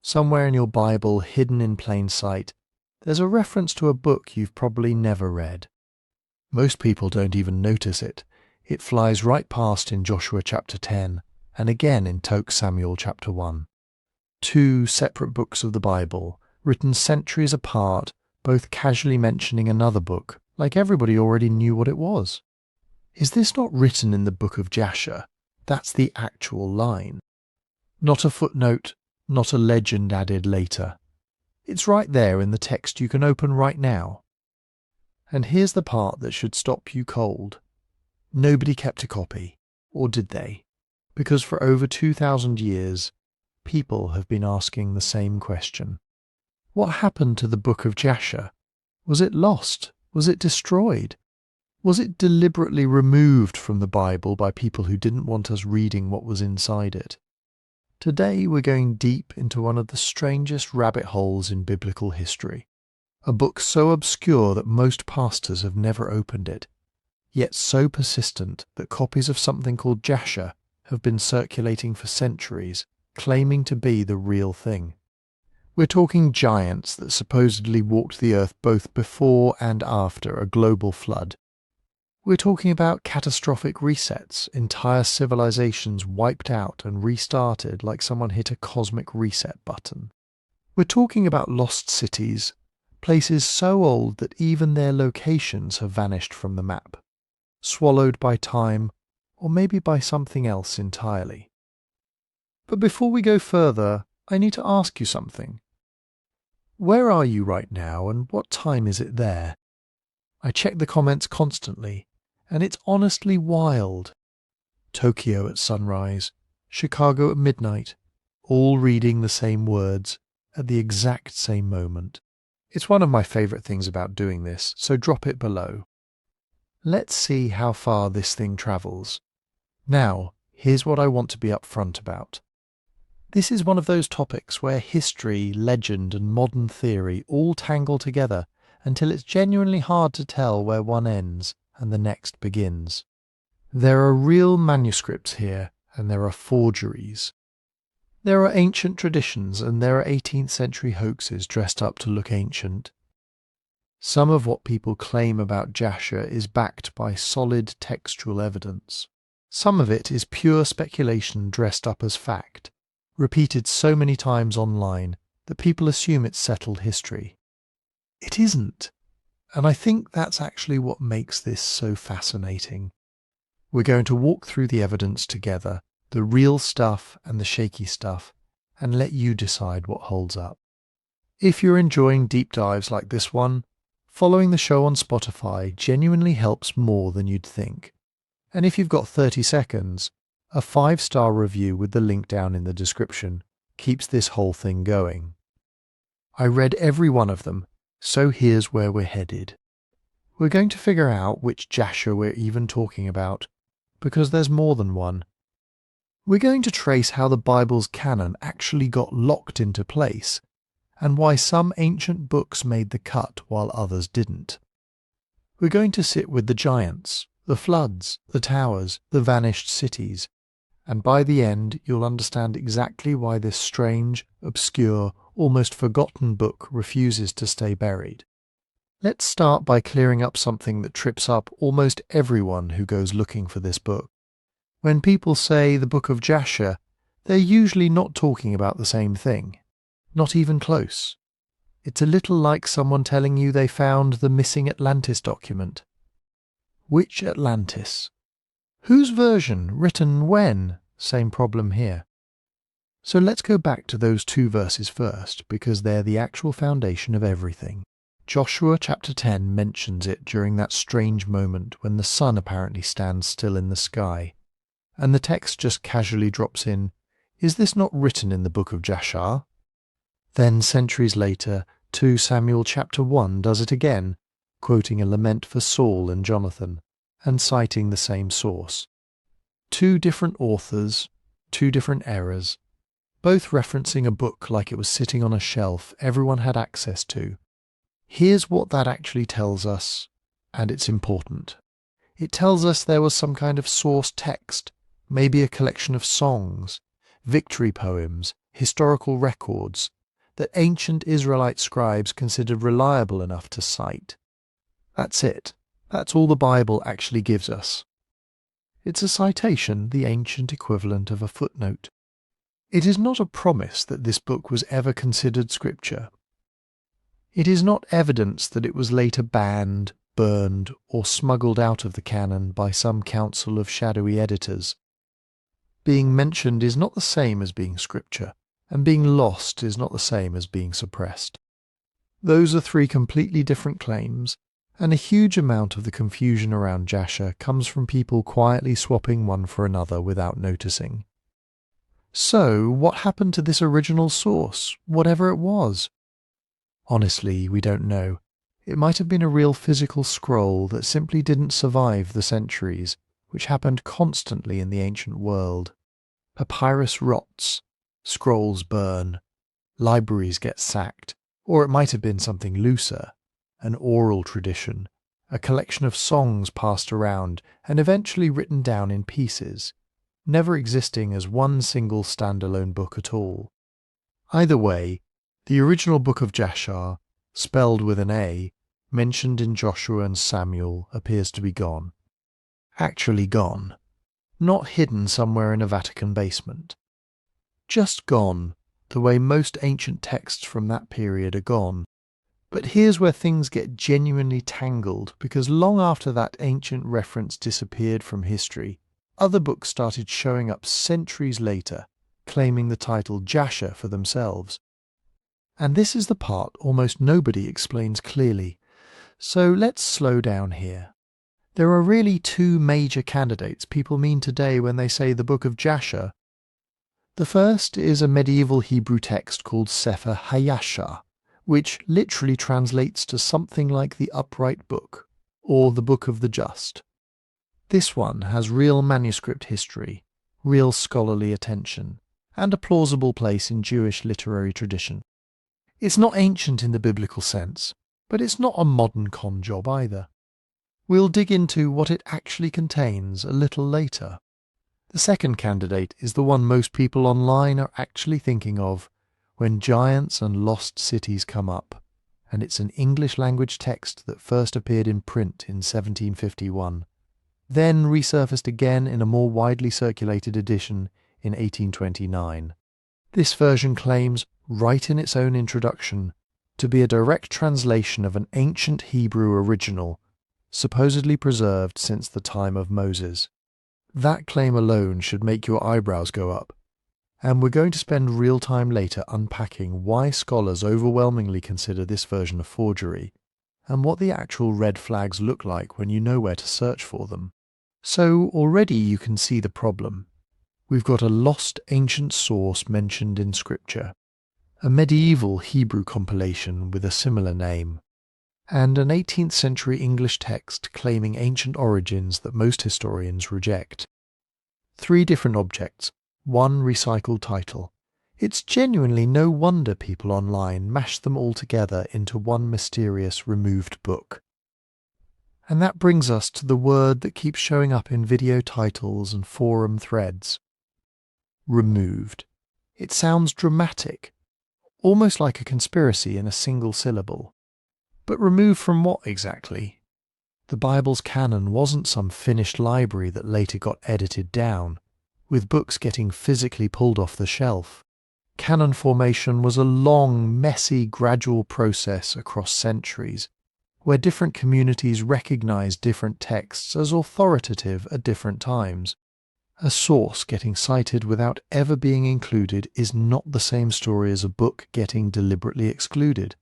Somewhere in your Bible, hidden in plain sight, there's a reference to a book you've probably never read. Most people don't even notice it. It flies right past in Joshua chapter 10, and again in Samuel chapter 1. Two separate books of the Bible, written centuries apart, both casually mentioning another book, like everybody already knew what it was. Is this not written in the Book of Jasher? That's the actual line. Not a footnote, not a legend added later. It's right there in the text you can open right now. And here's the part that should stop you cold. Nobody kept a copy, or did they? Because for over 2,000 years, people have been asking the same question. What happened to the Book of Jasher? Was it lost? Was it destroyed? Was it deliberately removed from the Bible by people who didn't want us reading what was inside it? Today we're going deep into one of the strangest rabbit holes in biblical history. A book so obscure that most pastors have never opened it, yet so persistent that copies of something called Jasher have been circulating for centuries, claiming to be the real thing. We're talking giants that supposedly walked the earth both before and after a global flood. We're talking about catastrophic resets, entire civilizations wiped out and restarted like someone hit a cosmic reset button. We're talking about lost cities, places so old that even their locations have vanished from the map, swallowed by time, or maybe by something else entirely. But before we go further, I need to ask you something. Where are you right now, and what time is it there? I check the comments constantly, and it's honestly wild. Tokyo at sunrise, Chicago at midnight, all reading the same words at the exact same moment. It's one of my favourite things about doing this, so drop it below. Let's see how far this thing travels. Now, here's what I want to be upfront about. This is one of those topics where history, legend, and modern theory all tangle together until it's genuinely hard to tell where one ends and the next begins. There are real manuscripts here, and there are forgeries. There are ancient traditions, and there are 18th century hoaxes dressed up to look ancient. Some of what people claim about Jasher is backed by solid textual evidence. Some of it is pure speculation dressed up as fact, repeated so many times online that people assume it's settled history. It isn't. And I think that's actually what makes this so fascinating. We're going to walk through the evidence together, the real stuff and the shaky stuff, and let you decide what holds up. If you're enjoying deep dives like this one, following the show on Spotify genuinely helps more than you'd think. And if you've got 30 seconds, a 5-star review with the link down in the description keeps this whole thing going. I read every one of them, so here's where we're headed. We're going to figure out which Jasher we're even talking about, because there's more than one. We're going to trace how the Bible's canon actually got locked into place, and why some ancient books made the cut while others didn't. We're going to sit with the giants, the floods, the towers, the vanished cities, and by the end you'll understand exactly why this strange, obscure, almost forgotten book refuses to stay buried. Let's start by clearing up something that trips up almost everyone who goes looking for this book. When people say the Book of Jasher, they're usually not talking about the same thing. Not even close. It's a little like someone telling you they found the missing Atlantis document. Which Atlantis? Whose version? Written when? Same problem here. So let's go back to those 2 verses first, because they're the actual foundation of everything. Joshua chapter 10 mentions it during that strange moment when the sun apparently stands still in the sky, and the text just casually drops in, "Is this not written in the Book of Jasher?" Then centuries later, 2 Samuel chapter 1 does it again, quoting a lament for Saul and Jonathan, and citing the same source. 2 different authors, 2 different eras, both referencing a book like it was sitting on a shelf everyone had access to. Here's what that actually tells us, and it's important. It tells us there was some kind of source text, maybe a collection of songs, victory poems, historical records that ancient Israelite scribes considered reliable enough to cite. That's it. That's all the Bible actually gives us. It's a citation, the ancient equivalent of a footnote. It is not a promise that this book was ever considered scripture. It is not evidence that it was later banned, burned, or smuggled out of the canon by some council of shadowy editors. Being mentioned is not the same as being scripture, and being lost is not the same as being suppressed. Those are three completely different claims, and a huge amount of the confusion around Jasher comes from people quietly swapping one for another without noticing. So, what happened to this original source, whatever it was? Honestly, we don't know. It might have been a real physical scroll that simply didn't survive the centuries, which happened constantly in the ancient world. Papyrus rots, scrolls burn, libraries get sacked, or it might have been something looser, an oral tradition, a collection of songs passed around and eventually written down in pieces, never existing as one single standalone book at all. Either way, the original Book of Jasher, spelled with an A, mentioned in Joshua and Samuel, appears to be gone. Actually gone. Not hidden somewhere in a Vatican basement. Just gone, the way most ancient texts from that period are gone. But here's where things get genuinely tangled, because long after that ancient reference disappeared from history, other books started showing up centuries later, claiming the title Jasher for themselves. And this is the part almost nobody explains clearly. So let's slow down here. There are really two major candidates people mean today when they say the Book of Jasher. The first is a medieval Hebrew text called Sefer haYashar, which literally translates to something like the upright book, or the Book of the Just. This one has real manuscript history, real scholarly attention, and a plausible place in Jewish literary tradition. It's not ancient in the biblical sense, but it's not a modern con job either. We'll dig into what it actually contains a little later. The second candidate is the one most people online are actually thinking of when giants and lost cities come up, and it's an English-language text that first appeared in print in 1751, then resurfaced again in a more widely circulated edition in 1829. This version claims, right in its own introduction, to be a direct translation of an ancient Hebrew original, supposedly preserved since the time of Moses. That claim alone should make your eyebrows go up, and we're going to spend real time later unpacking why scholars overwhelmingly consider this version a forgery, and what the actual red flags look like when you know where to search for them. So already you can see the problem. We've got a lost ancient source mentioned in Scripture, a medieval Hebrew compilation with a similar name, and an 18th century English text claiming ancient origins that most historians reject. Three different objects, one recycled title. It's genuinely no wonder people online mash them all together into one mysterious removed book. And that brings us to the word that keeps showing up in video titles and forum threads. Removed. It sounds dramatic, almost like a conspiracy in a single syllable. But removed from what exactly? The Bible's canon wasn't some finished library that later got edited down, with books getting physically pulled off the shelf. Canon formation was a long, messy, gradual process across centuries, where different communities recognized different texts as authoritative at different times. A source getting cited without ever being included is not the same story as a book getting deliberately excluded.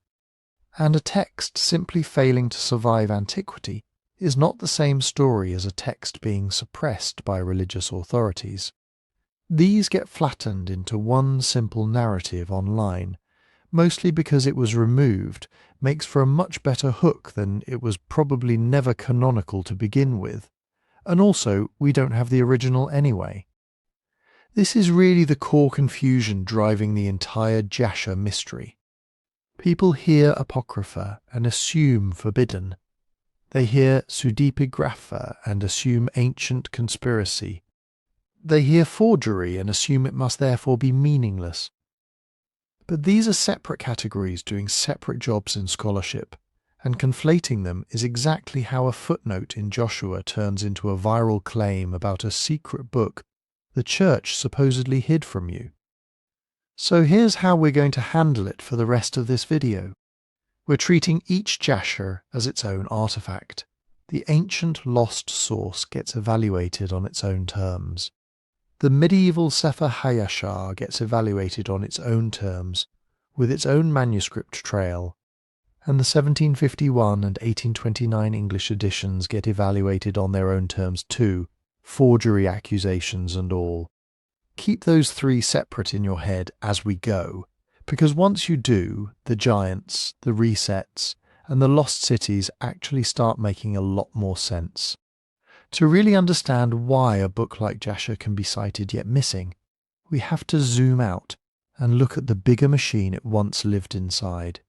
And a text simply failing to survive antiquity is not the same story as a text being suppressed by religious authorities. These get flattened into one simple narrative online, mostly because it was removed makes for a much better hook than it was probably never canonical to begin with, and also we don't have the original anyway. This is really the core confusion driving the entire Jasher mystery. People hear Apocrypha and assume forbidden. They hear pseudepigrapha and assume ancient conspiracy. They hear forgery and assume it must therefore be meaningless. But these are separate categories doing separate jobs in scholarship, and conflating them is exactly how a footnote in Joshua turns into a viral claim about a secret book the church supposedly hid from you. So here's how we're going to handle it for the rest of this video. We're treating each Jasher as its own artifact. The ancient lost source gets evaluated on its own terms. The medieval Sefer haYashar gets evaluated on its own terms, with its own manuscript trail, and the 1751 and 1829 English editions get evaluated on their own terms too, forgery accusations and all. Keep those three separate in your head as we go, because once you do, the giants, the resets, and the lost cities actually start making a lot more sense. To really understand why a book like Jasher can be cited yet missing, we have to zoom out and look at the bigger machine it once lived inside.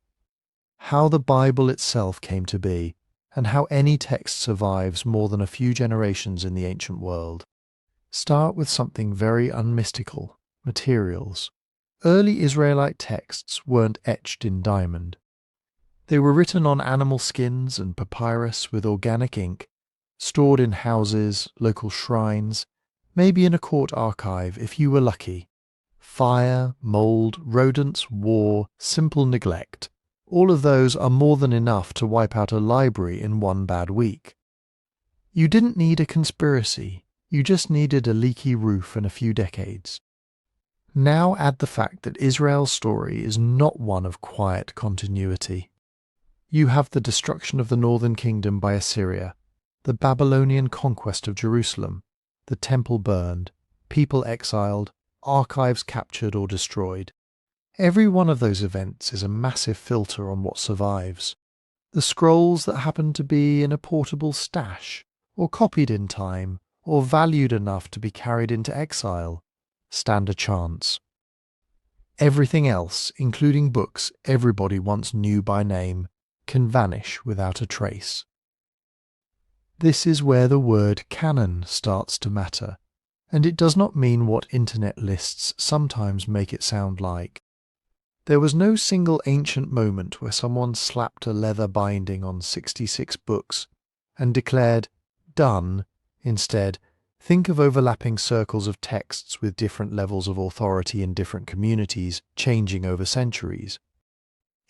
How the Bible itself came to be, and how any text survives more than a few generations in the ancient world. Start with something very unmystical, materials. Early Israelite texts weren't etched in diamond. They were written on animal skins and papyrus with organic ink, stored in houses, local shrines, maybe in a court archive if you were lucky. Fire, mould, rodents, war, simple neglect. All of those are more than enough to wipe out a library in one bad week. You didn't need a conspiracy, you just needed a leaky roof and a few decades. Now add the fact that Israel's story is not one of quiet continuity. You have the destruction of the northern kingdom by Assyria, the Babylonian conquest of Jerusalem, the temple burned, people exiled, archives captured or destroyed. Every one of those events is a massive filter on what survives. The scrolls that happen to be in a portable stash, or copied in time, or valued enough to be carried into exile, stand a chance. Everything else, including books everybody once knew by name, can vanish without a trace. This is where the word canon starts to matter, and it does not mean what internet lists sometimes make it sound like. There was no single ancient moment where someone slapped a leather binding on 66 books and declared, "Done." Instead, think of overlapping circles of texts with different levels of authority in different communities, changing over centuries.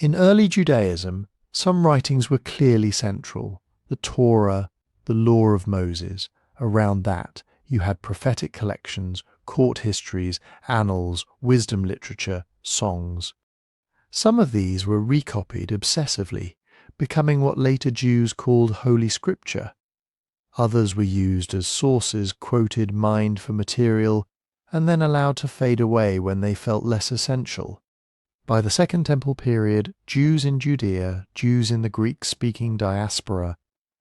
In early Judaism, some writings were clearly central. The Torah, the Law of Moses. Around that, you had prophetic collections, court histories, annals, wisdom literature, songs. Some of these were recopied obsessively, becoming what later Jews called Holy Scripture. Others were used as sources quoted, mined for material, and then allowed to fade away when they felt less essential. By the Second Temple period, Jews in Judea, Jews in the Greek-speaking diaspora,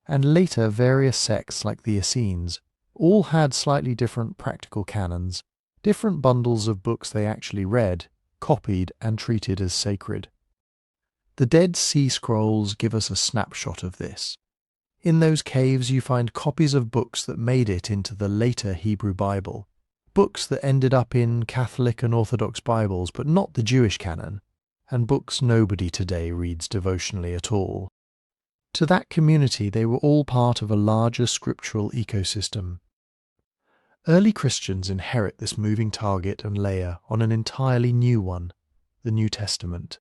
and later various sects like the Essenes, all had slightly different practical canons, different bundles of books they actually read, copied and treated as sacred. The Dead Sea Scrolls give us a snapshot of this. In those caves you find copies of books that made it into the later Hebrew Bible, books that ended up in Catholic and Orthodox Bibles but not the Jewish canon, and books nobody today reads devotionally at all. To that community they were all part of a larger scriptural ecosystem. Early Christians inherit this moving target and layer on an entirely new one, the New Testament.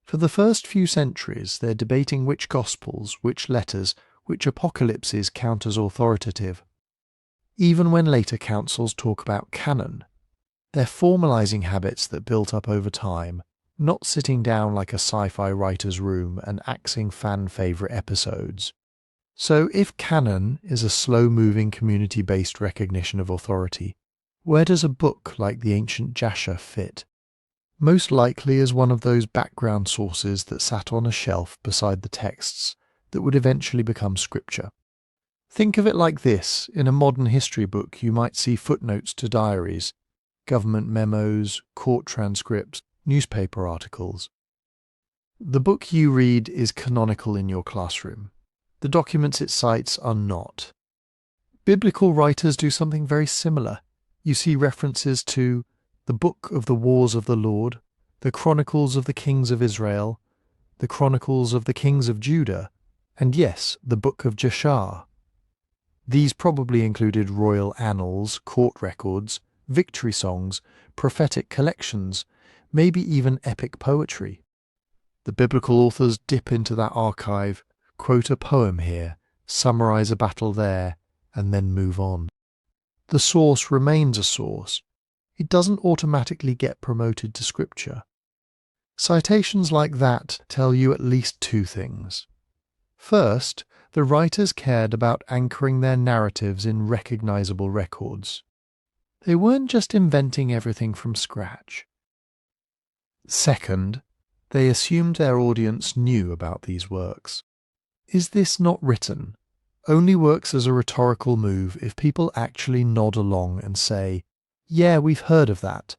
For the first few centuries they're debating which Gospels, which letters, which apocalypses count as authoritative. Even when later councils talk about canon, they're formalizing habits that built up over time, not sitting down like a sci-fi writer's room and axing fan-favorite episodes. So if canon is a slow-moving community-based recognition of authority, where does a book like the ancient Jasher fit? Most likely as one of those background sources that sat on a shelf beside the texts that would eventually become scripture. Think of it like this: in a modern history book you might see footnotes to diaries, government memos, court transcripts, newspaper articles. The book you read is canonical in your classroom. The documents it cites are not. Biblical writers do something very similar. You see references to the Book of the Wars of the Lord, the Chronicles of the Kings of Israel, the Chronicles of the Kings of Judah, and yes, the Book of Jasher. These probably included royal annals, court records, victory songs, prophetic collections, maybe even epic poetry. The biblical authors dip into that archive, quote a poem here, summarize a battle there, and then move on. The source remains a source. It doesn't automatically get promoted to scripture. Citations like that tell you at least two things. First, the writers cared about anchoring their narratives in recognizable records. They weren't just inventing everything from scratch. Second, they assumed their audience knew about these works. Is this not written? Only works as a rhetorical move if people actually nod along and say, yeah, we've heard of that.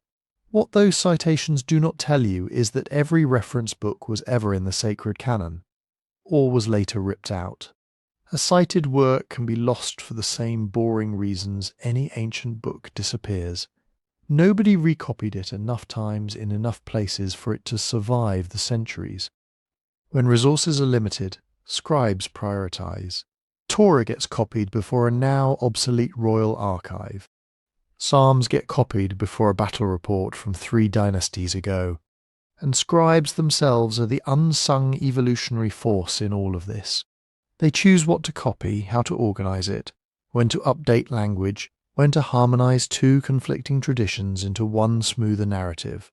What those citations do not tell you is that every reference book was ever in the sacred canon, or was later ripped out. A cited work can be lost for the same boring reasons any ancient book disappears. Nobody recopied it enough times in enough places for it to survive the centuries. When resources are limited, scribes prioritize. Torah gets copied before a now obsolete royal archive. Psalms get copied before a battle report from 3 dynasties ago. And scribes themselves are the unsung evolutionary force in all of this. They choose what to copy, how to organize it, when to update language, when to harmonize 2 conflicting traditions into one smoother narrative.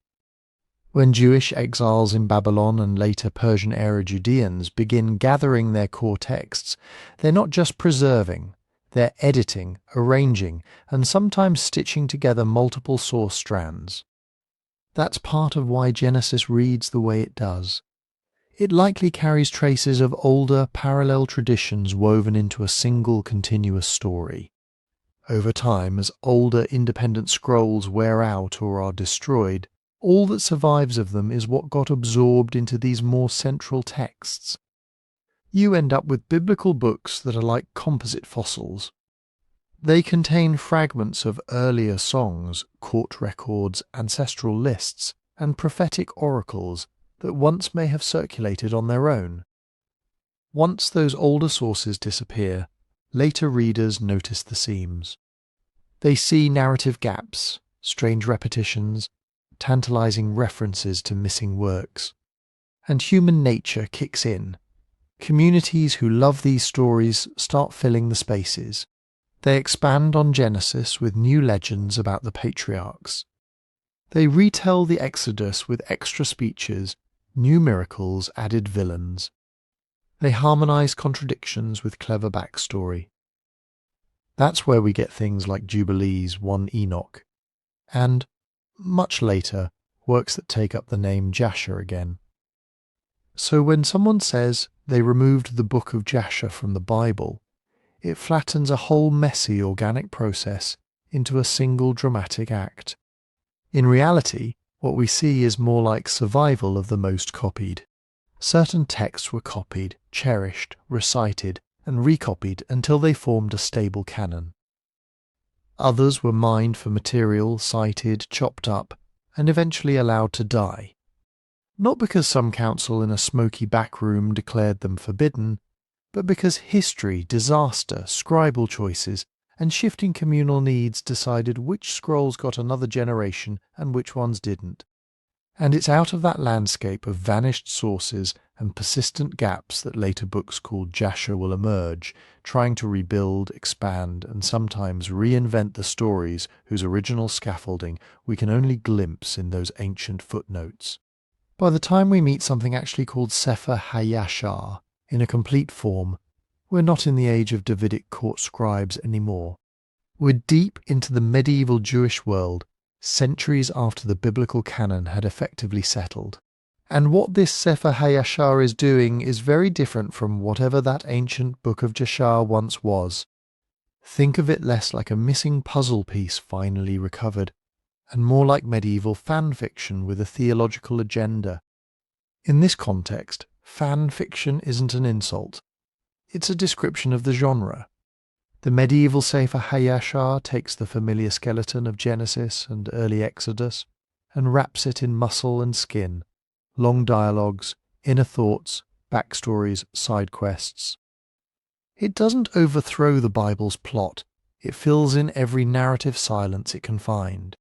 When Jewish exiles in Babylon and later Persian-era Judeans begin gathering their core texts, they're not just preserving, they're editing, arranging, and sometimes stitching together multiple source strands. That's part of why Genesis reads the way it does. It likely carries traces of older, parallel traditions woven into a single continuous story. Over time, as older independent scrolls wear out or are destroyed, all that survives of them is what got absorbed into these more central texts. You end up with biblical books that are like composite fossils. They contain fragments of earlier songs, court records, ancestral lists, and prophetic oracles that once may have circulated on their own. Once those older sources disappear, later readers notice the seams. They see narrative gaps, strange repetitions, tantalizing references to missing works. And human nature kicks in. Communities who love these stories start filling the spaces. They expand on Genesis with new legends about the patriarchs. They retell the Exodus with extra speeches, new miracles, added villains. They harmonize contradictions with clever backstory. That's where we get things like Jubilees 1 Enoch, and, much later, works that take up the name Jasher again. So when someone says they removed the Book of Jasher from the Bible, it flattens a whole messy organic process into a single dramatic act. In reality, what we see is more like survival of the most copied. Certain texts were copied, cherished, recited, and recopied until they formed a stable canon. Others were mined for material, cited, chopped up, and eventually allowed to die. Not because some council in a smoky back room declared them forbidden, but because history, disaster, scribal choices, and shifting communal needs decided which scrolls got another generation and which ones didn't. And it's out of that landscape of vanished sources and persistent gaps that later books called Jasher will emerge, trying to rebuild, expand, and sometimes reinvent the stories whose original scaffolding we can only glimpse in those ancient footnotes. By the time we meet something actually called Sefer haYashar, in a complete form, we're not in the age of Davidic court scribes anymore. We're deep into the medieval Jewish world, centuries after the biblical canon had effectively settled. And what this Sefer haYashar is doing is very different from whatever that ancient Book of Jasher once was. Think of it less like a missing puzzle piece finally recovered, and more like medieval fan fiction with a theological agenda. In this context, fan fiction isn't an insult. It's a description of the genre. The medieval Sefer haYashar takes the familiar skeleton of Genesis and early Exodus and wraps it in muscle and skin, long dialogues, inner thoughts, backstories, side quests. It doesn't overthrow the Bible's plot, it fills in every narrative silence it can find.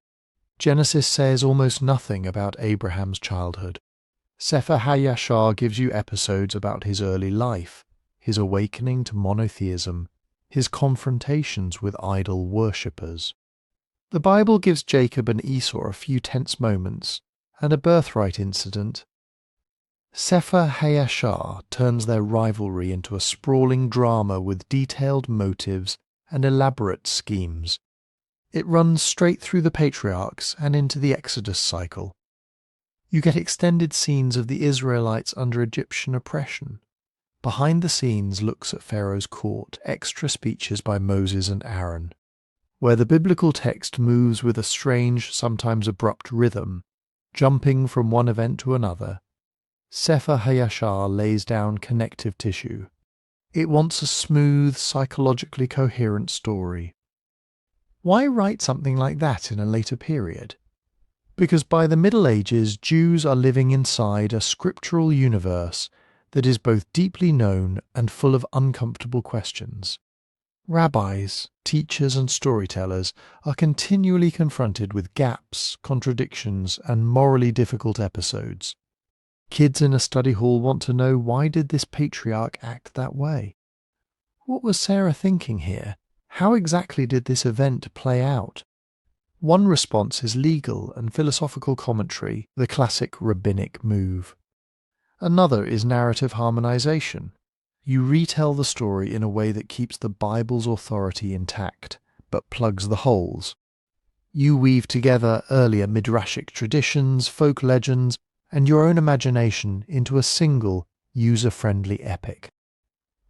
Genesis says almost nothing about Abraham's childhood. Sefer haYashar gives you episodes about his early life, his awakening to monotheism, his confrontations with idol worshippers. The Bible gives Jacob and Esau a few tense moments and a birthright incident. Sefer haYashar turns their rivalry into a sprawling drama with detailed motives and elaborate schemes. It runs straight through the patriarchs and into the Exodus cycle. You get extended scenes of the Israelites under Egyptian oppression. Behind the scenes looks at Pharaoh's court, extra speeches by Moses and Aaron, where the biblical text moves with a strange, sometimes abrupt rhythm, jumping from one event to another. Sefer haYashar lays down connective tissue. It wants a smooth, psychologically coherent story. Why write something like that in a later period? Because by the Middle Ages, Jews are living inside a scriptural universe that is both deeply known and full of uncomfortable questions. Rabbis, teachers and storytellers are continually confronted with gaps, contradictions, and morally difficult episodes. Kids in a study hall want to know, why did this patriarch act that way? What was Sarah thinking here? How exactly did this event play out? One response is legal and philosophical commentary, the classic rabbinic move. Another is narrative harmonization. You retell the story in a way that keeps the Bible's authority intact, but plugs the holes. You weave together earlier midrashic traditions, folk legends, and your own imagination into a single, user-friendly epic.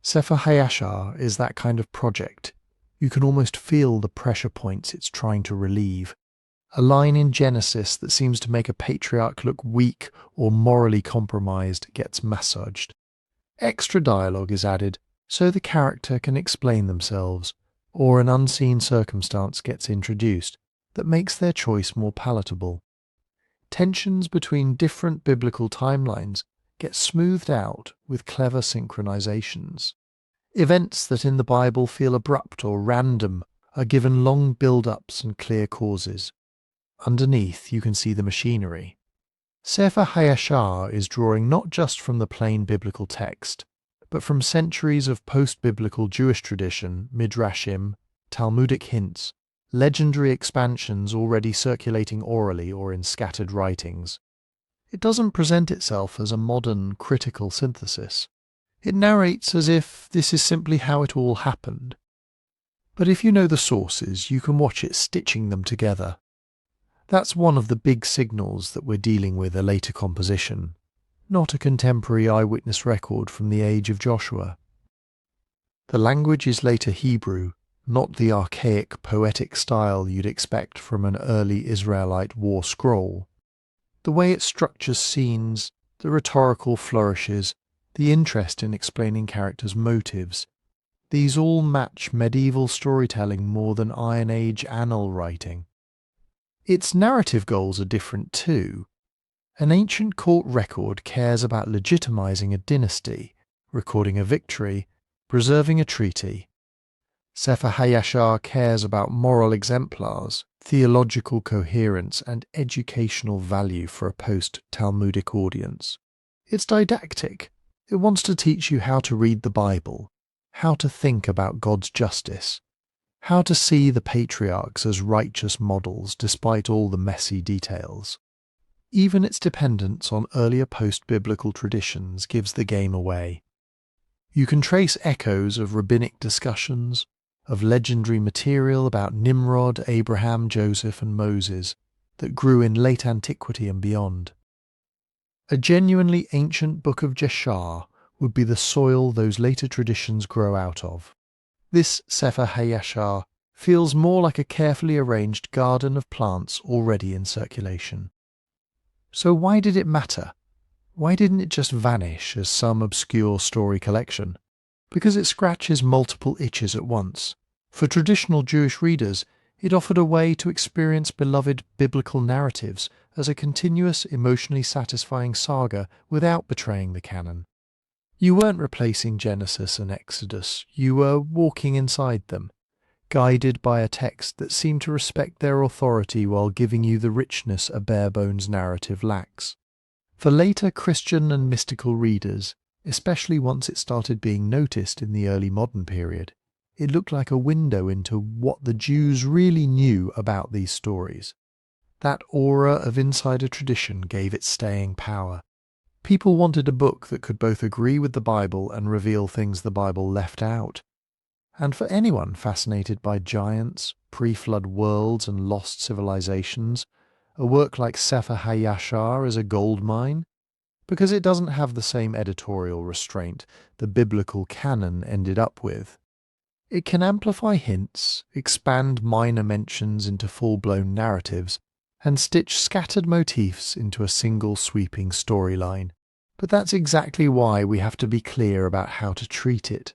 Sefer haYashar is that kind of project. You can almost feel the pressure points it's trying to relieve. A line in Genesis that seems to make a patriarch look weak or morally compromised gets massaged. Extra dialogue is added so the character can explain themselves, or an unseen circumstance gets introduced that makes their choice more palatable. Tensions between different biblical timelines get smoothed out with clever synchronizations. Events that in the Bible feel abrupt or random are given long build-ups and clear causes. Underneath you can see the machinery. Sefer haYashar is drawing not just from the plain biblical text, but from centuries of post-biblical Jewish tradition, midrashim, Talmudic hints, legendary expansions already circulating orally or in scattered writings. It doesn't present itself as a modern, critical synthesis. It narrates as if this is simply how it all happened. But if you know the sources, you can watch it stitching them together. That's one of the big signals that we're dealing with a later composition, not a contemporary eyewitness record from the age of Joshua. The language is later Hebrew, not the archaic poetic style you'd expect from an early Israelite war scroll. The way it structures scenes, the rhetorical flourishes, the interest in explaining characters' motives, these all match medieval storytelling more than Iron Age annal writing. Its narrative goals are different too. An ancient court record cares about legitimizing a dynasty, recording a victory, preserving a treaty. Sefer haYashar cares about moral exemplars, theological coherence, and educational value for a post-Talmudic audience. It's didactic. It wants to teach you how to read the Bible, how to think about God's justice, how to see the patriarchs as righteous models despite all the messy details. Even its dependence on earlier post-biblical traditions gives the game away. You can trace echoes of rabbinic discussions, of legendary material about Nimrod, Abraham, Joseph and Moses that grew in late antiquity and beyond. A genuinely ancient Book of Jasher would be the soil those later traditions grow out of. This Sefer haYashar feels more like a carefully arranged garden of plants already in circulation. So why did it matter? Why didn't it just vanish as some obscure story collection? Because it scratches multiple itches at once. For traditional Jewish readers, It offered a way to experience beloved biblical narratives as a continuous, emotionally satisfying saga without betraying the canon. You weren't replacing Genesis and Exodus, you were walking inside them, guided by a text that seemed to respect their authority while giving you the richness a bare-bones narrative lacks. For later Christian and mystical readers, especially once it started being noticed in the early modern period, it looked like a window into what the Jews really knew about these stories. That aura of insider tradition gave it staying power. People wanted a book that could both agree with the Bible and reveal things the Bible left out. And for anyone fascinated by giants, pre-flood worlds and lost civilizations, a work like Sefer haYashar is a goldmine, because it doesn't have the same editorial restraint the biblical canon ended up with. It can amplify hints, expand minor mentions into full-blown narratives, and stitch scattered motifs into a single sweeping storyline. But that's exactly why we have to be clear about how to treat it.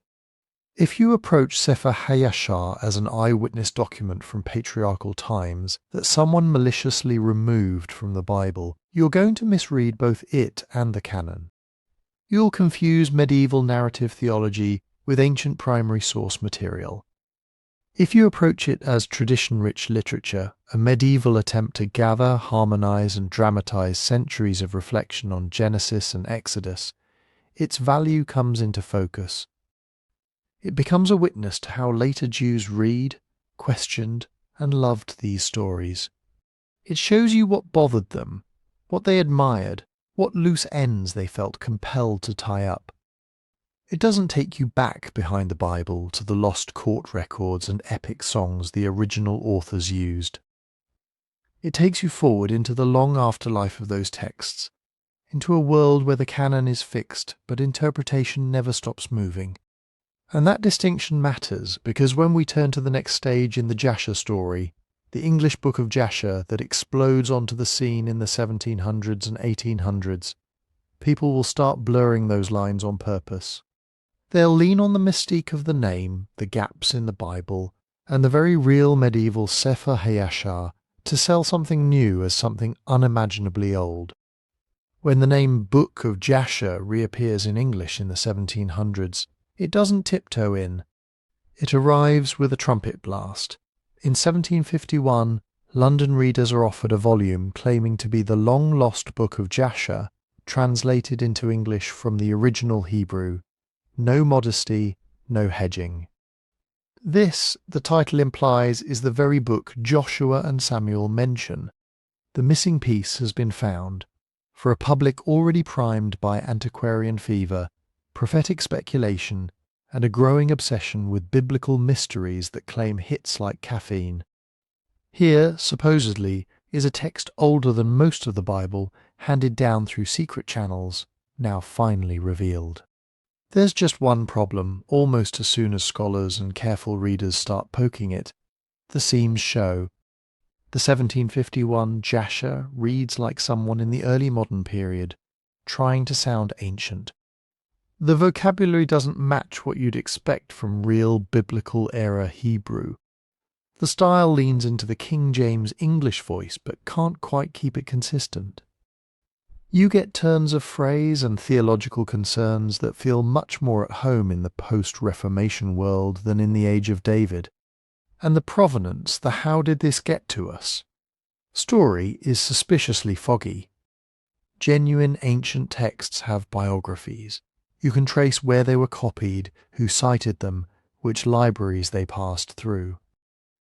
If you approach Sefer haYashar as an eyewitness document from patriarchal times that someone maliciously removed from the Bible, you're going to misread both it and the canon. You'll confuse medieval narrative theology with ancient primary source material. If you approach it as tradition-rich literature, a medieval attempt to gather, harmonize, and dramatize centuries of reflection on Genesis and Exodus, its value comes into focus. It becomes a witness to how later Jews read, questioned, and loved these stories. It shows you what bothered them, what they admired, what loose ends they felt compelled to tie up. It doesn't take you back behind the Bible to the lost court records and epic songs the original authors used. It takes you forward into the long afterlife of those texts, into a world where the canon is fixed but interpretation never stops moving. And that distinction matters because when we turn to the next stage in the Jasher story, the English Book of Jasher that explodes onto the scene in the 1700s and 1800s, people will start blurring those lines on purpose. They'll lean on the mystique of the name, the gaps in the Bible, and the very real medieval Sefer haYashar to sell something new as something unimaginably old. When the name Book of Jasher reappears in English in the 1700s, it doesn't tiptoe in. It arrives with a trumpet blast. In 1751, London readers are offered a volume claiming to be the long-lost Book of Jasher, translated into English from the original Hebrew. No modesty, no hedging. This, the title implies, is the very book Joshua and Samuel mention. The missing piece has been found. For a public already primed by antiquarian fever, prophetic speculation, and a growing obsession with biblical mysteries that claim hits like caffeine. Here, supposedly, is a text older than most of the Bible, handed down through secret channels, now finally revealed. There's just one problem almost as soon as scholars and careful readers start poking it. The seams show. The 1751 Jasher reads like someone in the early modern period, trying to sound ancient. The vocabulary doesn't match what you'd expect from real biblical-era Hebrew. The style leans into the King James English voice but can't quite keep it consistent. You get turns of phrase and theological concerns that feel much more at home in the post-Reformation world than in the Age of David. And the provenance, the how did this get to us? Story is suspiciously foggy. Genuine ancient texts have biographies. You can trace where they were copied, who cited them, which libraries they passed through.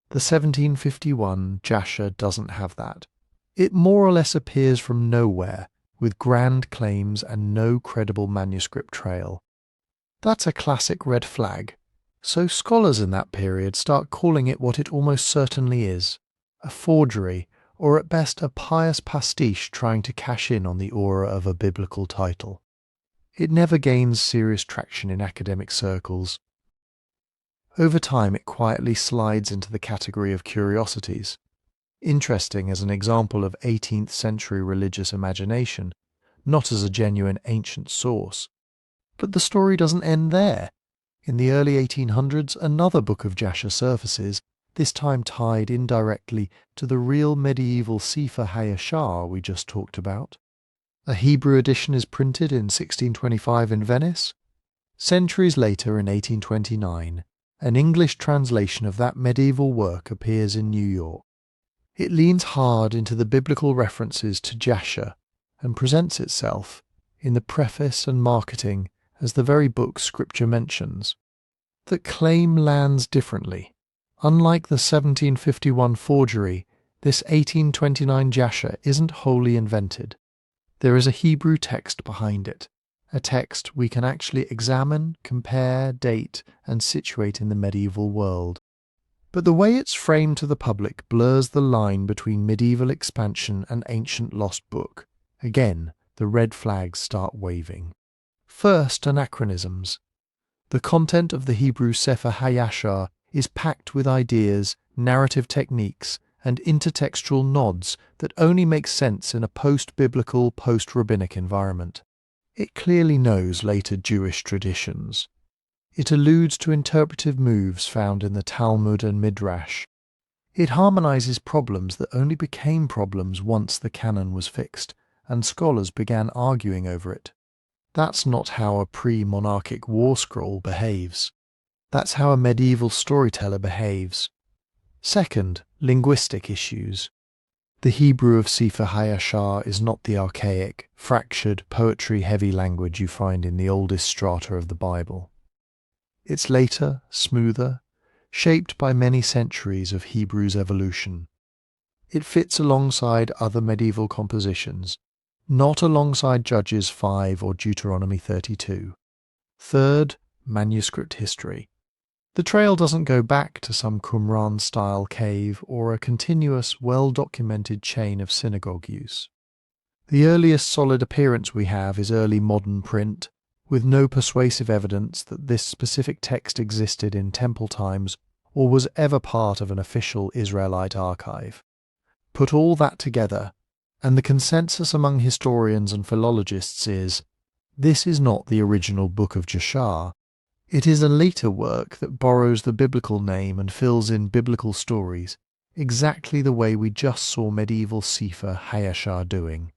The 1751 Jasher doesn't have that. It more or less appears from nowhere, with grand claims and no credible manuscript trail. That's a classic red flag. So scholars in that period start calling it what it almost certainly is, a forgery, or at best a pious pastiche trying to cash in on the aura of a biblical title. It never gains serious traction in academic circles. Over time it quietly slides into the category of curiosities. Interesting as an example of 18th century religious imagination, not as a genuine ancient source. But the story doesn't end there. In the early 1800s, another Book of Jasher surfaces, this time tied indirectly to the real medieval Sefer haYashar we just talked about. A Hebrew edition is printed in 1625 in Venice. Centuries later, in 1829, an English translation of that medieval work appears in New York. It leans hard into the biblical references to Jasher and presents itself, in the preface and marketing, as the very book Scripture mentions. The claim lands differently. Unlike the 1751 Forgery, this 1829 Jasher isn't wholly invented. There is a Hebrew text behind it, a text we can actually examine, compare, date, and situate in the medieval world. But the way it's framed to the public blurs the line between medieval expansion and ancient lost book. Again, the red flags start waving. First, anachronisms. The content of the Hebrew Sefer haYashar is packed with ideas, narrative techniques, and intertextual nods that only make sense in a post-biblical, post-rabbinic environment. It clearly knows later Jewish traditions. It alludes to interpretive moves found in the Talmud and Midrash. It harmonizes problems that only became problems once the canon was fixed, and scholars began arguing over it. That's not how a pre-monarchic war scroll behaves. That's how a medieval storyteller behaves. Second, linguistic issues. The Hebrew of Sefer haYashar is not the archaic, fractured, poetry-heavy language you find in the oldest strata of the Bible. It's later, smoother, shaped by many centuries of Hebrew's evolution. It fits alongside other medieval compositions, not alongside Judges 5 or Deuteronomy 32. Third, manuscript history. The trail doesn't go back to some Qumran-style cave or a continuous, well-documented chain of synagogue use. The earliest solid appearance we have is early modern print, with no persuasive evidence that this specific text existed in temple times or was ever part of an official Israelite archive. Put all that together, and the consensus among historians and philologists is, this is not the original Book of Jasher. It is a later work that borrows the biblical name and fills in biblical stories, exactly the way we just saw medieval Sefer haYashar doing.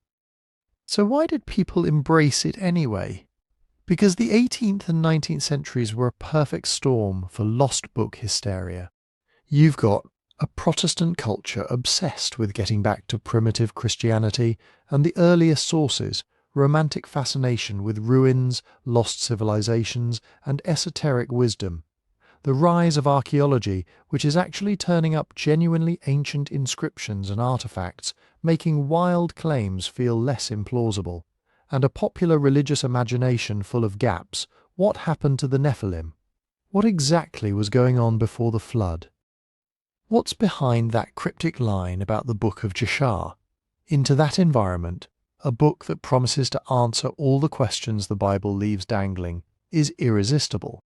So why did people embrace it anyway? Because the 18th and 19th centuries were a perfect storm for lost book hysteria. You've got a Protestant culture obsessed with getting back to primitive Christianity and the earliest sources, romantic fascination with ruins, lost civilizations, and esoteric wisdom. The rise of archaeology, which is actually turning up genuinely ancient inscriptions and artifacts, making wild claims feel less implausible. And a popular religious imagination full of gaps. What happened to the Nephilim? What exactly was going on before the flood? What's behind that cryptic line about the Book of Jasher? Into that environment, a book that promises to answer all the questions the Bible leaves dangling, is irresistible.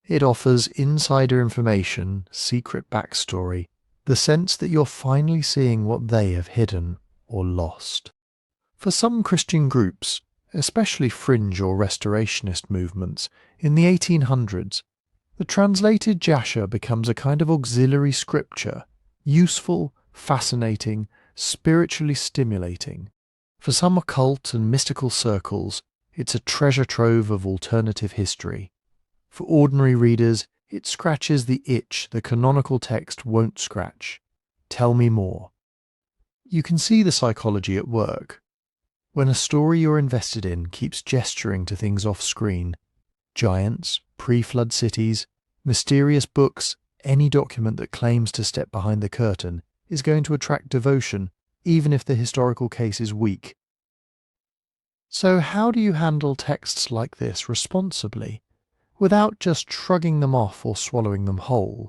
It offers insider information, secret backstory, the sense that you're finally seeing what they have hidden or lost. For some Christian groups, especially fringe or restorationist movements, in the 1800s, the translated Jasher becomes a kind of auxiliary scripture, useful, fascinating, spiritually stimulating. For some occult and mystical circles, it's a treasure trove of alternative history. For ordinary readers, it scratches the itch the canonical text won't scratch. Tell me more. You can see the psychology at work. When a story you're invested in keeps gesturing to things off-screen, giants, pre-flood cities, mysterious books, any document that claims to step behind the curtain is going to attract devotion, even if the historical case is weak. So how do you handle texts like this responsibly, without just shrugging them off or swallowing them whole?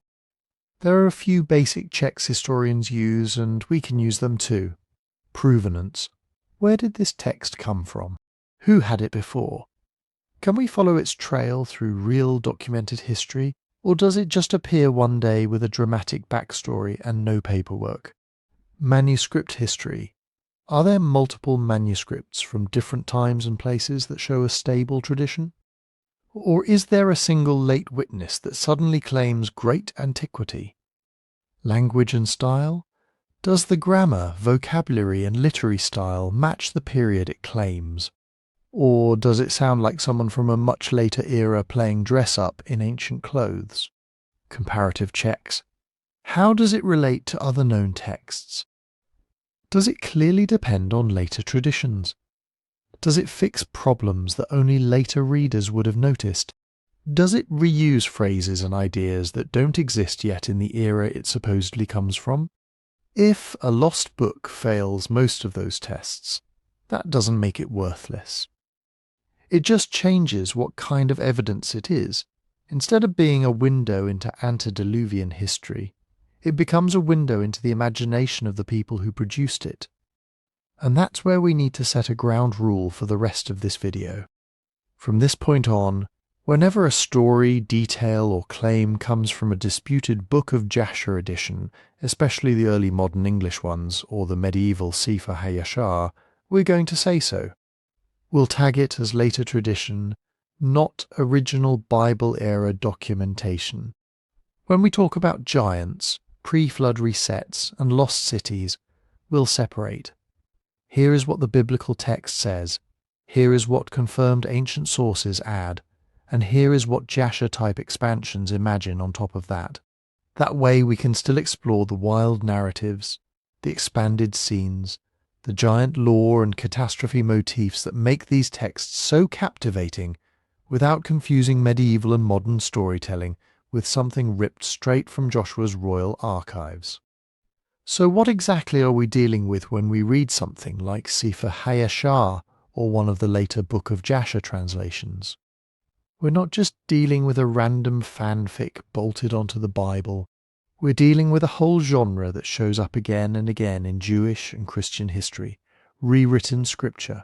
There are a few basic checks historians use, and we can use them too. Provenance. Where did this text come from? Who had it before? Can we follow its trail through real documented history, or does it just appear one day with a dramatic backstory and no paperwork? Manuscript history. Are there multiple manuscripts from different times and places that show a stable tradition? Or is there a single late witness that suddenly claims great antiquity? Language and style? Does the grammar, vocabulary and literary style match the period it claims? Or does it sound like someone from a much later era playing dress-up in ancient clothes? Comparative checks. How does it relate to other known texts? Does it clearly depend on later traditions? Does it fix problems that only later readers would have noticed? Does it reuse phrases and ideas that don't exist yet in the era it supposedly comes from? If a lost book fails most of those tests, that doesn't make it worthless. It just changes what kind of evidence it is. Instead of being a window into antediluvian history, it becomes a window into the imagination of the people who produced it. And that's where we need to set a ground rule for the rest of this video. From this point on, whenever a story, detail or claim comes from a disputed Book of Jasher edition, especially the early modern English ones or the medieval Sefer haYashar, we're going to say so. We'll tag it as later tradition, not original Bible-era documentation. When we talk about giants, pre-flood resets and lost cities, we'll separate. Here is what the biblical text says, here is what confirmed ancient sources add, and here is what Jasher-type expansions imagine on top of that. That way we can still explore the wild narratives, the expanded scenes, the giant lore and catastrophe motifs that make these texts so captivating without confusing medieval and modern storytelling with something ripped straight from Joshua's royal archives. So what exactly are we dealing with when we read something like Sefer haYashar or one of the later Book of Jasher translations? We're not just dealing with a random fanfic bolted onto the Bible. We're dealing with a whole genre that shows up again and again in Jewish and Christian history, rewritten scripture.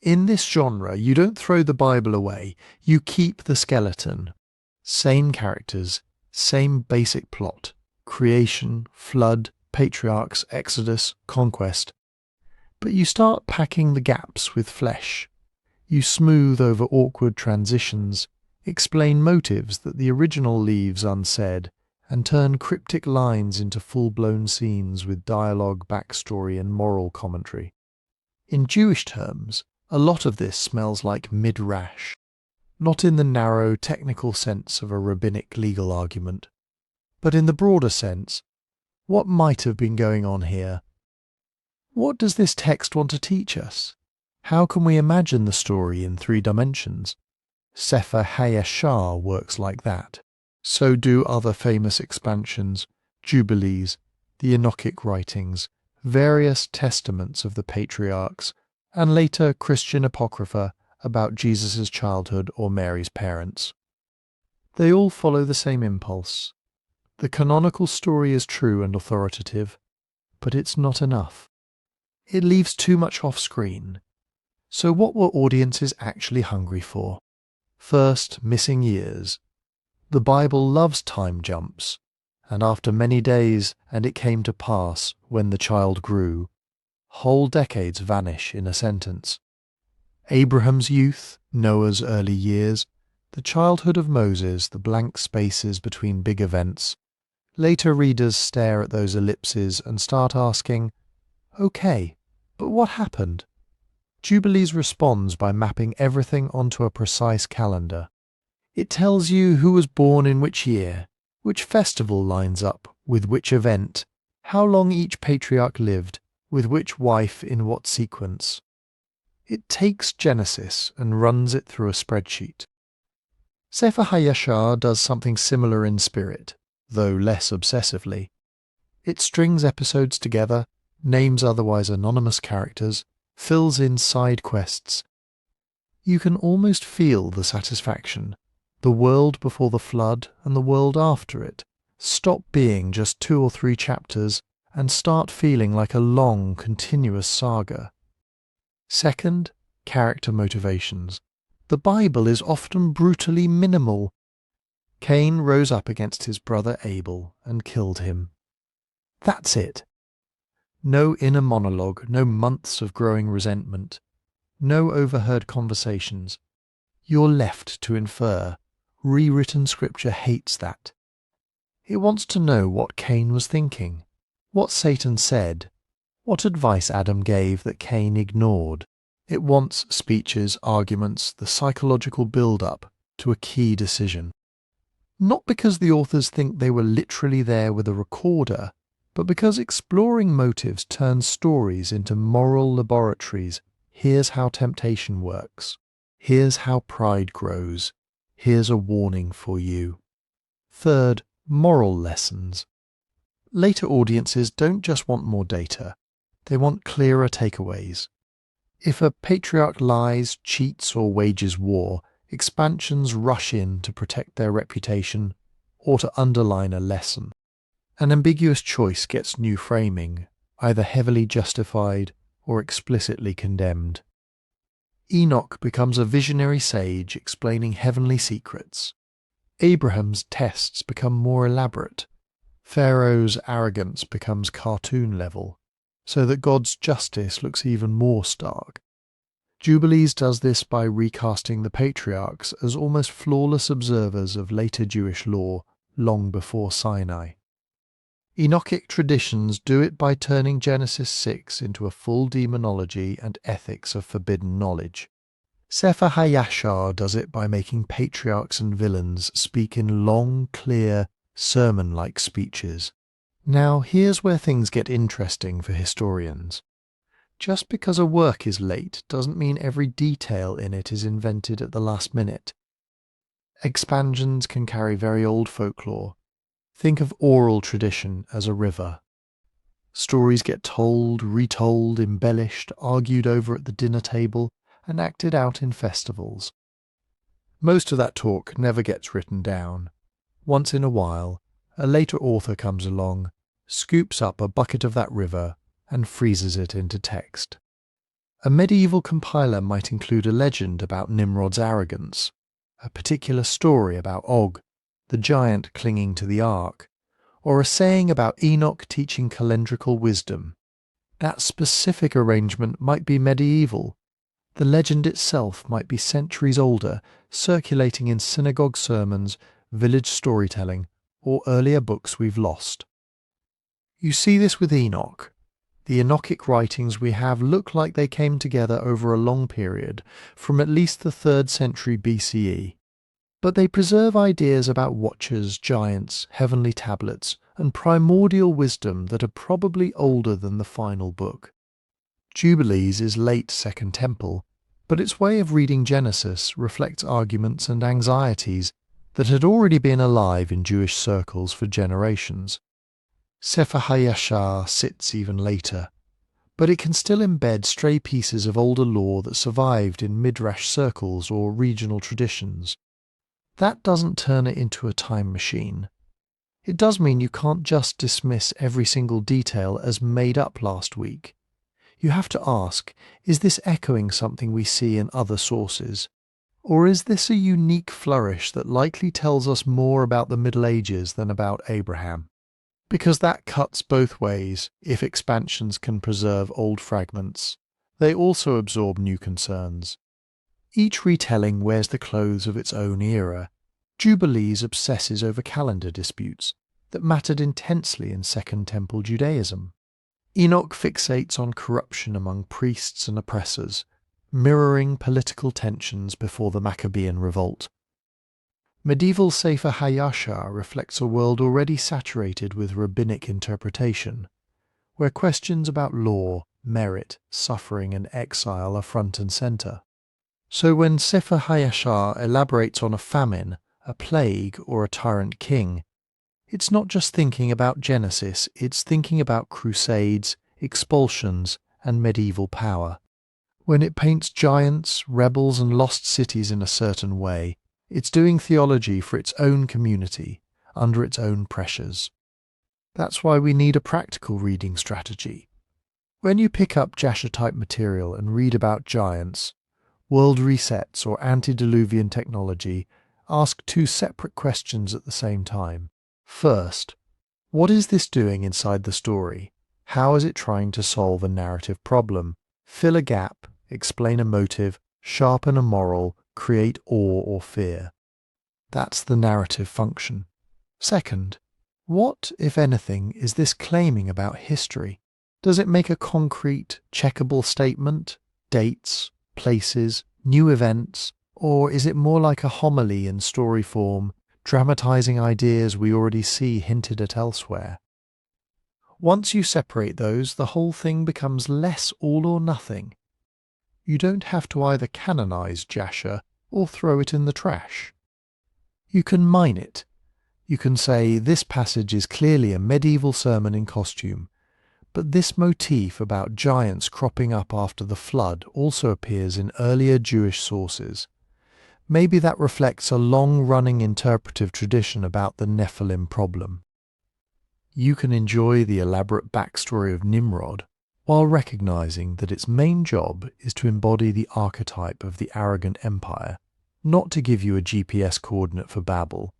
In this genre, you don't throw the Bible away, you keep the skeleton. Same characters, same basic plot, creation, flood, patriarchs, exodus, conquest. But you start packing the gaps with flesh. You smooth over awkward transitions, explain motives that the original leaves unsaid, and turn cryptic lines into full-blown scenes with dialogue, backstory and moral commentary. In Jewish terms, a lot of this smells like midrash, not in the narrow technical sense of a rabbinic legal argument, but in the broader sense, what might have been going on here? What does this text want to teach us? How can we imagine the story in 3 dimensions? Sefer haYashar works like that. So do other famous expansions, Jubilees, the Enochic writings, various testaments of the patriarchs, and later Christian apocrypha about Jesus' childhood or Mary's parents. They all follow the same impulse. The canonical story is true and authoritative, but it's not enough. It leaves too much off-screen. So what were audiences actually hungry for? First, missing years. The Bible loves time jumps, and after many days, and it came to pass, when the child grew, whole decades vanish in a sentence. Abraham's youth, Noah's early years, the childhood of Moses, the blank spaces between big events. Later readers stare at those ellipses and start asking, okay, but what happened? Jubilees responds by mapping everything onto a precise calendar. It tells you who was born in which year, which festival lines up with which event, how long each patriarch lived, with which wife in what sequence. It takes Genesis and runs it through a spreadsheet. Sefer haYashar does something similar in spirit, though less obsessively. It strings episodes together, names otherwise anonymous characters, fills in side quests. You can almost feel the satisfaction. The world before the flood and the world after it stop being just 2 or 3 chapters and start feeling like a long, continuous saga. Second, character motivations. The Bible is often brutally minimal. Cain rose up against his brother Abel and killed him. That's it. No inner monologue, no months of growing resentment, no overheard conversations. You're left to infer. Rewritten scripture hates that. It wants to know what Cain was thinking, what Satan said, what advice Adam gave that Cain ignored. It wants speeches, arguments, the psychological build-up to a key decision. Not because the authors think they were literally there with a recorder, but because exploring motives turns stories into moral laboratories. Here's how temptation works. Here's how pride grows. Here's a warning for you. Third, moral lessons. Later audiences don't just want more data. They want clearer takeaways. If a patriarch lies, cheats, or wages war, expansions rush in to protect their reputation or to underline a lesson. An ambiguous choice gets new framing, either heavily justified or explicitly condemned. Enoch becomes a visionary sage explaining heavenly secrets. Abraham's tests become more elaborate. Pharaoh's arrogance becomes cartoon level, so that God's justice looks even more stark. Jubilees does this by recasting the patriarchs as almost flawless observers of later Jewish law long before Sinai. Enochic traditions do it by turning Genesis 6 into a full demonology and ethics of forbidden knowledge. Sefer haYashar does it by making patriarchs and villains speak in long, clear, sermon-like speeches. Now here's where things get interesting for historians. Just because a work is late doesn't mean every detail in it is invented at the last minute. Expansions can carry very old folklore. Think of oral tradition as a river. Stories get told, retold, embellished, argued over at the dinner table, and acted out in festivals. Most of that talk never gets written down. Once in a while, a later author comes along, scoops up a bucket of that river, and freezes it into text. A medieval compiler might include a legend about Nimrod's arrogance, a particular story about Og, the giant clinging to the ark, or a saying about Enoch teaching calendrical wisdom. That specific arrangement might be medieval. The legend itself might be centuries older, circulating in synagogue sermons, village storytelling, or earlier books we've lost. You see this with Enoch. The Enochic writings we have look like they came together over a long period, from at least the 3rd century BCE. But they preserve ideas about watchers, giants, heavenly tablets, and primordial wisdom that are probably older than the final book. Jubilees is late Second Temple, but its way of reading Genesis reflects arguments and anxieties that had already been alive in Jewish circles for generations. Sefer haYashar sits even later, but it can still embed stray pieces of older lore that survived in midrash circles or regional traditions. That doesn't turn it into a time machine. It does mean you can't just dismiss every single detail as made up last week. You have to ask, is this echoing something we see in other sources? Or is this a unique flourish that likely tells us more about the Middle Ages than about Abraham? Because that cuts both ways if expansions can preserve old fragments. They also absorb new concerns. Each retelling wears the clothes of its own era. Jubilees obsesses over calendar disputes that mattered intensely in Second Temple Judaism. Enoch fixates on corruption among priests and oppressors, mirroring political tensions before the Maccabean revolt. Medieval Sefer haYashar reflects a world already saturated with rabbinic interpretation, where questions about law, merit, suffering and exile are front and center. So when Sefer haYashar elaborates on a famine, a plague, or a tyrant king, it's not just thinking about Genesis, it's thinking about crusades, expulsions, and medieval power. When it paints giants, rebels, and lost cities in a certain way, it's doing theology for its own community, under its own pressures. That's why we need a practical reading strategy. When you pick up Jasher-type material and read about giants, world resets, or antediluvian technology, ask 2 separate questions at the same time. First, what is this doing inside the story? How is it trying to solve a narrative problem? Fill a gap, explain a motive, sharpen a moral, create awe or fear. That's the narrative function. Second, What, if anything, is this claiming about history? Does it make a concrete, checkable statement, dates, places, new events, or is it more like a homily in story form, dramatizing ideas we already see hinted at elsewhere? Once you separate those, the whole thing becomes less all or nothing. You don't have to either canonize Jasher or throw it in the trash. You can mine it. You can say this passage is clearly a medieval sermon in costume, but this motif about giants cropping up after the flood also appears in earlier Jewish sources. Maybe that reflects a long-running interpretive tradition about the Nephilim problem. You can enjoy the elaborate backstory of Nimrod while recognizing that its main job is to embody the archetype of the arrogant empire, not to give you a GPS coordinate for Babel.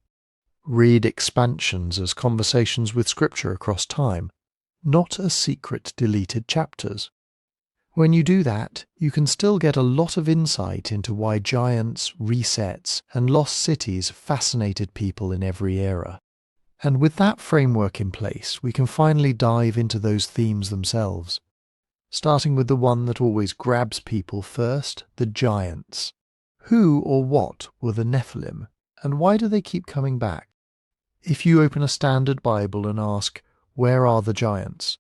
Read expansions as conversations with scripture across time, not as secret deleted chapters. When you do that, you can still get a lot of insight into why giants, resets, and lost cities fascinated people in every era. And with that framework in place, we can finally dive into those themes themselves, starting with the one that always grabs people first, the giants. Who or what were the Nephilim, and why do they keep coming back? If you open a standard Bible and ask, where are the giants?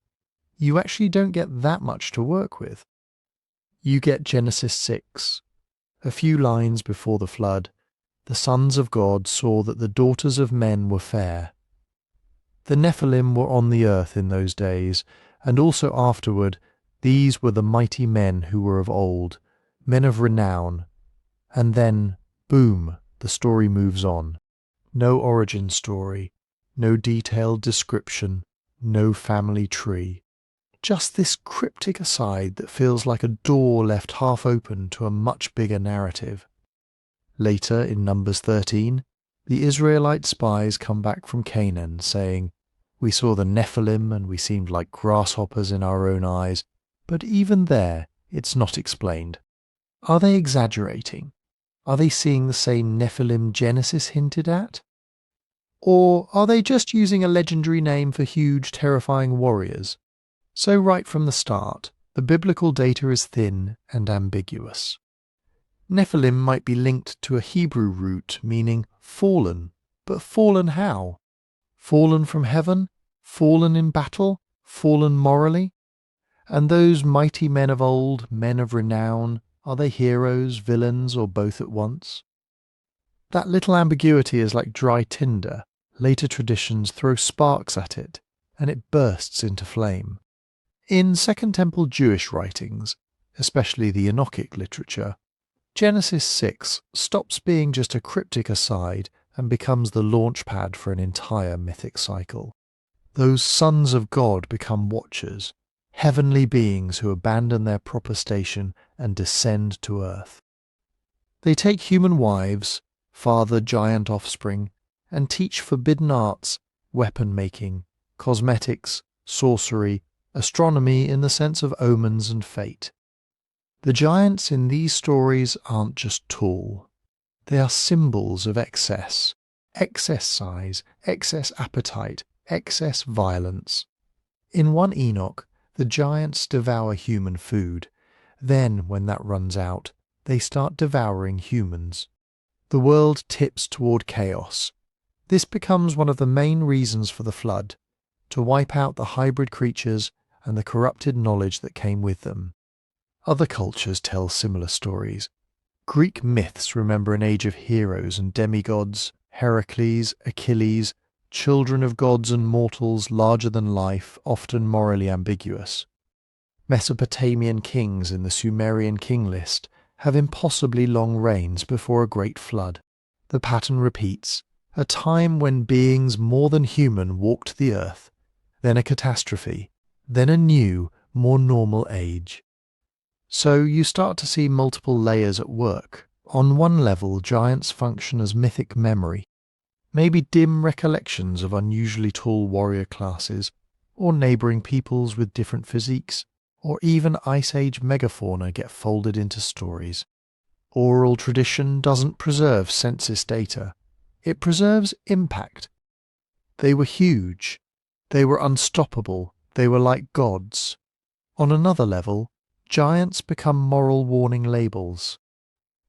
You actually don't get that much to work with. You get Genesis 6. A few lines before the flood, the sons of God saw that the daughters of men were fair. The Nephilim were on the earth in those days, and also afterward, these were the mighty men who were of old, men of renown. And then, boom, the story moves on. No origin story, no detailed description, no family tree. Just this cryptic aside that feels like a door left half open to a much bigger narrative. Later, in Numbers 13, the Israelite spies come back from Canaan saying, "We saw the Nephilim and we seemed like grasshoppers in our own eyes," but even there, it's not explained. Are they exaggerating? Are they seeing the same Nephilim Genesis hinted at? Or are they just using a legendary name for huge, terrifying warriors? So right from the start, the biblical data is thin and ambiguous. Nephilim might be linked to a Hebrew root meaning fallen, but fallen how? Fallen from heaven? Fallen in battle? Fallen morally? And those mighty men of old, men of renown, are they heroes, villains, or both at once? That little ambiguity is like dry tinder. Later traditions throw sparks at it, and it bursts into flame. In Second Temple Jewish writings, especially the Enochic literature, Genesis 6 stops being just a cryptic aside and becomes the launchpad for an entire mythic cycle. Those sons of God become watchers, heavenly beings who abandon their proper station and descend to earth. They take human wives, father giant offspring, and teach forbidden arts, weapon-making, cosmetics, sorcery, astronomy in the sense of omens and fate. The giants in these stories aren't just tall. They are symbols of excess size, excess appetite, excess violence. In 1 Enoch, the giants devour human food. Then, when that runs out, they start devouring humans. The world tips toward chaos. This becomes one of the main reasons for the flood, to wipe out the hybrid creatures and the corrupted knowledge that came with them. Other cultures tell similar stories. Greek myths remember an age of heroes and demigods, Heracles, Achilles, children of gods and mortals larger than life, often morally ambiguous. Mesopotamian kings in the Sumerian king list have impossibly long reigns before a great flood. The pattern repeats, a time when beings more than human walked the earth, then a catastrophe, then a new, more normal age. So you start to see multiple layers at work. On one level, giants function as mythic memory, maybe dim recollections of unusually tall warrior classes, or neighbouring peoples with different physiques, or even Ice Age megafauna get folded into stories. Oral tradition doesn't preserve census data. It preserves impact. They were huge. They were unstoppable. They were like gods. On another level, giants become moral warning labels.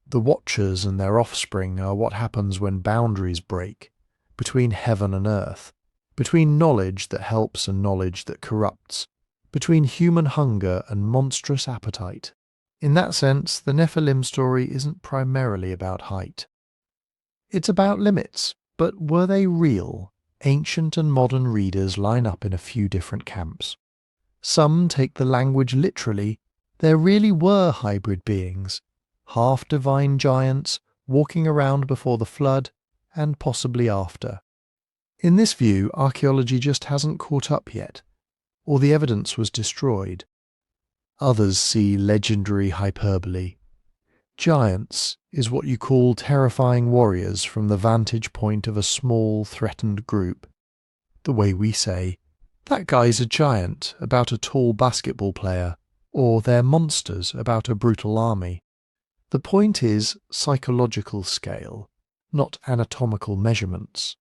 The Watchers and their offspring are what happens when boundaries break, between heaven and earth, between knowledge that helps and knowledge that corrupts, between human hunger and monstrous appetite. In that sense, the Nephilim story isn't primarily about height. It's about limits, but were they real? Ancient and modern readers line up in a few different camps. Some take the language literally. There really were hybrid beings, half-divine giants walking around before the flood and possibly after. In this view, archaeology just hasn't caught up yet, or the evidence was destroyed. Others see legendary hyperbole. Giants is what you call terrifying warriors from the vantage point of a small, threatened group. The way we say, that guy's a giant about a tall basketball player, or they're monsters about a brutal army. The point is psychological scale, not anatomical measurements.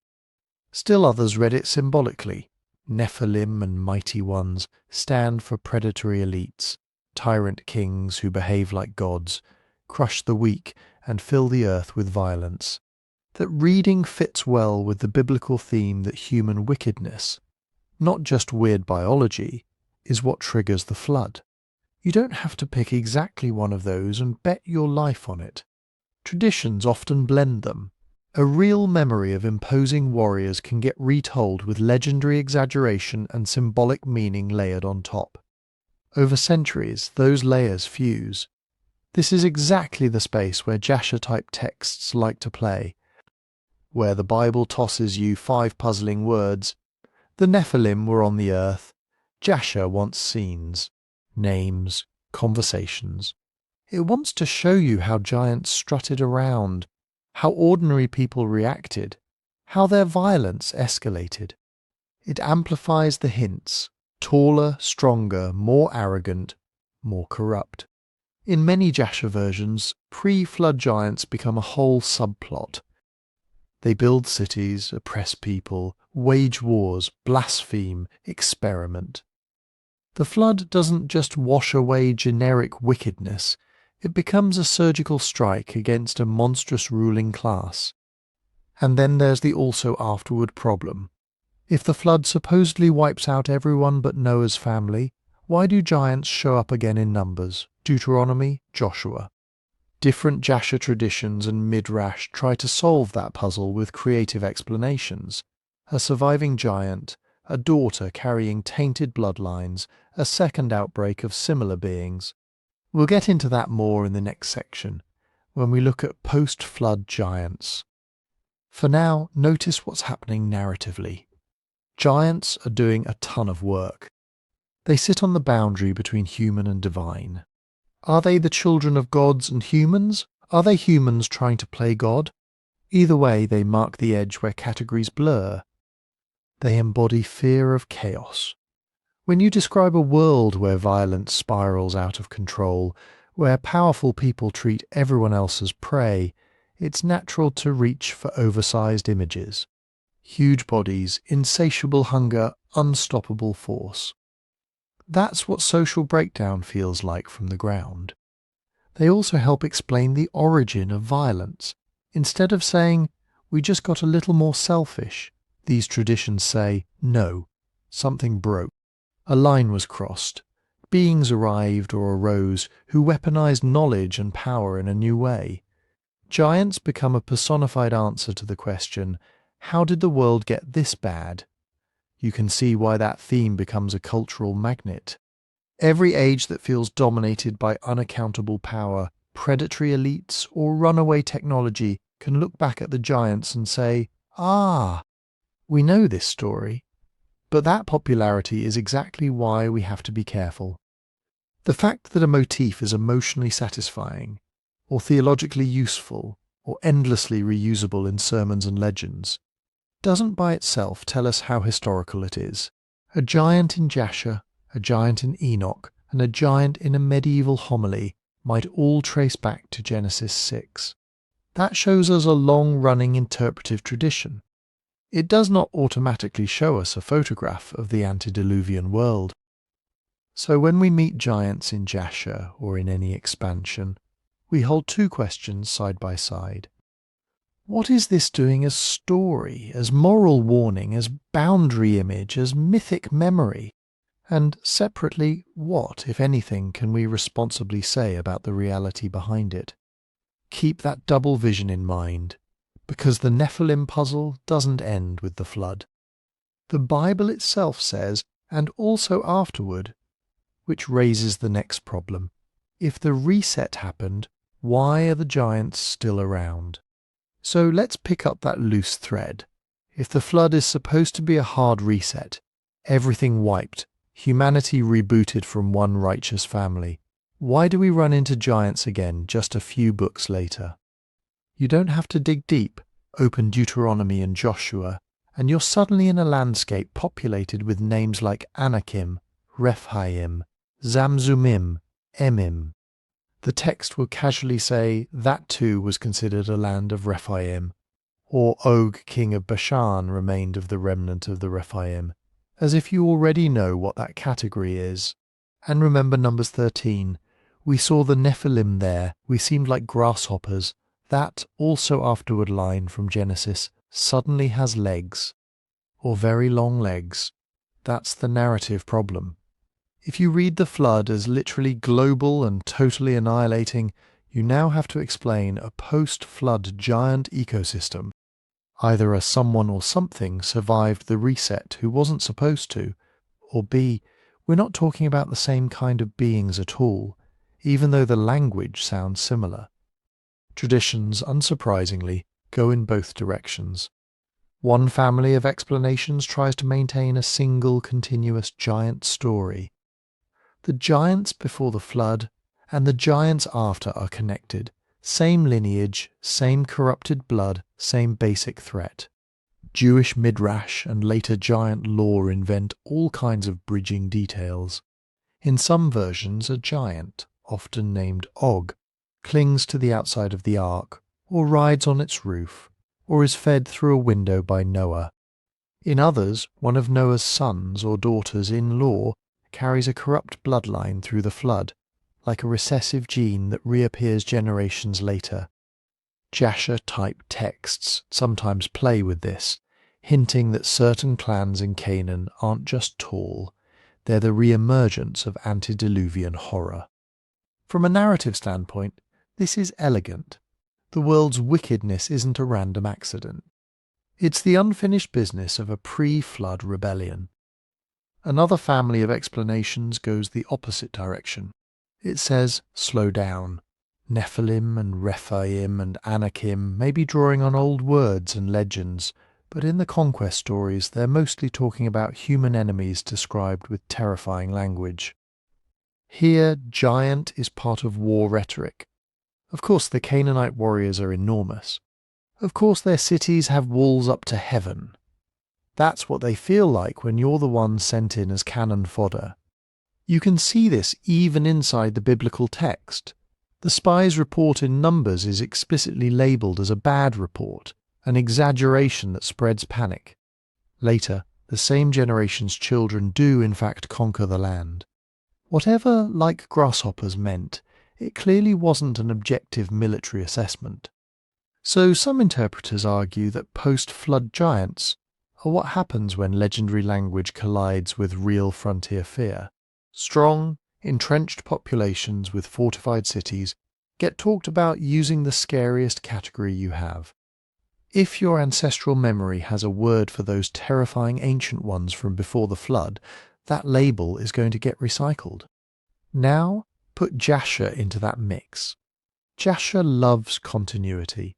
Still others read it symbolically. Nephilim and mighty ones stand for predatory elites, tyrant kings who behave like gods, crush the weak and fill the earth with violence. That reading fits well with the biblical theme that human wickedness, not just weird biology, is what triggers the flood. You don't have to pick exactly one of those and bet your life on it. Traditions often blend them. A real memory of imposing warriors can get retold with legendary exaggeration and symbolic meaning layered on top. Over centuries, those layers fuse. This is exactly the space where Jasher-type texts like to play, where the Bible tosses you 5 puzzling words. The Nephilim were on the earth. Jasher wants scenes, names, conversations. It wants to show you how giants strutted around, how ordinary people reacted, how their violence escalated. It amplifies the hints, taller, stronger, more arrogant, more corrupt. In many Jasher versions, pre-flood giants become a whole subplot. They build cities, oppress people, wage wars, blaspheme, experiment. The flood doesn't just wash away generic wickedness, it becomes a surgical strike against a monstrous ruling class. And then there's the also afterward problem. If the flood supposedly wipes out everyone but Noah's family, why do giants show up again in Numbers, Deuteronomy, Joshua? Different Jasher traditions and Midrash try to solve that puzzle with creative explanations. A surviving giant, a daughter carrying tainted bloodlines, a second outbreak of similar beings. We'll get into that more in the next section, when we look at post-flood giants. For now, notice what's happening narratively. Giants are doing a ton of work. They sit on the boundary between human and divine. Are they the children of gods and humans? Are they humans trying to play God? Either way, they mark the edge where categories blur. They embody fear of chaos. When you describe a world where violence spirals out of control, where powerful people treat everyone else as prey, it's natural to reach for oversized images. Huge bodies, insatiable hunger, unstoppable force. That's what social breakdown feels like from the ground. They also help explain the origin of violence. Instead of saying, we just got a little more selfish, these traditions say, no, something broke. A line was crossed. Beings arrived or arose who weaponized knowledge and power in a new way. Giants become a personified answer to the question, how did the world get this bad? You can see why that theme becomes a cultural magnet. Every age that feels dominated by unaccountable power, predatory elites, or runaway technology can look back at the giants and say, ah, we know this story. But that popularity is exactly why we have to be careful. The fact that a motif is emotionally satisfying, or theologically useful, or endlessly reusable in sermons and legends, doesn't by itself tell us how historical it is. A giant in Jasher, a giant in Enoch, and a giant in a medieval homily might all trace back to Genesis 6. That shows us a long-running interpretive tradition. It does not automatically show us a photograph of the antediluvian world. So when we meet giants in Jasher or in any expansion, we hold two questions side by side. What is this doing as story, as moral warning, as boundary image, as mythic memory? And separately, what, if anything, can we responsibly say about the reality behind it? Keep that double vision in mind, because the Nephilim puzzle doesn't end with the flood. The Bible itself says, and also afterward, which raises the next problem. If the reset happened, why are the giants still around? So let's pick up that loose thread. If the flood is supposed to be a hard reset, everything wiped, humanity rebooted from one righteous family, why do we run into giants again just a few books later? You don't have to dig deep. Open Deuteronomy and Joshua, and you're suddenly in a landscape populated with names like Anakim, Rephaim, Zamzumim, Emim. The text will casually say that too was considered a land of Rephaim, or Og king of Bashan remained of the remnant of the Rephaim, as if you already know what that category is. And remember Numbers 13, we saw the Nephilim there, we seemed like grasshoppers. That also afterward line from Genesis suddenly has legs, or very long legs. That's the narrative problem. If you read the flood as literally global and totally annihilating, you now have to explain a post-flood giant ecosystem. Either a someone or something survived the reset who wasn't supposed to, or B, we're not talking about the same kind of beings at all, even though the language sounds similar. Traditions, unsurprisingly, go in both directions. One family of explanations tries to maintain a single continuous giant story. The giants before the flood and the giants after are connected. Same lineage, same corrupted blood, same basic threat. Jewish midrash and later giant lore invent all kinds of bridging details. In some versions, a giant, often named Og, clings to the outside of the ark, or rides on its roof, or is fed through a window by Noah. In others, one of Noah's sons or daughters-in-law carries a corrupt bloodline through the flood, like a recessive gene that reappears generations later. Jasher-type texts sometimes play with this, hinting that certain clans in Canaan aren't just tall, they're the re-emergence of antediluvian horror. From a narrative standpoint, this is elegant. The world's wickedness isn't a random accident. It's the unfinished business of a pre-flood rebellion. Another family of explanations goes the opposite direction. It says, slow down. Nephilim and Rephaim and Anakim may be drawing on old words and legends, but in the conquest stories they're mostly talking about human enemies described with terrifying language. Here, giant is part of war rhetoric. Of course the Canaanite warriors are enormous. Of course their cities have walls up to heaven. That's what they feel like when you're the one sent in as cannon fodder. You can see this even inside the biblical text. The spy's report in Numbers is explicitly labelled as a bad report, an exaggeration that spreads panic. Later, the same generation's children do in fact conquer the land. Whatever like grasshoppers meant, it clearly wasn't an objective military assessment. So some interpreters argue that post-flood giants are what happens when legendary language collides with real frontier fear. Strong, entrenched populations with fortified cities get talked about using the scariest category you have. If your ancestral memory has a word for those terrifying ancient ones from before the flood, that label is going to get recycled. Now, put Jasher into that mix. Jasher loves continuity.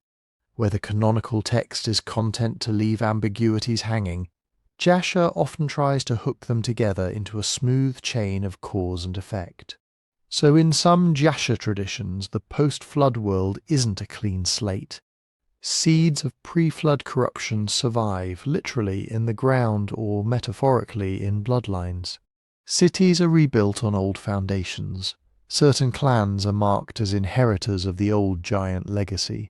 Where the canonical text is content to leave ambiguities hanging, Jasher often tries to hook them together into a smooth chain of cause and effect. So in some Jasher traditions, the post-flood world isn't a clean slate. Seeds of pre-flood corruption survive literally in the ground or metaphorically in bloodlines. Cities are rebuilt on old foundations. Certain clans are marked as inheritors of the old giant legacy.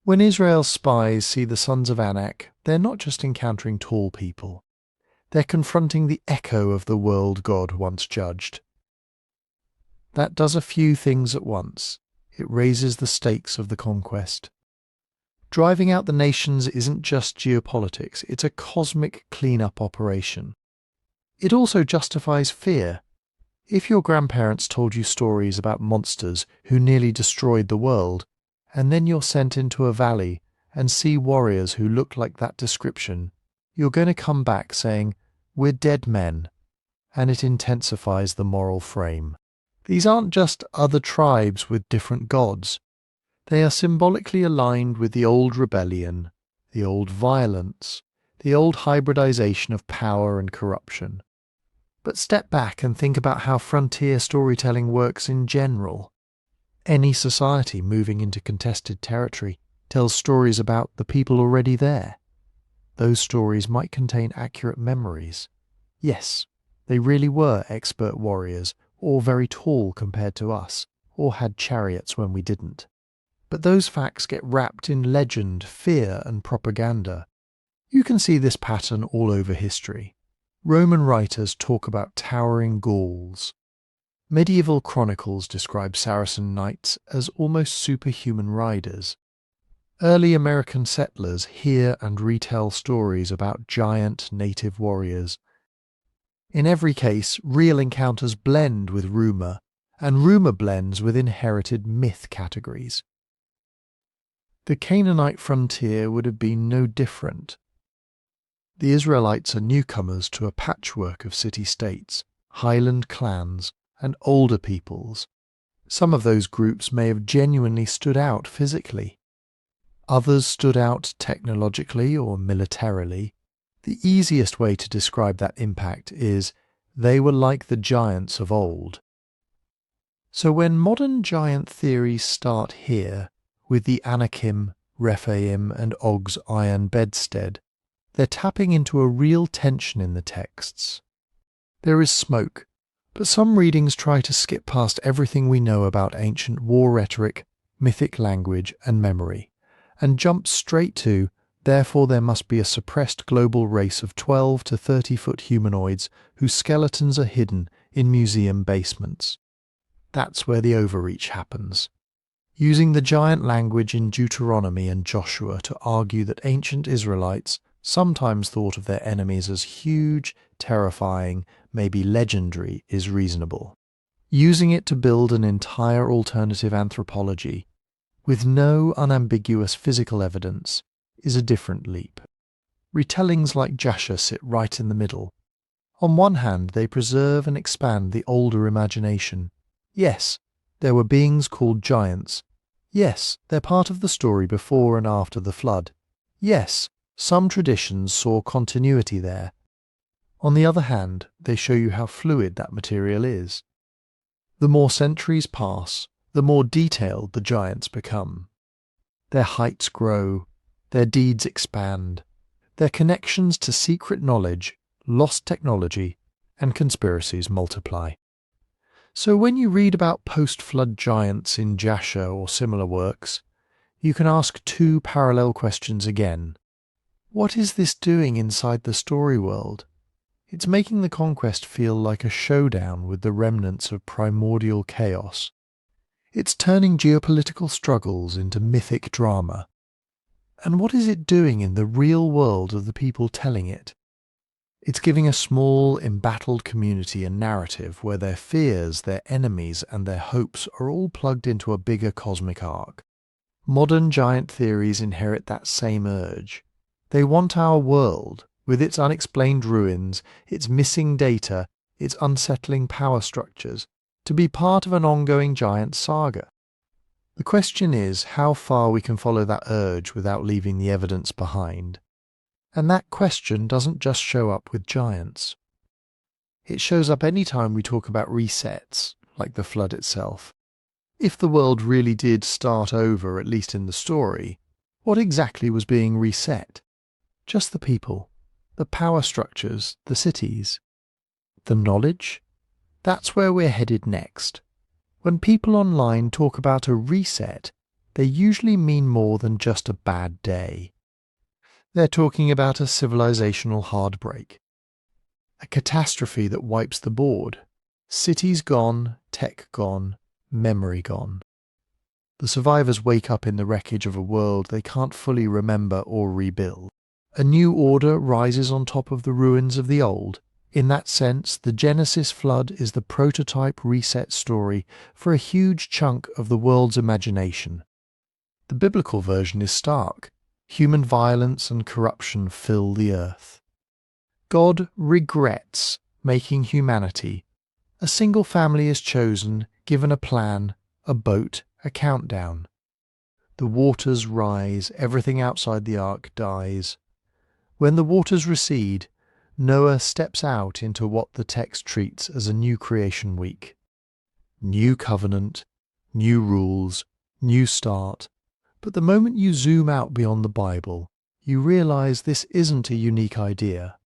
When Israel's spies see the sons of Anak, they're not just encountering tall people. They're confronting the echo of the world God once judged. That does a few things at once. It raises the stakes of the conquest. Driving out the nations isn't just geopolitics, it's a cosmic clean-up operation. It also justifies fear. If your grandparents told you stories about monsters who nearly destroyed the world, and then you're sent into a valley and see warriors who look like that description, you're going to come back saying, "We're dead men," and it intensifies the moral frame. These aren't just other tribes with different gods. They are symbolically aligned with the old rebellion, the old violence, the old hybridization of power and corruption. But step back and think about how frontier storytelling works in general. Any society moving into contested territory tells stories about the people already there. Those stories might contain accurate memories. Yes, they really were expert warriors, or very tall compared to us, or had chariots when we didn't. But those facts get wrapped in legend, fear, and propaganda. You can see this pattern all over history. Roman writers talk about towering Gauls. Medieval chronicles describe Saracen knights as almost superhuman riders. Early American settlers hear and retell stories about giant native warriors. In every case, real encounters blend with rumour, and rumour blends with inherited myth categories. The Canaanite frontier would have been no different. The Israelites are newcomers to a patchwork of city-states, highland clans, and older peoples. Some of those groups may have genuinely stood out physically. Others stood out technologically or militarily. The easiest way to describe that impact is they were like the giants of old. So when modern giant theories start here, with the Anakim, Rephaim, and Og's iron bedstead, they're tapping into a real tension in the texts. There is smoke, but some readings try to skip past everything we know about ancient war rhetoric, mythic language, and memory, and jump straight to, therefore there must be a suppressed global race of 12 to 30-foot humanoids whose skeletons are hidden in museum basements. That's where the overreach happens. Using the giant language in Deuteronomy and Joshua to argue that ancient Israelites sometimes thought of their enemies as huge, terrifying, maybe legendary, is reasonable. Using it to build an entire alternative anthropology, with no unambiguous physical evidence, is a different leap. Retellings like Jasher sit right in the middle. On one hand, they preserve and expand the older imagination. Yes, there were beings called giants. Yes, they're part of the story before and after the flood. Yes, some traditions saw continuity there. On the other hand, they show you how fluid that material is. The more centuries pass, the more detailed the giants become. Their heights grow, their deeds expand, their connections to secret knowledge, lost technology, and conspiracies multiply. So when you read about post-flood giants in Jasher or similar works, you can ask two parallel questions again. What is this doing inside the story world? It's making the conquest feel like a showdown with the remnants of primordial chaos. It's turning geopolitical struggles into mythic drama. And what is it doing in the real world of the people telling it? It's giving a small, embattled community a narrative where their fears, their enemies, and their hopes are all plugged into a bigger cosmic arc. Modern giant theories inherit that same urge. They want our world, with its unexplained ruins, its missing data, its unsettling power structures, to be part of an ongoing giant saga. The question is how far we can follow that urge without leaving the evidence behind. And that question doesn't just show up with giants. It shows up any time we talk about resets, like the flood itself. If the world really did start over, at least in the story, what exactly was being reset? Just the people, the power structures, the cities. The knowledge? That's where we're headed next. When people online talk about a reset, they usually mean more than just a bad day. They're talking about a civilizational heartbreak, a catastrophe that wipes the board. Cities gone, tech gone, memory gone. The survivors wake up in the wreckage of a world they can't fully remember or rebuild. A new order rises on top of the ruins of the old. In that sense, the Genesis flood is the prototype reset story for a huge chunk of the world's imagination. The biblical version is stark. Human violence and corruption fill the earth. God regrets making humanity. A single family is chosen, given a plan, a boat, a countdown. The waters rise, everything outside the ark dies. When the waters recede, Noah steps out into what the text treats as a new creation week. New covenant, new rules, new start. But the moment you zoom out beyond the Bible, you realize this isn't a unique idea.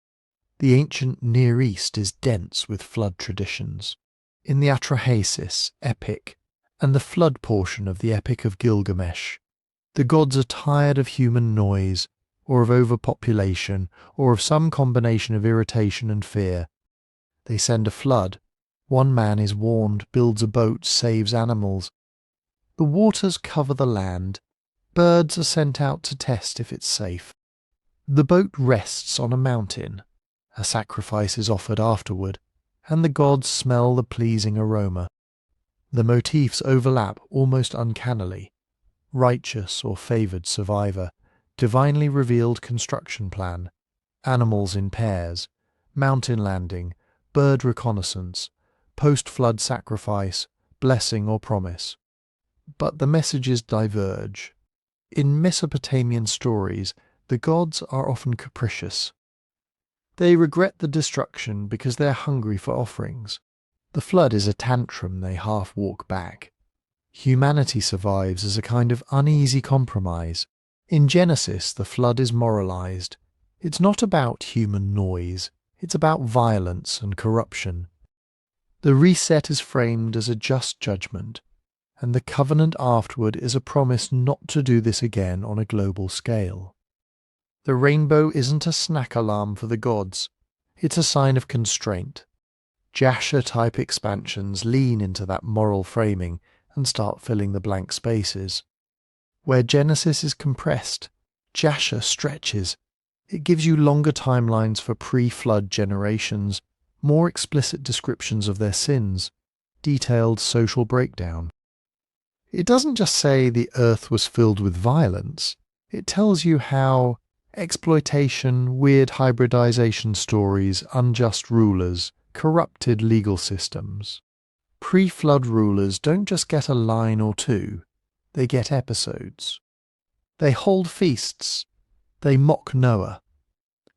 The ancient Near East is dense with flood traditions. In the Atrahasis epic and the flood portion of the Epic of Gilgamesh, the gods are tired of human noise, or of overpopulation, or of some combination of irritation and fear. They send a flood. One man is warned, builds a boat, saves animals. The waters cover the land. Birds are sent out to test if it's safe. The boat rests on a mountain. A sacrifice is offered afterward, and the gods smell the pleasing aroma. The motifs overlap almost uncannily. Righteous or favoured survivor, divinely revealed construction plan, animals in pairs, mountain landing, bird reconnaissance, post-flood sacrifice, blessing or promise. But the messages diverge. In Mesopotamian stories, the gods are often capricious. They regret the destruction because they're hungry for offerings. The flood is a tantrum they half walk back. Humanity survives as a kind of uneasy compromise. In Genesis, the flood is moralized. It's not about human noise. It's about violence and corruption. The reset is framed as a just judgment, and the covenant afterward is a promise not to do this again on a global scale. The rainbow isn't a snack alarm for the gods. It's a sign of constraint. Jasher-type expansions lean into that moral framing and start filling the blank spaces. Where Genesis is compressed, Jasher stretches. It gives you longer timelines for pre-flood generations, more explicit descriptions of their sins, detailed social breakdown. It doesn't just say the earth was filled with violence. It tells you how exploitation, weird hybridization stories, unjust rulers, corrupted legal systems. Pre-flood rulers don't just get a line or two, they get episodes. They hold feasts. They mock Noah.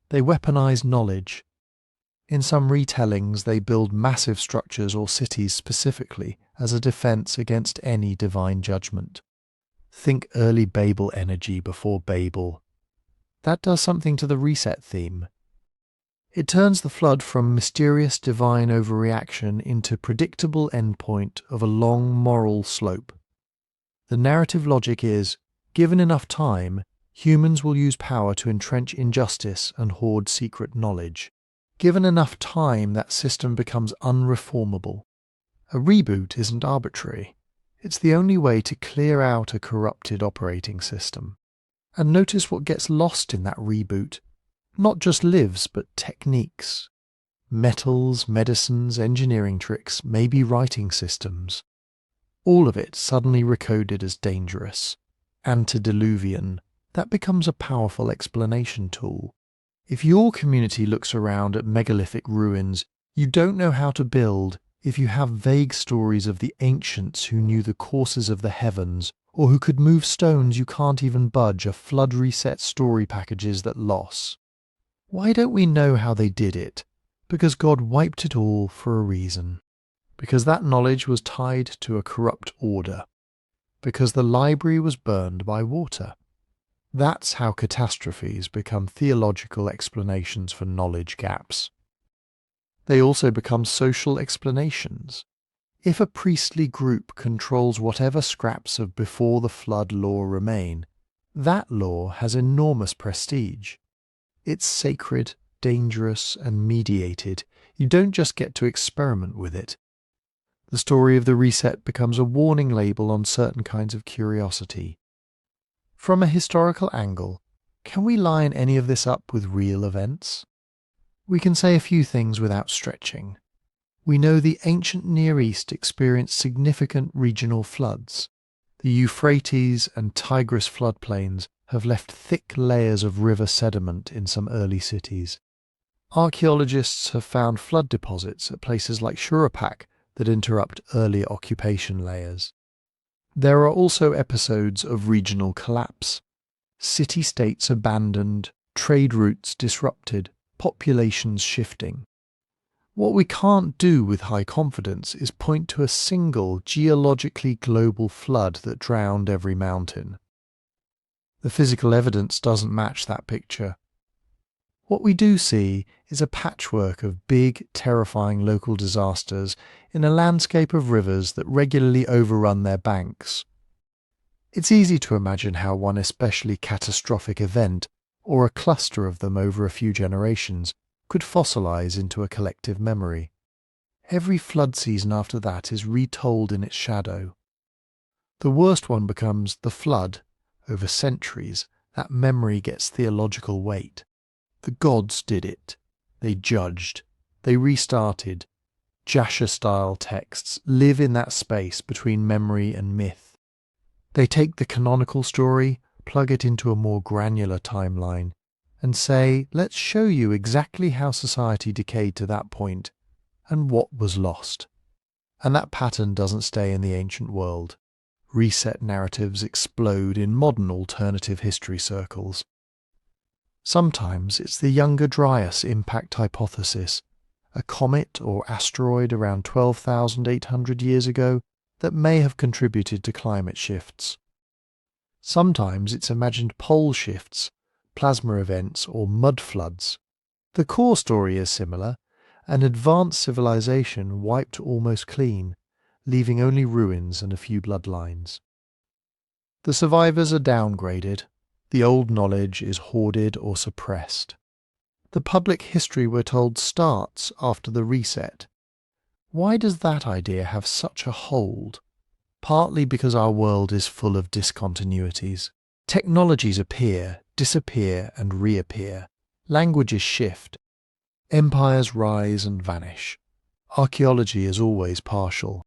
They weaponize knowledge. In some retellings, they build massive structures or cities specifically as a defense against any divine judgment. Think early Babel energy before Babel. That does something to the reset theme. It turns the flood from mysterious divine overreaction into predictable endpoint of a long moral slope. The narrative logic is, given enough time, humans will use power to entrench injustice and hoard secret knowledge. Given enough time, that system becomes unreformable. A reboot isn't arbitrary. It's the only way to clear out a corrupted operating system. And notice what gets lost in that reboot. Not just lives, but techniques. Metals, medicines, engineering tricks, maybe writing systems. All of it suddenly recoded as dangerous. Antediluvian. That becomes a powerful explanation tool. If your community looks around at megalithic ruins, you don't know how to build if you have vague stories of the ancients who knew the courses of the heavens, or who could move stones you can't even budge. A flood reset story packages that loss. Why don't we know how they did it? Because God wiped it all for a reason. Because that knowledge was tied to a corrupt order. Because the library was burned by water. That's how catastrophes become theological explanations for knowledge gaps. They also become social explanations. If a priestly group controls whatever scraps of before the flood lore remain, that lore has enormous prestige. It's sacred, dangerous, and mediated. You don't just get to experiment with it. The story of the reset becomes a warning label on certain kinds of curiosity. From a historical angle, can we line any of this up with real events? We can say a few things without stretching. We know the ancient Near East experienced significant regional floods. The Euphrates and Tigris floodplains have left thick layers of river sediment in some early cities. Archaeologists have found flood deposits at places like Shurapak that interrupt early occupation layers. There are also episodes of regional collapse. City-states abandoned, trade routes disrupted, populations shifting. What we can't do with high confidence is point to a single geologically global flood that drowned every mountain. The physical evidence doesn't match that picture. What we do see is a patchwork of big, terrifying local disasters in a landscape of rivers that regularly overrun their banks. It's easy to imagine how one especially catastrophic event, or a cluster of them over a few generations, could fossilize into a collective memory. Every flood season after that is retold in its shadow. The worst one becomes the flood. Over centuries, that memory gets theological weight. The gods did it. They judged. They restarted. Jasher-style texts live in that space between memory and myth. They take the canonical story, plug it into a more granular timeline, and say, let's show you exactly how society decayed to that point and what was lost. And that pattern doesn't stay in the ancient world. Reset narratives explode in modern alternative history circles. Sometimes it's the Younger Dryas impact hypothesis, a comet or asteroid around 12,800 years ago that may have contributed to climate shifts. Sometimes it's imagined pole shifts, plasma events, or mud floods. The core story is similar. An advanced civilization wiped almost clean, leaving only ruins and a few bloodlines. The survivors are downgraded. The old knowledge is hoarded or suppressed. The public history we're told starts after the reset. Why does that idea have such a hold? Partly because our world is full of discontinuities. Technologies appear, disappear, and reappear. Languages shift. Empires rise and vanish. Archaeology is always partial.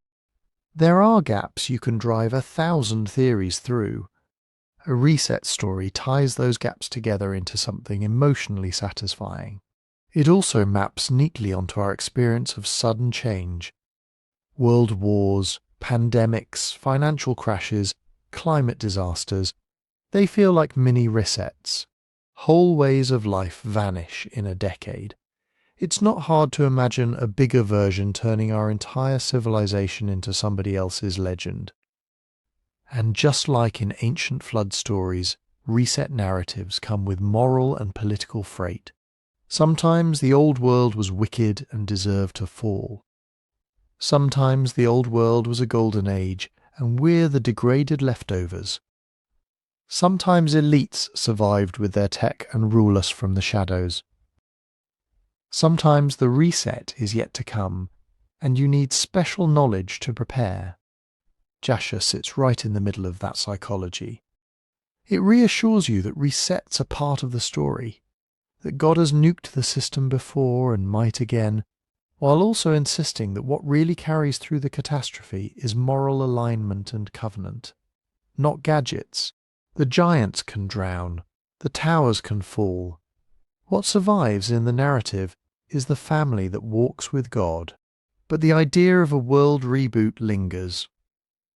There are gaps you can drive 1,000 theories through. A reset story ties those gaps together into something emotionally satisfying. It also maps neatly onto our experience of sudden change. World wars, pandemics, financial crashes, climate disasters, they feel like mini resets. Whole ways of life vanish in a decade. It's not hard to imagine a bigger version turning our entire civilization into somebody else's legend. And just like in ancient flood stories, reset narratives come with moral and political freight. Sometimes the old world was wicked and deserved to fall. Sometimes the old world was a golden age, and we're the degraded leftovers. Sometimes elites survived with their tech and rule us from the shadows. Sometimes the reset is yet to come, and you need special knowledge to prepare. Jasher sits right in the middle of that psychology. It reassures you that resets are part of the story, that God has nuked the system before and might again, while also insisting that what really carries through the catastrophe is moral alignment and covenant, not gadgets. The giants can drown, the towers can fall. What survives in the narrative is the family that walks with God. But the idea of a world reboot lingers.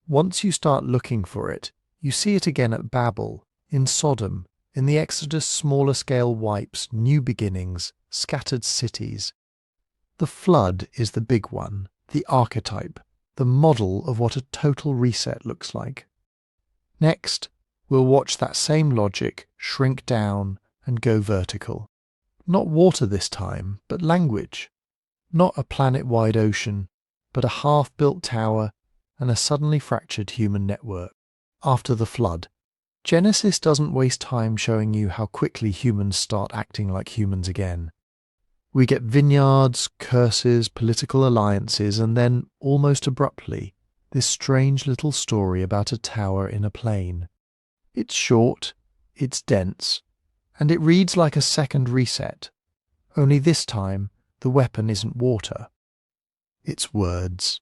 Once you start looking for it, you see it again at Babel, in Sodom, in the Exodus smaller-scale wipes, new beginnings, scattered cities. The flood is the big one, the archetype, the model of what a total reset looks like. Next, we'll watch that same logic shrink down and go vertical. Not water this time, but language. Not a planet-wide ocean, but a half-built tower and a suddenly fractured human network. After the flood, Genesis doesn't waste time showing you how quickly humans start acting like humans again. We get vineyards, curses, political alliances, and then, almost abruptly, this strange little story about a tower in a plain. It's short, it's dense, and it reads like a second reset, only this time the weapon isn't water. It's words.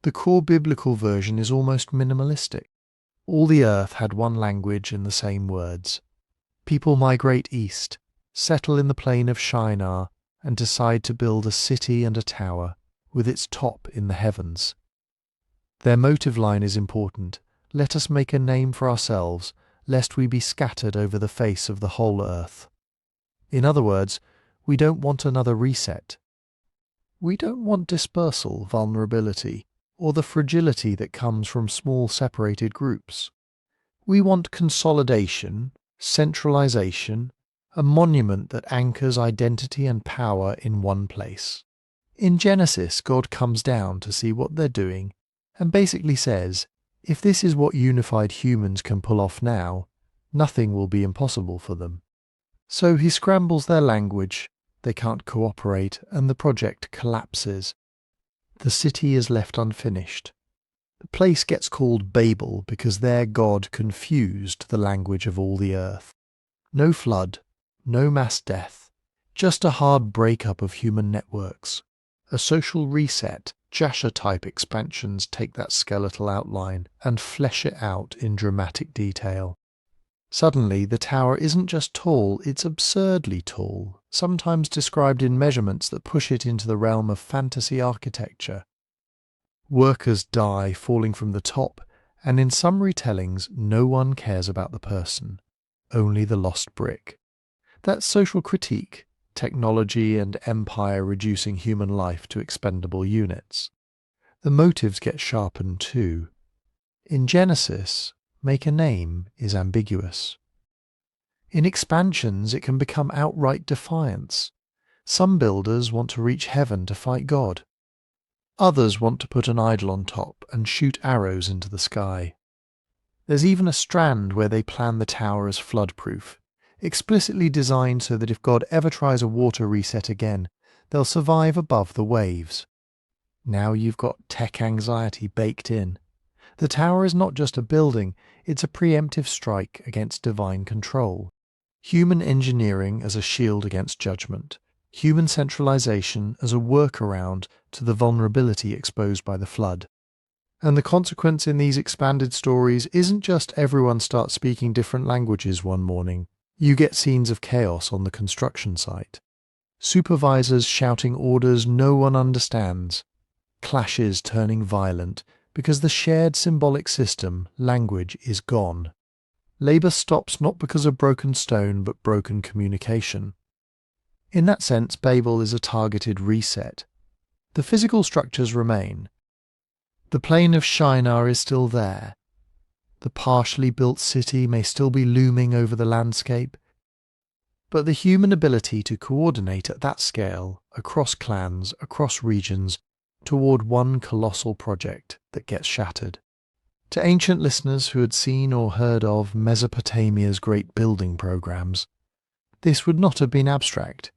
The core biblical version is almost minimalistic. All the earth had one language and the same words. People migrate east, settle in the plain of Shinar, and decide to build a city and a tower, with its top in the heavens. Their motive line is important. Let us make a name for ourselves, lest we be scattered over the face of the whole earth. In other words, we don't want another reset. We don't want dispersal, vulnerability, or the fragility that comes from small separated groups. We want consolidation, centralization, a monument that anchors identity and power in one place. In Genesis, God comes down to see what they're doing and basically says, if this is what unified humans can pull off now, nothing will be impossible for them. So he scrambles their language, they can't cooperate, and the project collapses. The city is left unfinished. The place gets called Babel because their God confused the language of all the earth. No flood, no mass death, just a hard breakup of human networks. A social reset. Jasher-type expansions take that skeletal outline and flesh it out in dramatic detail. Suddenly, the tower isn't just tall, it's absurdly tall, sometimes described in measurements that push it into the realm of fantasy architecture. Workers die falling from the top, and in some retellings, no one cares about the person, only the lost brick. That's social critique, technology and empire reducing human life to expendable units. The motives get sharpened too. In Genesis, make a name is ambiguous. In expansions, it can become outright defiance. Some builders want to reach heaven to fight God. Others want to put an idol on top and shoot arrows into the sky. There's even a strand where they plan the tower as flood-proof, explicitly designed so that if God ever tries a water reset again, they'll survive above the waves. Now you've got tech anxiety baked in. The tower is not just a building, it's a preemptive strike against divine control. Human engineering as a shield against judgment. Human centralization as a workaround to the vulnerability exposed by the flood. And the consequence in these expanded stories isn't just everyone starts speaking different languages one morning. You get scenes of chaos on the construction site. Supervisors shouting orders no one understands. Clashes turning violent because the shared symbolic system, language, is gone. Labour stops not because of broken stone but broken communication. In that sense, Babel is a targeted reset. The physical structures remain. The plain of Shinar is still there. The partially built city may still be looming over the landscape, but the human ability to coordinate at that scale, across clans, across regions, toward one colossal project that gets shattered. To ancient listeners who had seen or heard of Mesopotamia's great building programs, this would not have been abstract.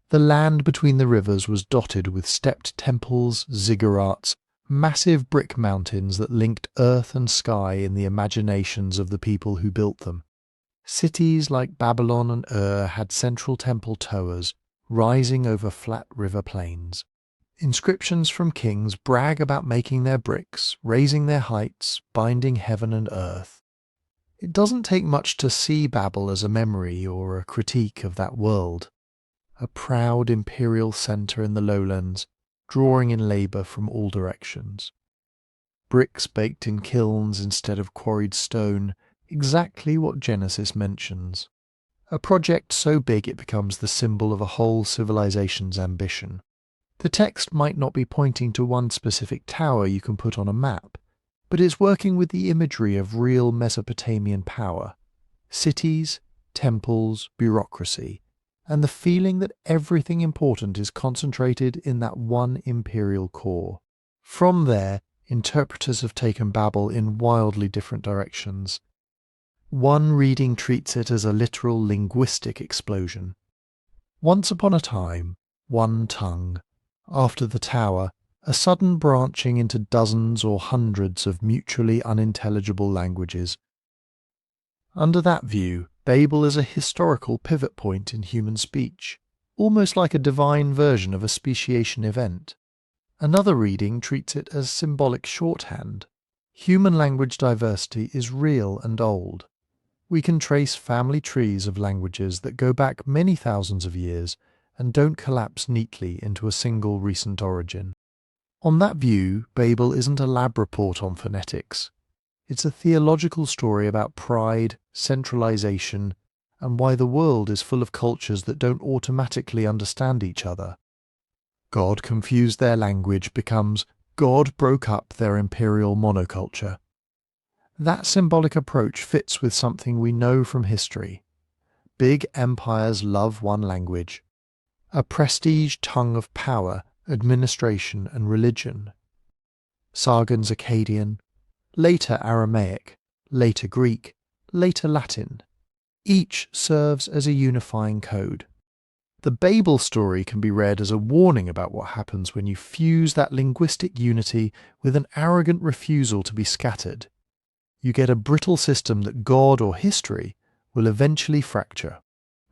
The land between the rivers was dotted with stepped temples, ziggurats, massive brick mountains that linked earth and sky in the imaginations of the people who built them. Cities like Babylon and Ur had central temple towers rising over flat river plains. Inscriptions from kings brag about making their bricks, raising their heights, binding heaven and earth. It doesn't take much to see Babel as a memory or a critique of that world. A proud imperial centre in the lowlands, drawing in labour from all directions. Bricks baked in kilns instead of quarried stone, exactly what Genesis mentions. A project so big it becomes the symbol of a whole civilization's ambition. The text might not be pointing to one specific tower you can put on a map, but it's working with the imagery of real Mesopotamian power, cities, temples, bureaucracy, and the feeling that everything important is concentrated in that one imperial core. From there, interpreters have taken Babel in wildly different directions. One reading treats it as a literal linguistic explosion. Once upon a time, one tongue. After the tower, a sudden branching into dozens or hundreds of mutually unintelligible languages. Under that view, Babel is a historical pivot point in human speech, almost like a divine version of a speciation event. Another reading treats it as symbolic shorthand. Human language diversity is real and old. We can trace family trees of languages that go back many thousands of years and don't collapse neatly into a single recent origin. On that view, Babel isn't a lab report on phonetics. It's a theological story about pride, centralization, and why the world is full of cultures that don't automatically understand each other. God confused their language becomes God broke up their imperial monoculture. That symbolic approach fits with something we know from history. Big empires love one language, a prestige tongue of power, administration and religion. Sargon's Akkadian, later Aramaic, later Greek, later Latin. Each serves as a unifying code. The Babel story can be read as a warning about what happens when you fuse that linguistic unity with an arrogant refusal to be scattered. You get a brittle system that God or history will eventually fracture.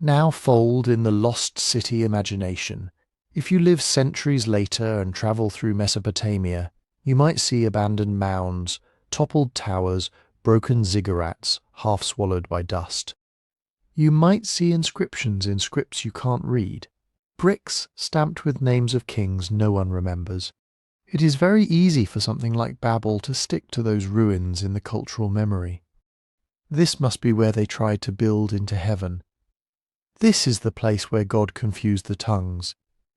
Now fold in the lost city imagination. If you live centuries later and travel through Mesopotamia, you might see abandoned mounds, toppled towers, broken ziggurats, half swallowed by dust. You might see inscriptions in scripts you can't read, bricks stamped with names of kings no one remembers. It is very easy for something like Babel to stick to those ruins in the cultural memory. This must be where they tried to build into heaven. This is the place where God confused the tongues.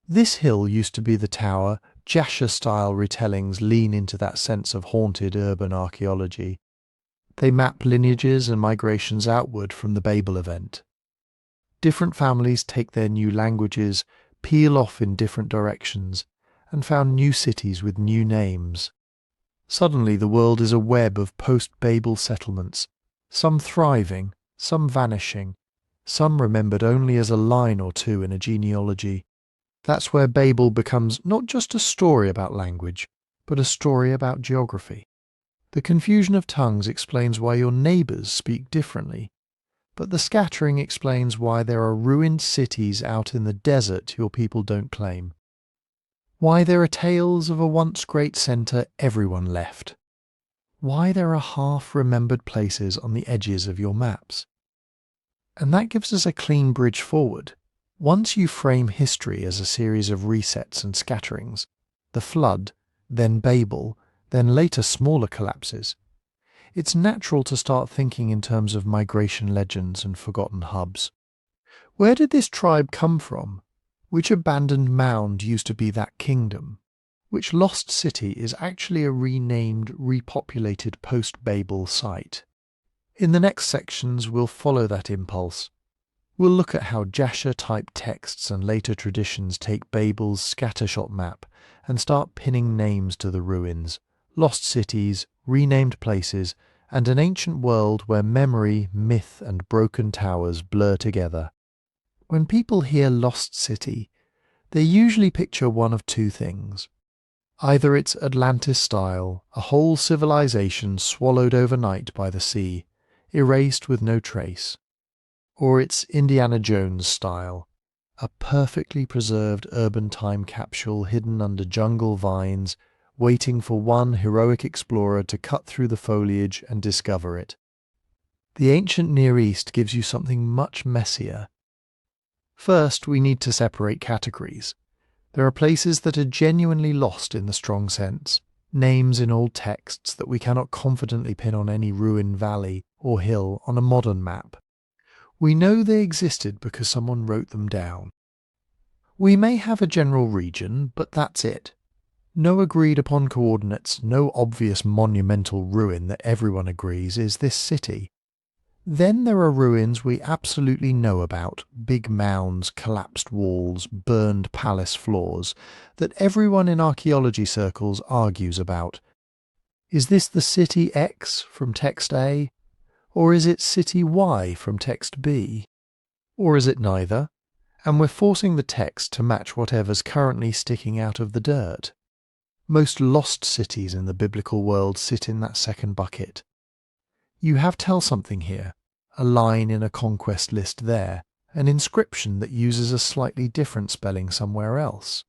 This hill used to be the tower. Jasher-style retellings lean into that sense of haunted urban archaeology. They map lineages and migrations outward from the Babel event. Different families take their new languages, peel off in different directions, and found new cities with new names. Suddenly the world is a web of post-Babel settlements, some thriving, some vanishing, some remembered only as a line or two in a genealogy. That's where Babel becomes not just a story about language, but a story about geography. The confusion of tongues explains why your neighbours speak differently, but the scattering explains why there are ruined cities out in the desert your people don't claim. Why there are tales of a once great centre everyone left. Why there are half-remembered places on the edges of your maps. And that gives us a clean bridge forward. Once you frame history as a series of resets and scatterings, the flood, then Babel, then later smaller collapses, it's natural to start thinking in terms of migration legends and forgotten hubs. Where did this tribe come from? Which abandoned mound used to be that kingdom? Which lost city is actually a renamed, repopulated post-Babel site? In the next sections we'll follow that impulse. We'll look at how Jasher-type texts and later traditions take Babel's scattershot map and start pinning names to the ruins, lost cities, renamed places, and an ancient world where memory, myth, and broken towers blur together. When people hear lost city, they usually picture one of two things. Either it's Atlantis style, a whole civilization swallowed overnight by the sea, erased with no trace. Or it's Indiana Jones style, a perfectly preserved urban time capsule hidden under jungle vines, waiting for one heroic explorer to cut through the foliage and discover it. The ancient Near East gives you something much messier. First, we need to separate categories. There are places that are genuinely lost in the strong sense, names in old texts that we cannot confidently pin on any ruined valley or hill on a modern map. We know they existed because someone wrote them down. We may have a general region, but that's it. No agreed upon coordinates, no obvious monumental ruin that everyone agrees is this city. Then there are ruins we absolutely know about, big mounds, collapsed walls, burned palace floors, that everyone in archaeology circles argues about. Is this the city X from text A? Or is it city Y from text B? Or is it neither? And we're forcing the text to match whatever's currently sticking out of the dirt. Most lost cities in the biblical world sit in that second bucket. You have tell something here, a line in a conquest list there, an inscription that uses a slightly different spelling somewhere else.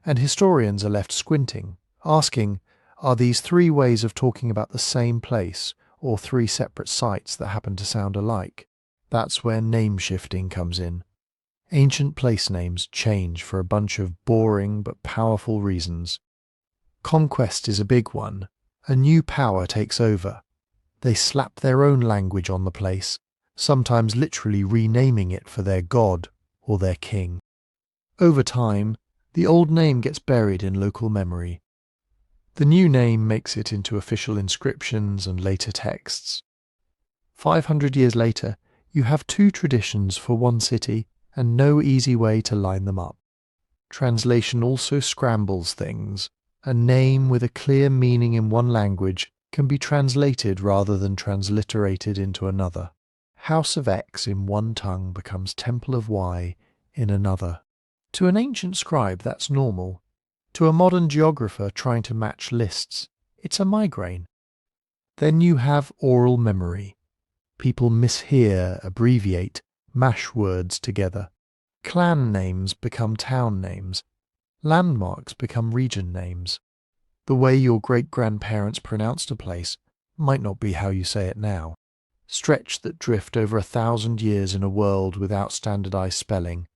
And historians are left squinting, asking, are these three ways of talking about the same place, or three separate sites that happen to sound alike? That's where name shifting comes in. Ancient place names change for a bunch of boring but powerful reasons. Conquest is a big one. A new power takes over. They slap their own language on the place, sometimes literally renaming it for their god or their king. Over time, the old name gets buried in local memory. The new name makes it into official inscriptions and later texts. 500 years later, you have two traditions for one city and no easy way to line them up. Translation also scrambles things. A name with a clear meaning in one language can be translated rather than transliterated into another. House of X in one tongue becomes Temple of Y in another. To an ancient scribe, that's normal. To a modern geographer trying to match lists, it's a migraine. Then you have oral memory. People mishear, abbreviate, mash words together. Clan names become town names. Landmarks become region names. The way your great-grandparents pronounced a place might not be how you say it now. Stretch that drift over 1,000 years in a world without standardized spelling,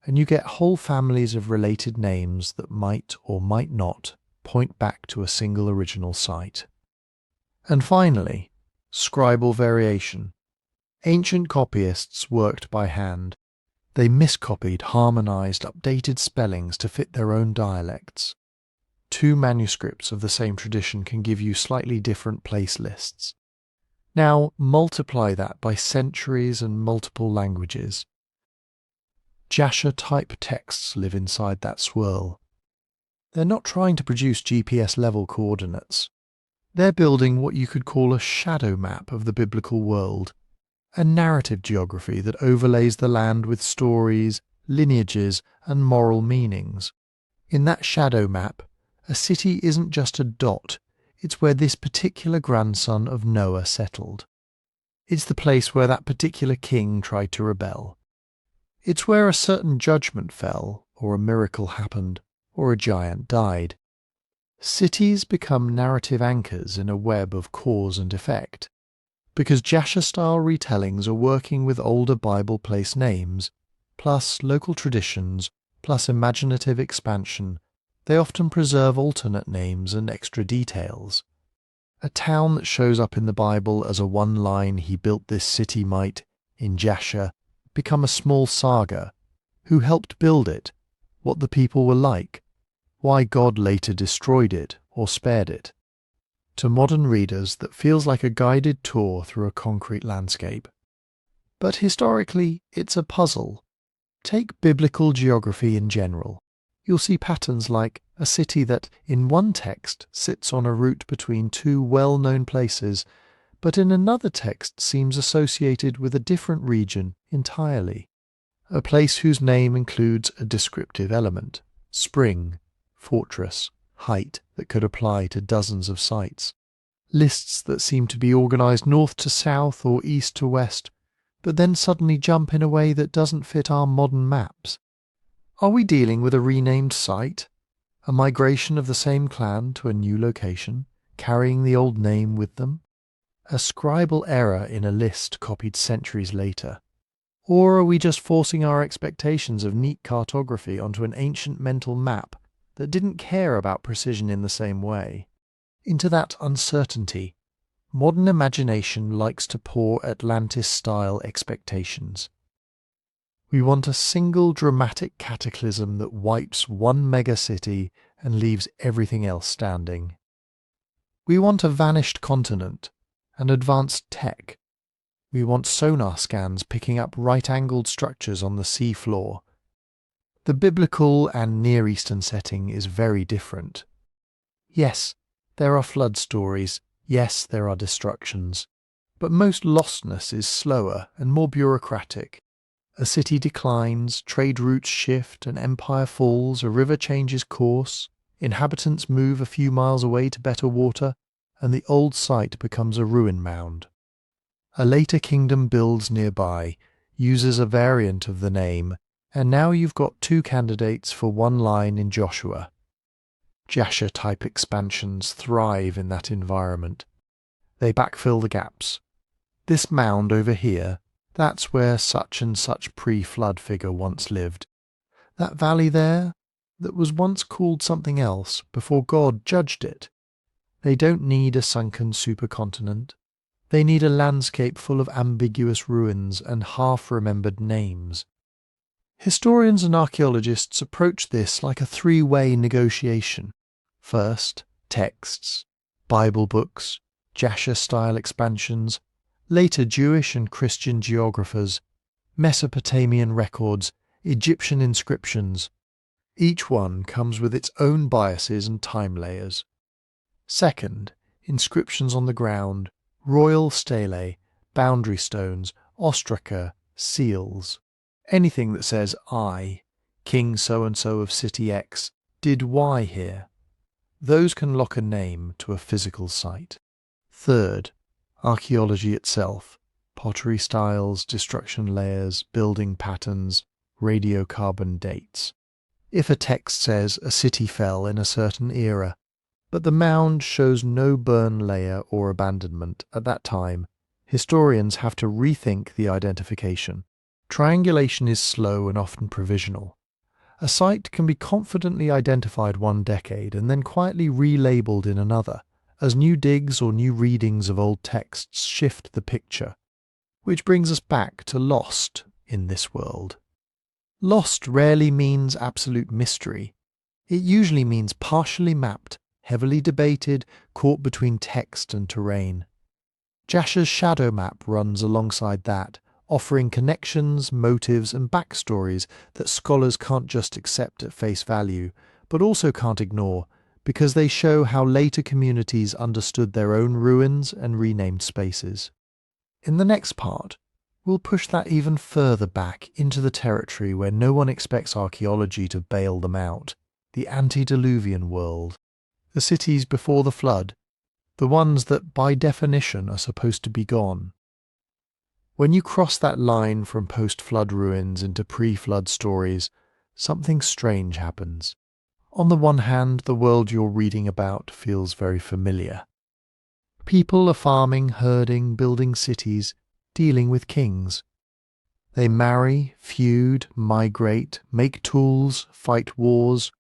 and you get whole families of related names that might or might not point back to a single original site. And finally, scribal variation. Ancient copyists worked by hand. They miscopied, harmonized, updated spellings to fit their own dialects. Two manuscripts of the same tradition can give you slightly different place lists. Now multiply that by centuries and multiple languages. Jasher-type texts live inside that swirl. They're not trying to produce GPS-level coordinates. They're building what you could call a shadow map of the biblical world, a narrative geography that overlays the land with stories, lineages, and moral meanings. In that shadow map, a city isn't just a dot, it's where this particular grandson of Noah settled. It's the place where that particular king tried to rebel. It's where a certain judgment fell, or a miracle happened, or a giant died. Cities become narrative anchors in a web of cause and effect. Because Jasher-style retellings are working with older Bible place names, plus local traditions, plus imaginative expansion, they often preserve alternate names and extra details. A town that shows up in the Bible as a one-line "he built this city" might, in Jasher, become a small saga. Who helped build it? What the people were like? Why God later destroyed it or spared it? To modern readers, that feels like a guided tour through a concrete landscape. But historically, it's a puzzle. Take biblical geography in general. You'll see patterns like a city that, in one text, sits on a route between two well-known places, but in another text seems associated with a different region entirely. A place whose name includes a descriptive element, spring, fortress, height, that could apply to dozens of sites. Lists that seem to be organized north to south or east to west, but then suddenly jump in a way that doesn't fit our modern maps. Are we dealing with a renamed site? A migration of the same clan to a new location, carrying the old name with them? A scribal error in a list copied centuries later? Or are we just forcing our expectations of neat cartography onto an ancient mental map that didn't care about precision in the same way? Into that uncertainty, modern imagination likes to pour Atlantis-style expectations. We want a single dramatic cataclysm that wipes one megacity and leaves everything else standing. We want a vanished continent, an advanced tech, We want sonar scans picking up right-angled structures on the sea floor. The biblical and Near Eastern setting is very different. Yes, there are flood stories. Yes, there are destructions. But most lostness is slower and more bureaucratic. A city declines, trade routes shift, an empire falls, a river changes course, inhabitants move a few miles away to better water, and the old site becomes a ruin mound. A later kingdom builds nearby, uses a variant of the name, and now you've got two candidates for one line in Joshua. Jasher-type expansions thrive in that environment. They backfill the gaps. This mound over here, that's where such and such pre-flood figure once lived. That valley there, that was once called something else before God judged it. They don't need a sunken supercontinent. They need a landscape full of ambiguous ruins and half-remembered names. Historians and archaeologists approach this like a three-way negotiation. First, texts, Bible books, Jasher-style expansions, later Jewish and Christian geographers, Mesopotamian records, Egyptian inscriptions. Each one comes with its own biases and time layers. Second, inscriptions on the ground, royal stelae, boundary stones, ostraca, seals. Anything that says I, King so-and-so of City X, did Y here. Those can lock a name to a physical site. Third, archaeology itself, pottery styles, destruction layers, building patterns, radiocarbon dates. If a text says a city fell in a certain era, but the mound shows no burn layer or abandonment at that time, historians have to rethink the identification. Triangulation is slow and often provisional. A site can be confidently identified one decade and then quietly relabeled in another, as new digs or new readings of old texts shift the picture. Which brings us back to lost in this world. Lost rarely means absolute mystery. It usually means partially mapped, heavily debated, caught between text and terrain. Jasher's shadow map runs alongside that, offering connections, motives and backstories that scholars can't just accept at face value, but also can't ignore, because they show how later communities understood their own ruins and renamed spaces. In the next part, we'll push that even further back into the territory where no one expects archaeology to bail them out, the Antediluvian world. The cities before the flood, the ones that by definition are supposed to be gone. When you cross that line from post-flood ruins into pre-flood stories, something strange happens. On the one hand, the world you're reading about feels very familiar. People are farming, herding, building cities, dealing with kings. They marry, feud, migrate, make tools, fight wars.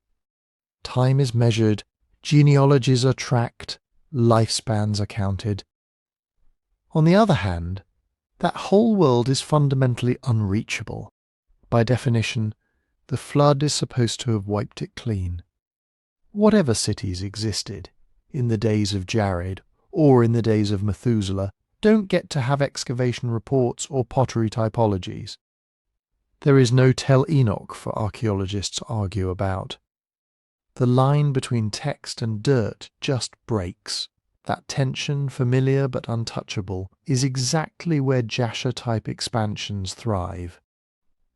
Time is measured, genealogies are tracked, lifespans are counted. On the other hand, that whole world is fundamentally unreachable. By definition, the flood is supposed to have wiped it clean. Whatever cities existed, in the days of Jared or in the days of Methuselah, don't get to have excavation reports or pottery typologies. There is no Tell Enoch for archaeologists to argue about. The line between text and dirt just breaks. That tension, familiar but untouchable, is exactly where Jasher-type expansions thrive.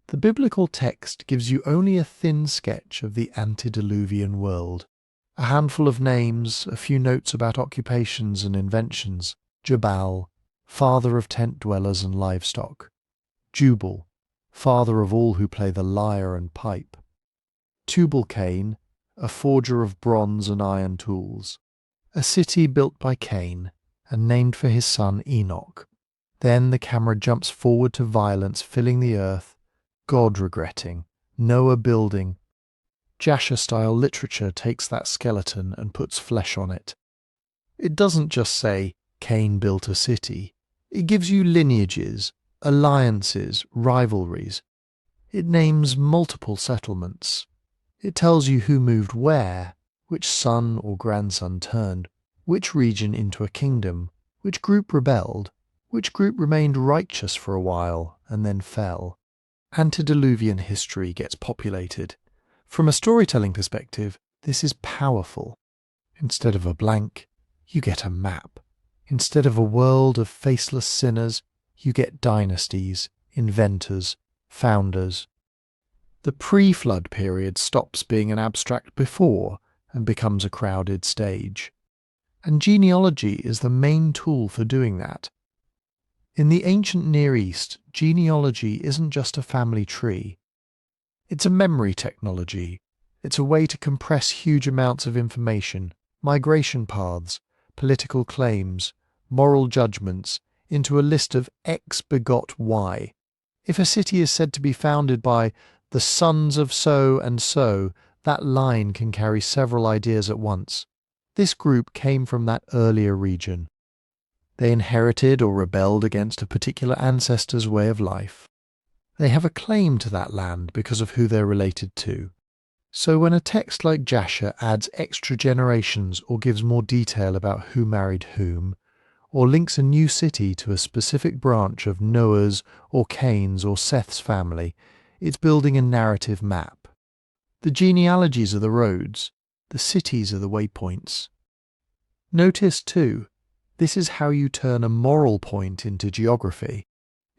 The biblical text gives you only a thin sketch of the antediluvian world. A handful of names, a few notes about occupations and inventions. Jabal, father of tent dwellers and livestock. Jubal, father of all who play the lyre and pipe. Tubal-Cain, a forger of bronze and iron tools. A city built by Cain and named for his son Enoch. Then the camera jumps forward to violence filling the earth, God regretting, Noah building. Jasher-style literature takes that skeleton and puts flesh on it. It doesn't just say, Cain built a city. It gives you lineages, alliances, rivalries. It names multiple settlements. It tells you who moved where, which son or grandson turned, which region into a kingdom, which group rebelled, Which group remained righteous for a while and then fell? Antediluvian history gets populated. From a storytelling perspective, this is powerful. Instead of a blank, you get a map. Instead of a world of faceless sinners, you get dynasties, inventors, founders. The pre-flood period stops being an abstract before and becomes a crowded stage. And genealogy is the main tool for doing that. In the ancient Near East, genealogy isn't just a family tree. It's a memory technology. It's a way to compress huge amounts of information, migration paths, political claims, moral judgments, into a list of X begot Y. If a city is said to be founded by the sons of so and so, that line can carry several ideas at once. This group came from that earlier region. They inherited or rebelled against a particular ancestor's way of life. They have a claim to that land because of who they're related to. So when a text like Jasher adds extra generations or gives more detail about who married whom, or links a new city to a specific branch of Noah's or Cain's or Seth's family, it's building a narrative map. The genealogies are the roads, the cities are the waypoints. Notice, too, this is how you turn a moral point into geography.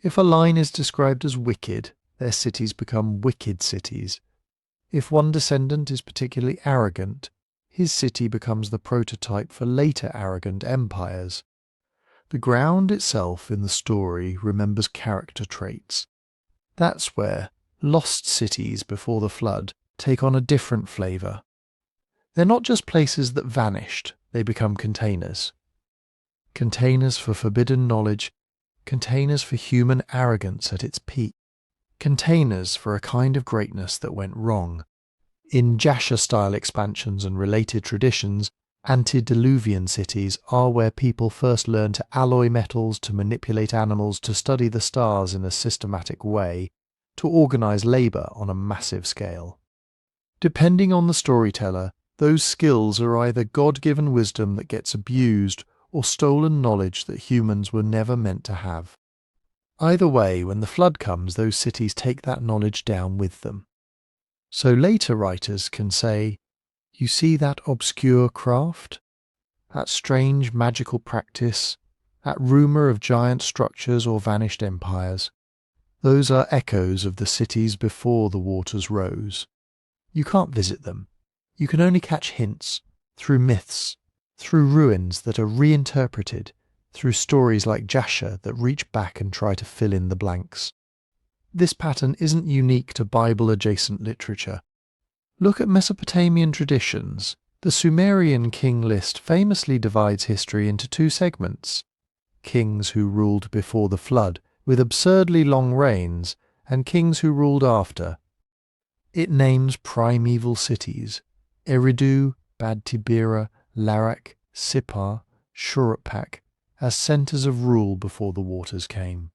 If a line is described as wicked, their cities become wicked cities. If one descendant is particularly arrogant, his city becomes the prototype for later arrogant empires. The ground itself in the story remembers character traits. That's where lost cities before the flood take on a different flavour. They're not just places that vanished, they become containers. Containers for forbidden knowledge, containers for human arrogance at its peak, containers for a kind of greatness that went wrong. In Jasher-style expansions and related traditions, antediluvian cities are where people first learn to alloy metals, to manipulate animals, to study the stars in a systematic way, to organise labour on a massive scale. Depending on the storyteller, those skills are either God-given wisdom that gets abused or stolen knowledge that humans were never meant to have. Either way, when the flood comes, those cities take that knowledge down with them. So later writers can say, you see that obscure craft? That strange magical practice? That rumour of giant structures or vanished empires? Those are echoes of the cities before the waters rose. You can't visit them. You can only catch hints, through myths, through ruins that are reinterpreted, through stories like Jasher that reach back and try to fill in the blanks. This pattern isn't unique to Bible-adjacent literature. Look at Mesopotamian traditions. The Sumerian king list famously divides history into two segments: kings who ruled before the flood, with absurdly long reigns, and kings who ruled after. It names primeval cities: Eridu, Bad Tibera, Larak, Sippar, Shuruppak, as centres of rule before the waters came.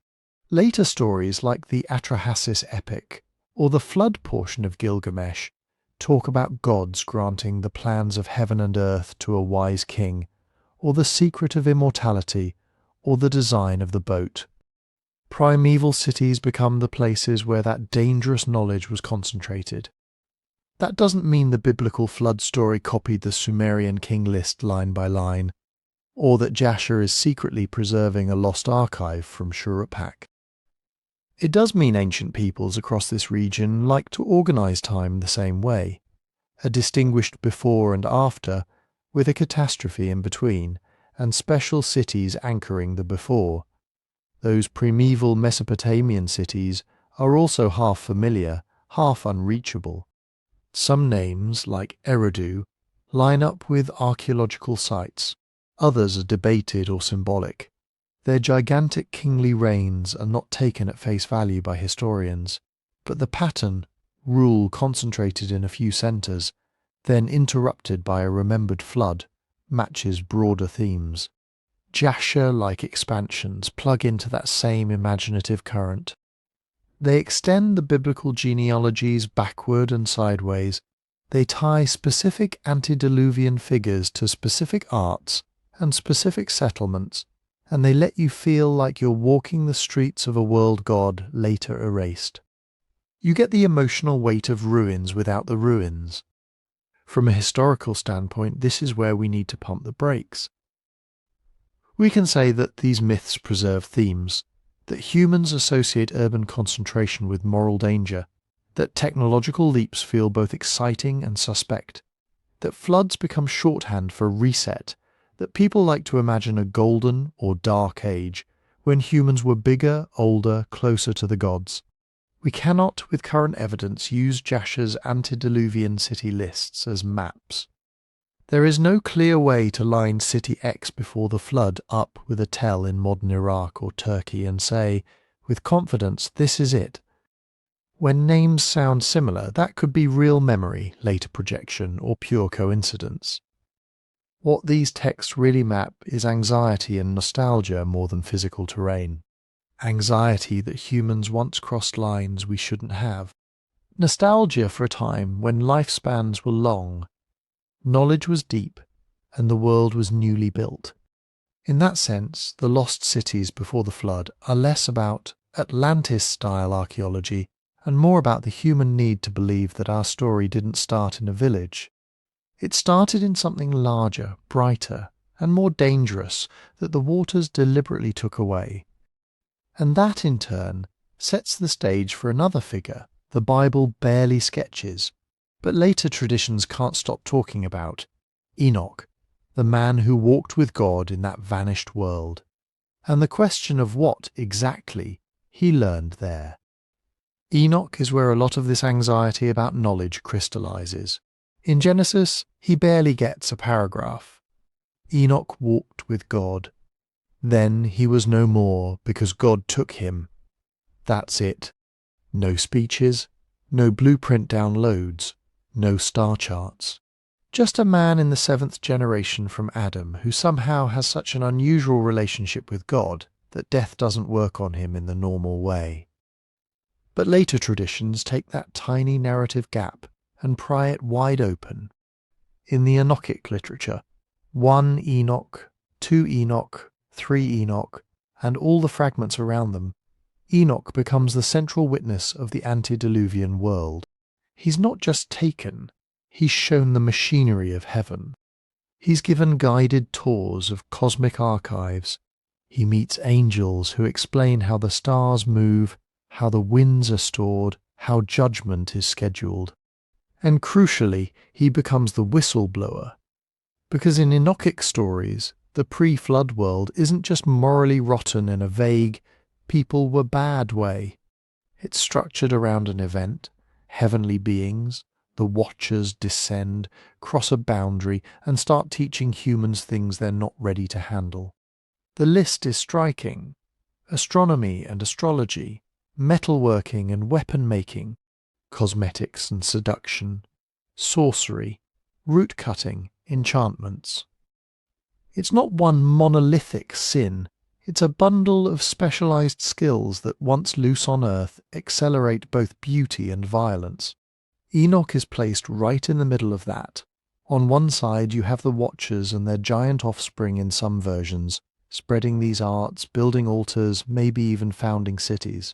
Later stories like the Atrahasis epic, or the flood portion of Gilgamesh, talk about gods granting the plans of heaven and earth to a wise king, or the secret of immortality, or the design of the boat. Primeval cities become the places where that dangerous knowledge was concentrated. That doesn't mean the biblical flood story copied the Sumerian king list line by line, or that Jasher is secretly preserving a lost archive from Shuruppak. It does mean ancient peoples across this region like to organise time the same way, a distinguished before and after, with a catastrophe in between, and special cities anchoring the before. Those primeval Mesopotamian cities are also half familiar, half unreachable. Some names, like Eridu, line up with archaeological sites. Others are debated or symbolic. Their gigantic kingly reigns are not taken at face value by historians, but the pattern, rule concentrated in a few centres, then interrupted by a remembered flood, matches broader themes. Jasher-like expansions plug into that same imaginative current. They extend the biblical genealogies backward and sideways. They tie specific antediluvian figures to specific arts and specific settlements, and they let you feel like you're walking the streets of a world god later erased. You get the emotional weight of ruins without the ruins. From a historical standpoint, this is where we need to pump the brakes. We can say that these myths preserve themes, that humans associate urban concentration with moral danger, that technological leaps feel both exciting and suspect, that floods become shorthand for reset, that people like to imagine a golden or dark age when humans were bigger, older, closer to the gods. We cannot, with current evidence, use Jasher's antediluvian city lists as maps. There is no clear way to line City X before the flood up with a Tell in modern Iraq or Turkey and say, with confidence, this is it. When names sound similar, that could be real memory, later projection, or pure coincidence. What these texts really map is anxiety and nostalgia more than physical terrain. Anxiety that humans once crossed lines we shouldn't have. Nostalgia for a time when lifespans were long, knowledge was deep, and the world was newly built. In that sense, the lost cities before the flood are less about Atlantis-style archaeology and more about the human need to believe that our story didn't start in a village. It started in something larger, brighter, and more dangerous that the waters deliberately took away. And that, in turn, sets the stage for another figure the Bible barely sketches, but later traditions can't stop talking about: Enoch, the man who walked with God in that vanished world, and the question of what, exactly, he learned there. Enoch is where a lot of this anxiety about knowledge crystallizes. In Genesis, he barely gets a paragraph. Enoch walked with God. Then he was no more because God took him. That's it. No speeches, no blueprint downloads, no star charts. Just a man in the 7th generation from Adam who somehow has such an unusual relationship with God that death doesn't work on him in the normal way. But later traditions take that tiny narrative gap and pry it wide open. In the Enochic literature, 1 Enoch, 2 Enoch, 3 Enoch, and all the fragments around them, Enoch becomes the central witness of the antediluvian world. He's not just taken, he's shown the machinery of heaven. He's given guided tours of cosmic archives. He meets angels who explain how the stars move, how the winds are stored, how judgment is scheduled. And crucially, he becomes the whistleblower. Because in Enochic stories, the pre-flood world isn't just morally rotten in a vague, people were bad way. It's structured around an event, heavenly beings, the Watchers descend, cross a boundary, and start teaching humans things they're not ready to handle. The list is striking. Astronomy and astrology, metalworking and weapon-making, cosmetics and seduction, sorcery, root-cutting, enchantments. It's not one monolithic sin. It's a bundle of specialized skills that, once loose on Earth, accelerate both beauty and violence. Enoch is placed right in the middle of that. On one side you have the Watchers and their giant offspring in some versions, spreading these arts, building altars, maybe even founding cities.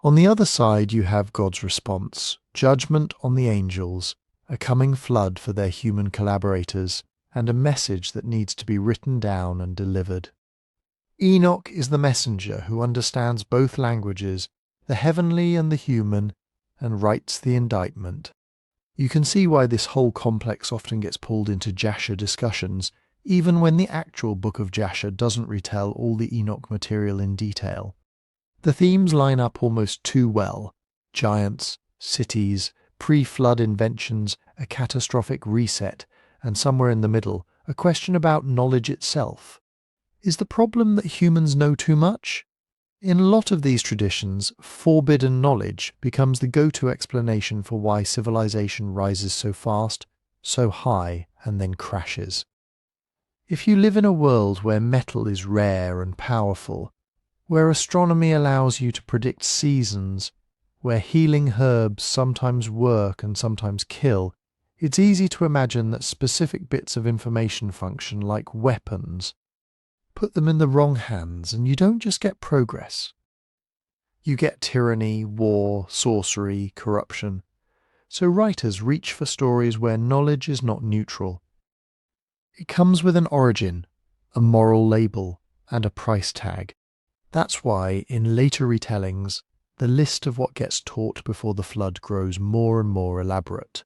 On the other side you have God's response, judgment on the angels, a coming flood for their human collaborators, and a message that needs to be written down and delivered. Enoch is the messenger who understands both languages, the heavenly and the human, and writes the indictment. You can see why this whole complex often gets pulled into Jasher discussions, even when the actual Book of Jasher doesn't retell all the Enoch material in detail. The themes line up almost too well: giants, cities, pre-flood inventions, a catastrophic reset, and somewhere in the middle, a question about knowledge itself. Is the problem that humans know too much? In a lot of these traditions, forbidden knowledge becomes the go-to explanation for why civilization rises so fast, so high, and then crashes. If you live in a world where metal is rare and powerful, where astronomy allows you to predict seasons, where healing herbs sometimes work and sometimes kill, it's easy to imagine that specific bits of information function like weapons. Put them in the wrong hands and you don't just get progress. You get tyranny, war, sorcery, corruption. So writers reach for stories where knowledge is not neutral. It comes with an origin, a moral label, and a price tag. That's why, in later retellings, the list of what gets taught before the flood grows more and more elaborate.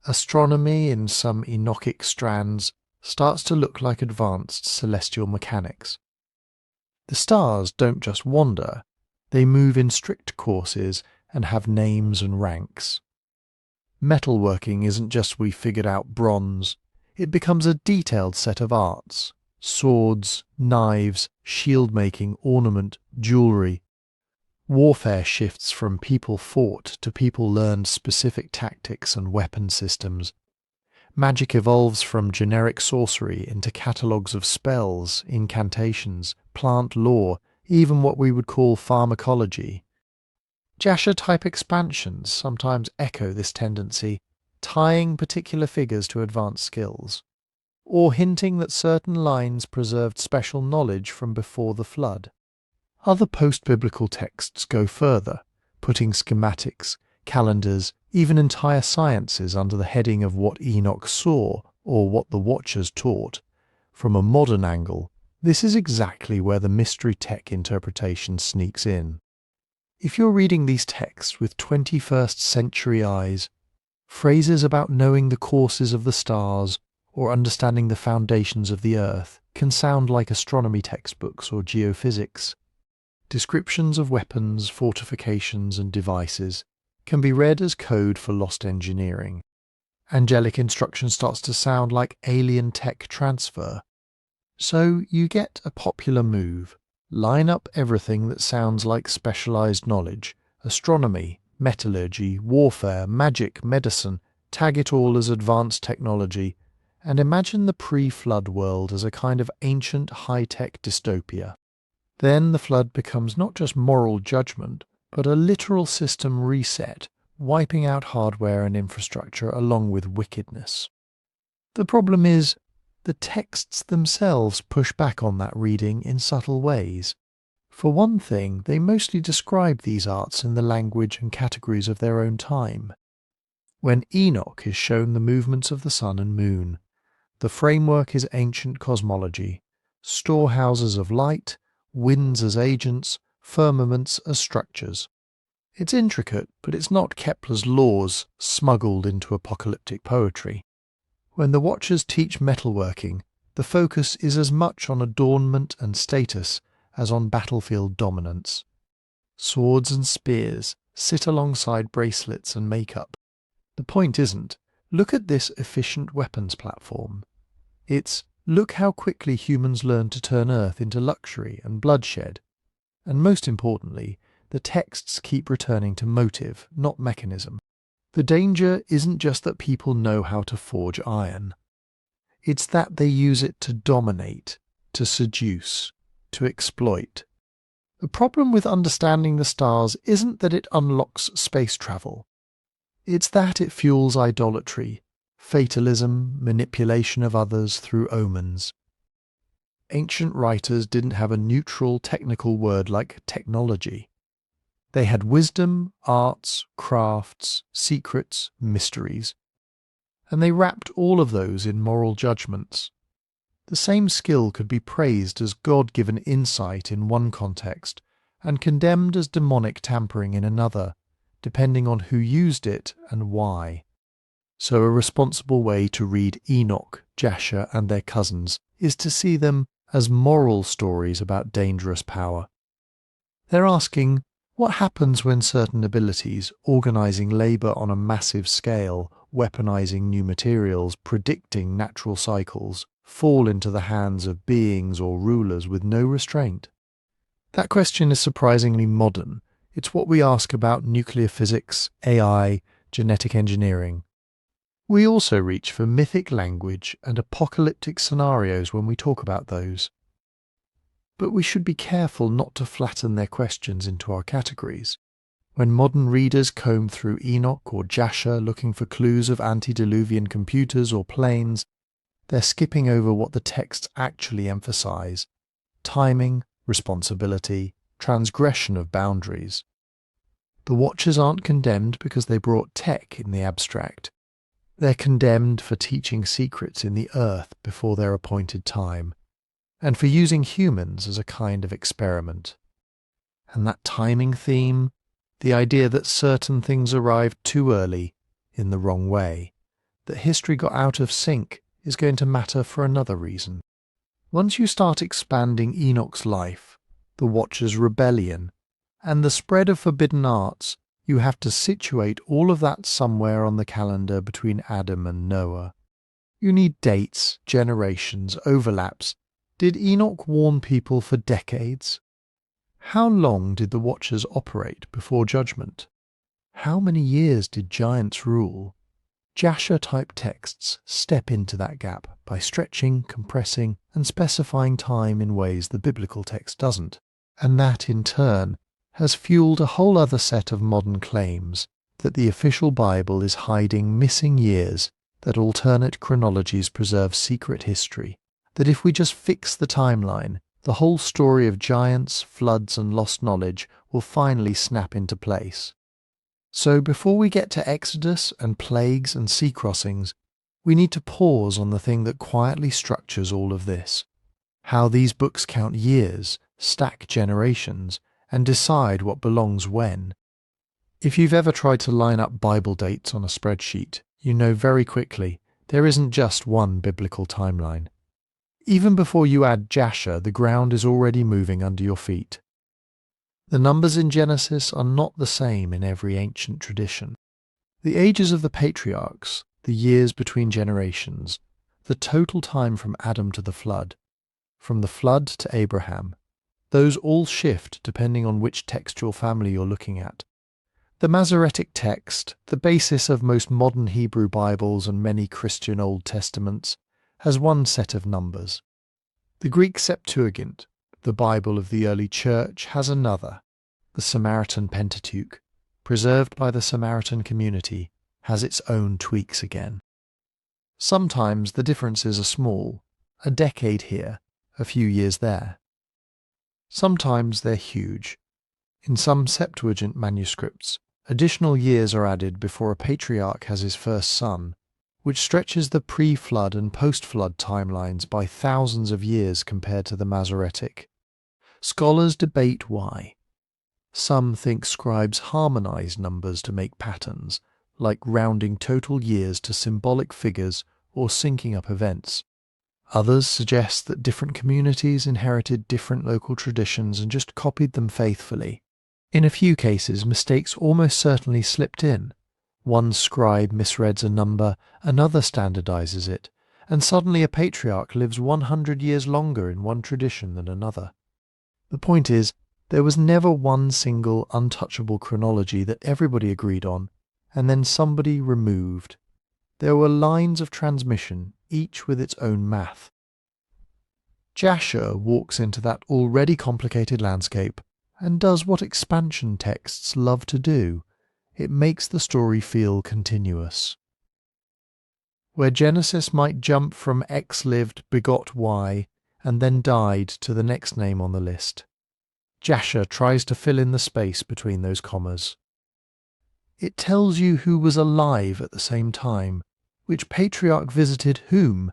Astronomy in some Enochic strands starts to look like advanced celestial mechanics. The stars don't just wander, they move in strict courses and have names and ranks. Metalworking isn't just we figured out bronze, it becomes a detailed set of arts. Swords, knives, shield-making, ornament, jewellery. Warfare shifts from people fought to people learned specific tactics and weapon systems. Magic evolves from generic sorcery into catalogues of spells, incantations, plant lore, even what we would call pharmacology. Jasher-type expansions sometimes echo this tendency, tying particular figures to advanced skills, or hinting that certain lines preserved special knowledge from before the flood. Other post-biblical texts go further, putting schematics, calendars, even entire sciences under the heading of what Enoch saw or what the Watchers taught. From a modern angle, this is exactly where the mystery tech interpretation sneaks in. If you're reading these texts with 21st century eyes, phrases about knowing the courses of the stars or understanding the foundations of the earth can sound like astronomy textbooks or geophysics. Descriptions of weapons, fortifications, and devices can be read as code for lost engineering. Angelic instruction starts to sound like alien tech transfer. So you get a popular move. Line up everything that sounds like specialized knowledge, astronomy, metallurgy, warfare, magic, medicine, tag it all as advanced technology, and imagine the pre-flood world as a kind of ancient high-tech dystopia. Then the flood becomes not just moral judgment, but a literal system reset, wiping out hardware and infrastructure along with wickedness. The problem is, the texts themselves push back on that reading in subtle ways. For one thing, they mostly describe these arts in the language and categories of their own time. When Enoch is shown the movements of the sun and moon, the framework is ancient cosmology, storehouses of light, winds as agents, firmaments as structures. It's intricate, but it's not Kepler's laws smuggled into apocalyptic poetry. When the Watchers teach metalworking, the focus is as much on adornment and status as on battlefield dominance. Swords and spears sit alongside bracelets and makeup. The point isn't, look at this efficient weapons platform. It's, look how quickly humans learn to turn Earth into luxury and bloodshed. And most importantly, the texts keep returning to motive, not mechanism. The danger isn't just that people know how to forge iron. It's that they use it to dominate, to seduce, to exploit. The problem with understanding the stars isn't that it unlocks space travel. It's that it fuels idolatry, fatalism, manipulation of others through omens. Ancient writers didn't have a neutral technical word like technology. They had wisdom, arts, crafts, secrets, mysteries. And they wrapped all of those in moral judgments. The same skill could be praised as God-given insight in one context and condemned as demonic tampering in another, depending on who used it and why. So a responsible way to read Enoch, Jasher and their cousins is to see them as moral stories about dangerous power. They're asking, what happens when certain abilities, organizing labor on a massive scale, weaponizing new materials, predicting natural cycles, fall into the hands of beings or rulers with no restraint? That question is surprisingly modern. It's what we ask about nuclear physics, AI, genetic engineering. We also reach for mythic language and apocalyptic scenarios when we talk about those. But we should be careful not to flatten their questions into our categories. When modern readers comb through Enoch or Jasher looking for clues of antediluvian computers or planes, they're skipping over what the texts actually emphasize: timing, responsibility, transgression of boundaries. The Watchers aren't condemned because they brought tech in the abstract. They're condemned for teaching secrets in the earth before their appointed time, and for using humans as a kind of experiment. And that timing theme, the idea that certain things arrived too early, in the wrong way, that history got out of sync, is going to matter for another reason. Once you start expanding Enoch's life, the Watcher's rebellion, and the spread of forbidden arts, you have to situate all of that somewhere on the calendar between Adam and Noah. You need dates, generations, overlaps. Did Enoch warn people for decades? How long did the Watchers operate before judgment? How many years did giants rule? Jasher-type texts step into that gap by stretching, compressing, and specifying time in ways the biblical text doesn't, and that, in turn, has fueled a whole other set of modern claims that the official Bible is hiding missing years, that alternate chronologies preserve secret history, that if we just fix the timeline, the whole story of giants, floods, and lost knowledge will finally snap into place. So before we get to Exodus and plagues and sea crossings, we need to pause on the thing that quietly structures all of this. How these books count years, stack generations, and decide what belongs when. If you've ever tried to line up Bible dates on a spreadsheet, you know very quickly there isn't just one biblical timeline. Even before you add Jasher, the ground is already moving under your feet. The numbers in Genesis are not the same in every ancient tradition. The ages of the patriarchs, the years between generations, the total time from Adam to the flood, from the flood to Abraham, those all shift depending on which textual family you're looking at. The Masoretic text, the basis of most modern Hebrew Bibles and many Christian Old Testaments, has one set of numbers. The Greek Septuagint, the Bible of the early Church, has another. The Samaritan Pentateuch, preserved by the Samaritan community, has its own tweaks again. Sometimes the differences are small, a decade here, a few years there. Sometimes they're huge. In some Septuagint manuscripts, additional years are added before a patriarch has his first son, which stretches the pre-flood and post-flood timelines by thousands of years compared to the Masoretic. Scholars debate why. Some think scribes harmonize numbers to make patterns, like rounding total years to symbolic figures or syncing up events. Others suggest that different communities inherited different local traditions and just copied them faithfully. In a few cases, mistakes almost certainly slipped in. One scribe misreads a number, another standardizes it, and suddenly a patriarch lives 100 years longer in one tradition than another. The point is, there was never one single untouchable chronology that everybody agreed on, and then somebody removed. There were lines of transmission, each with its own math. Jasher walks into that already complicated landscape and does what expansion texts love to do. It makes the story feel continuous. Where Genesis might jump from X lived, begot Y, and then died to the next name on the list, Jasher tries to fill in the space between those commas. It tells you who was alive at the same time, which patriarch visited whom,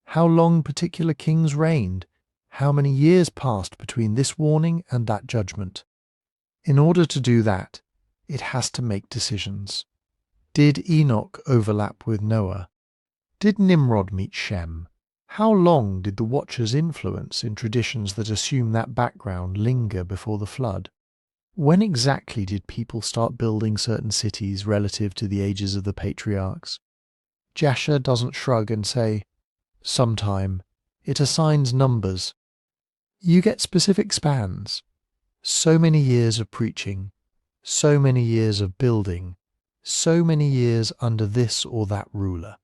how long particular kings reigned, how many years passed between this warning and that judgment. In order to do that, it has to make decisions. Did Enoch overlap with Noah? Did Nimrod meet Shem? How long did the Watcher's influence in traditions that assume that background linger before the flood? When exactly did people start building certain cities relative to the ages of the patriarchs? Jasher doesn't shrug and say, sometime. It assigns numbers. You get specific spans. So many years of preaching, so many years of building, so many years under this or that ruler.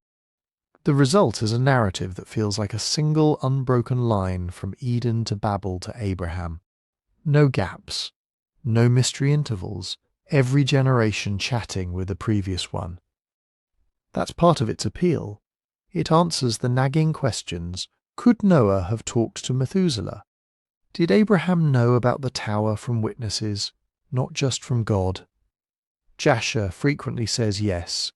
The result is a narrative that feels like a single unbroken line from Eden to Babel to Abraham. No gaps, no mystery intervals, every generation chatting with the previous one. That's part of its appeal. It answers the nagging questions. Could Noah have talked to Methuselah? Did Abraham know about the tower from witnesses, not just from God? Jasher frequently says yes,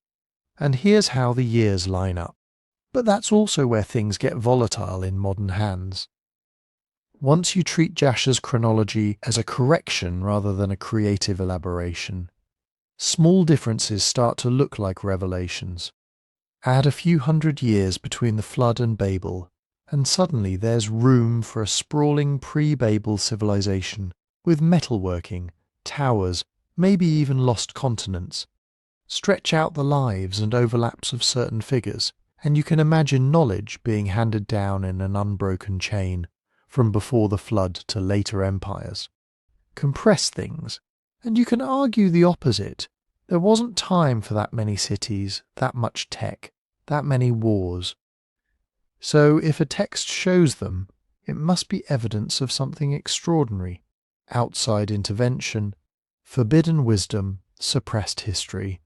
and here's how the years line up. But that's also where things get volatile in modern hands. Once you treat Jasher's chronology as a correction rather than a creative elaboration, small differences start to look like revelations. Add a few hundred years between the flood and Babel, and suddenly there's room for a sprawling pre-Babel civilization with metalworking, towers, maybe even lost continents. Stretch out the lives and overlaps of certain figures, and you can imagine knowledge being handed down in an unbroken chain, from before the flood to later empires. Compress things, and you can argue the opposite. There wasn't time for that many cities, that much tech, that many wars. So if a text shows them, it must be evidence of something extraordinary. Outside intervention, forbidden wisdom, suppressed history.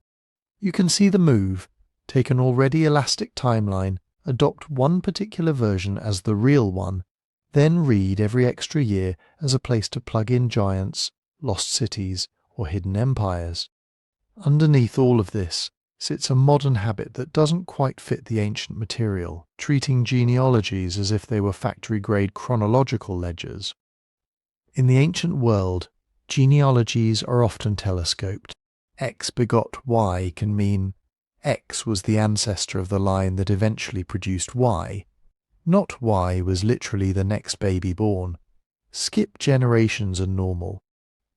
You can see the move. Take an already elastic timeline, adopt one particular version as the real one, then read every extra year as a place to plug in giants, lost cities, or hidden empires. Underneath all of this sits a modern habit that doesn't quite fit the ancient material, treating genealogies as if they were factory-grade chronological ledgers. In the ancient world, genealogies are often telescoped. X begot Y can mean X was the ancestor of the line that eventually produced Y. Not Y was literally the next baby born. Skip generations are normal.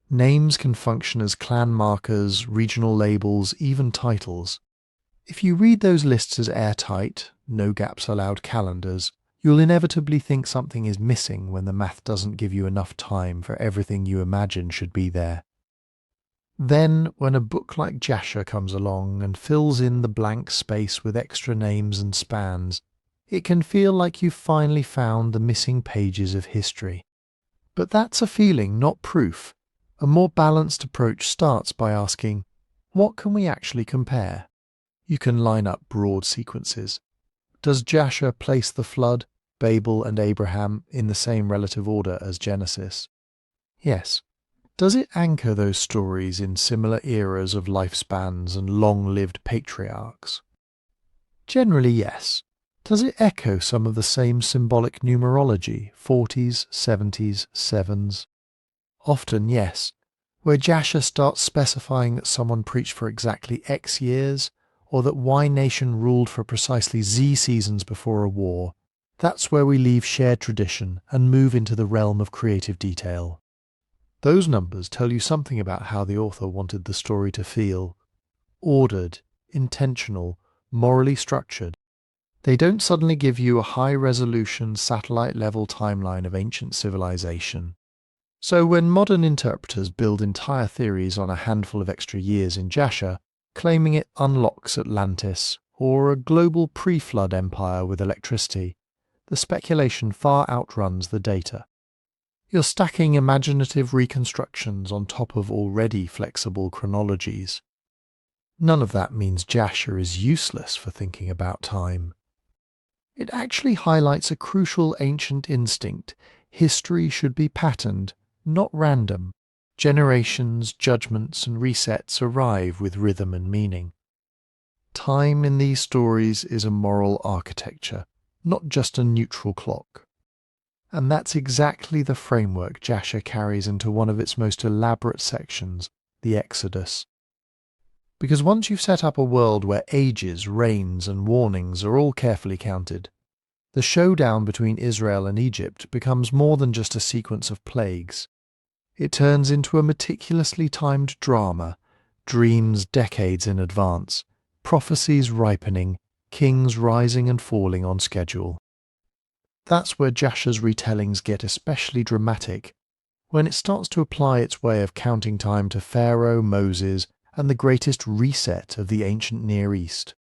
Names can function as clan markers, regional labels, even titles. If you read those lists as airtight, no gaps allowed calendars, you'll inevitably think something is missing when the math doesn't give you enough time for everything you imagine should be there. Then, when a book like Jasher comes along and fills in the blank space with extra names and spans, it can feel like you've finally found the missing pages of history. But that's a feeling, not proof. A more balanced approach starts by asking, what can we actually compare? You can line up broad sequences. Does Jasher place the flood, Babel and Abraham in the same relative order as Genesis? Yes. Does it anchor those stories in similar eras of lifespans and long-lived patriarchs? Generally, yes. Does it echo some of the same symbolic numerology, 40s, 70s, 7s? Often, yes. Where Jasher starts specifying that someone preached for exactly X years, or that Y nation ruled for precisely Z seasons before a war, that's where we leave shared tradition and move into the realm of creative detail. Those numbers tell you something about how the author wanted the story to feel. Ordered, intentional, morally structured. They don't suddenly give you a high-resolution, satellite-level timeline of ancient civilization. So when modern interpreters build entire theories on a handful of extra years in Jasher, claiming it unlocks Atlantis, or a global pre-flood empire with electricity, the speculation far outruns the data. You're stacking imaginative reconstructions on top of already flexible chronologies. None of that means Jasher is useless for thinking about time. It actually highlights a crucial ancient instinct. History should be patterned, not random. Generations, judgments, and resets arrive with rhythm and meaning. Time in these stories is a moral architecture, not just a neutral clock. And that's exactly the framework Jasher carries into one of its most elaborate sections, the Exodus. Because once you've set up a world where ages, reigns, and warnings are all carefully counted, the showdown between Israel and Egypt becomes more than just a sequence of plagues. It turns into a meticulously timed drama, dreams decades in advance, prophecies ripening, kings rising and falling on schedule. That's where Jasher's retellings get especially dramatic, when it starts to apply its way of counting time to Pharaoh, Moses, and the greatest reset of the ancient Near East.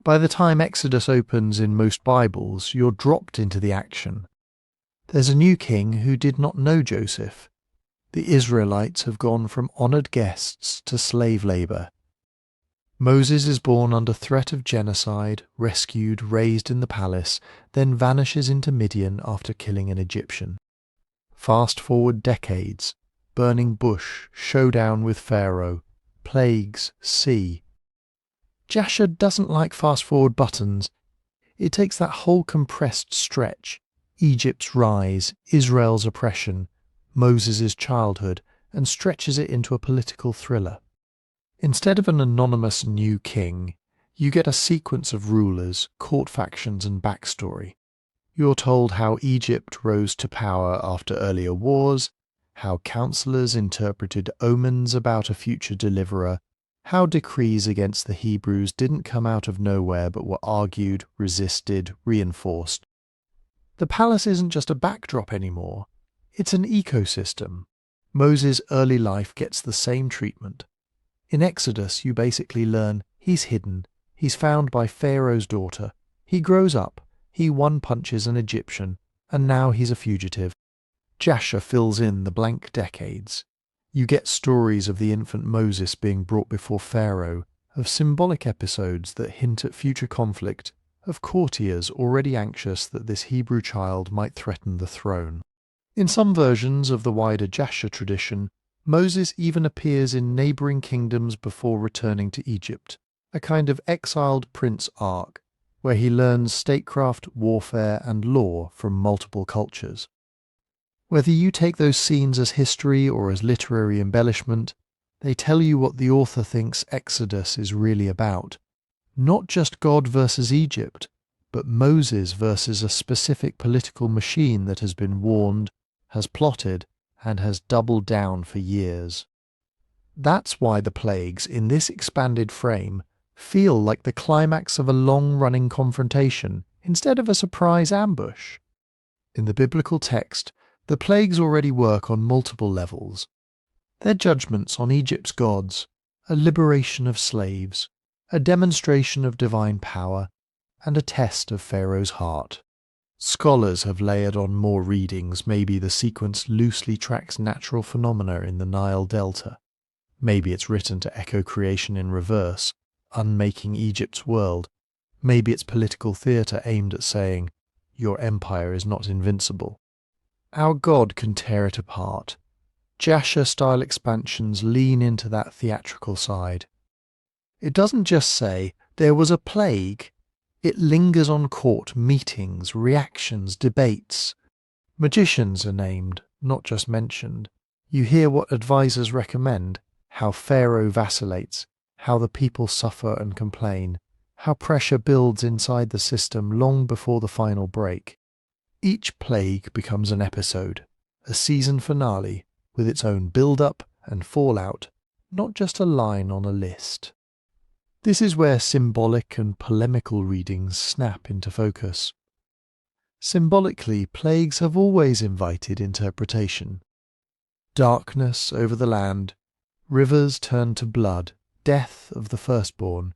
By the time Exodus opens in most Bibles, you're dropped into the action. There's a new king who did not know Joseph. The Israelites have gone from honoured guests to slave labour. Moses is born under threat of genocide, rescued, raised in the palace, then vanishes into Midian after killing an Egyptian. Fast forward decades, burning bush, showdown with Pharaoh, plagues, sea. Jasher doesn't like fast forward buttons. It takes that whole compressed stretch, Egypt's rise, Israel's oppression, Moses' childhood, and stretches it into a political thriller. Instead of an anonymous new king, you get a sequence of rulers, court factions, and backstory. You're told how Egypt rose to power after earlier wars, how counselors interpreted omens about a future deliverer, how decrees against the Hebrews didn't come out of nowhere but were argued, resisted, reinforced. The palace isn't just a backdrop anymore, it's an ecosystem. Moses' early life gets the same treatment. In Exodus, you basically learn he's hidden, he's found by Pharaoh's daughter, he grows up, he one-punches an Egyptian, and now he's a fugitive. Jasher fills in the blank decades. You get stories of the infant Moses being brought before Pharaoh, of symbolic episodes that hint at future conflict, of courtiers already anxious that this Hebrew child might threaten the throne. In some versions of the wider Jasher tradition, Moses even appears in neighbouring kingdoms before returning to Egypt, a kind of exiled prince arc, where he learns statecraft, warfare, and law from multiple cultures. Whether you take those scenes as history or as literary embellishment, they tell you what the author thinks Exodus is really about. Not just God versus Egypt, but Moses versus a specific political machine that has been warned, has plotted, and has doubled down for years. That's why the plagues in this expanded frame feel like the climax of a long-running confrontation instead of a surprise ambush. In the biblical text, the plagues already work on multiple levels. They're judgments on Egypt's gods, a liberation of slaves, a demonstration of divine power, and a test of Pharaoh's heart. Scholars have layered on more readings. Maybe the sequence loosely tracks natural phenomena in the Nile Delta. Maybe it's written to echo creation in reverse, unmaking Egypt's world. Maybe it's political theatre aimed at saying, your empire is not invincible. Our God can tear it apart. Jasher-style expansions lean into that theatrical side. It doesn't just say, there was a plague. It lingers on court meetings, reactions, debates. Magicians are named, not just mentioned. You hear what advisors recommend, how Pharaoh vacillates, how the people suffer and complain, how pressure builds inside the system long before the final break. Each plague becomes an episode, a season finale, with its own build-up and fallout, not just a line on a list. This is where symbolic and polemical readings snap into focus. Symbolically, plagues have always invited interpretation. Darkness over the land, rivers turned to blood, death of the firstborn.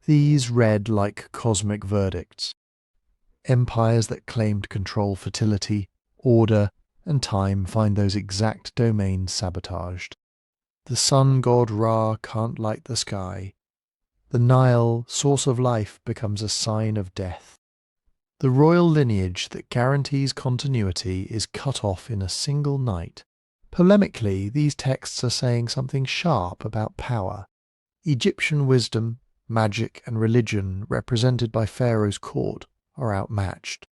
These read like cosmic verdicts. Empires that claimed control fertility, order, and time find those exact domains sabotaged. The sun god Ra can't light the sky. The Nile, source of life, becomes a sign of death. The royal lineage that guarantees continuity is cut off in a single night. Polemically, these texts are saying something sharp about power. Egyptian wisdom, magic, and religion, represented by Pharaoh's court, are outmatched.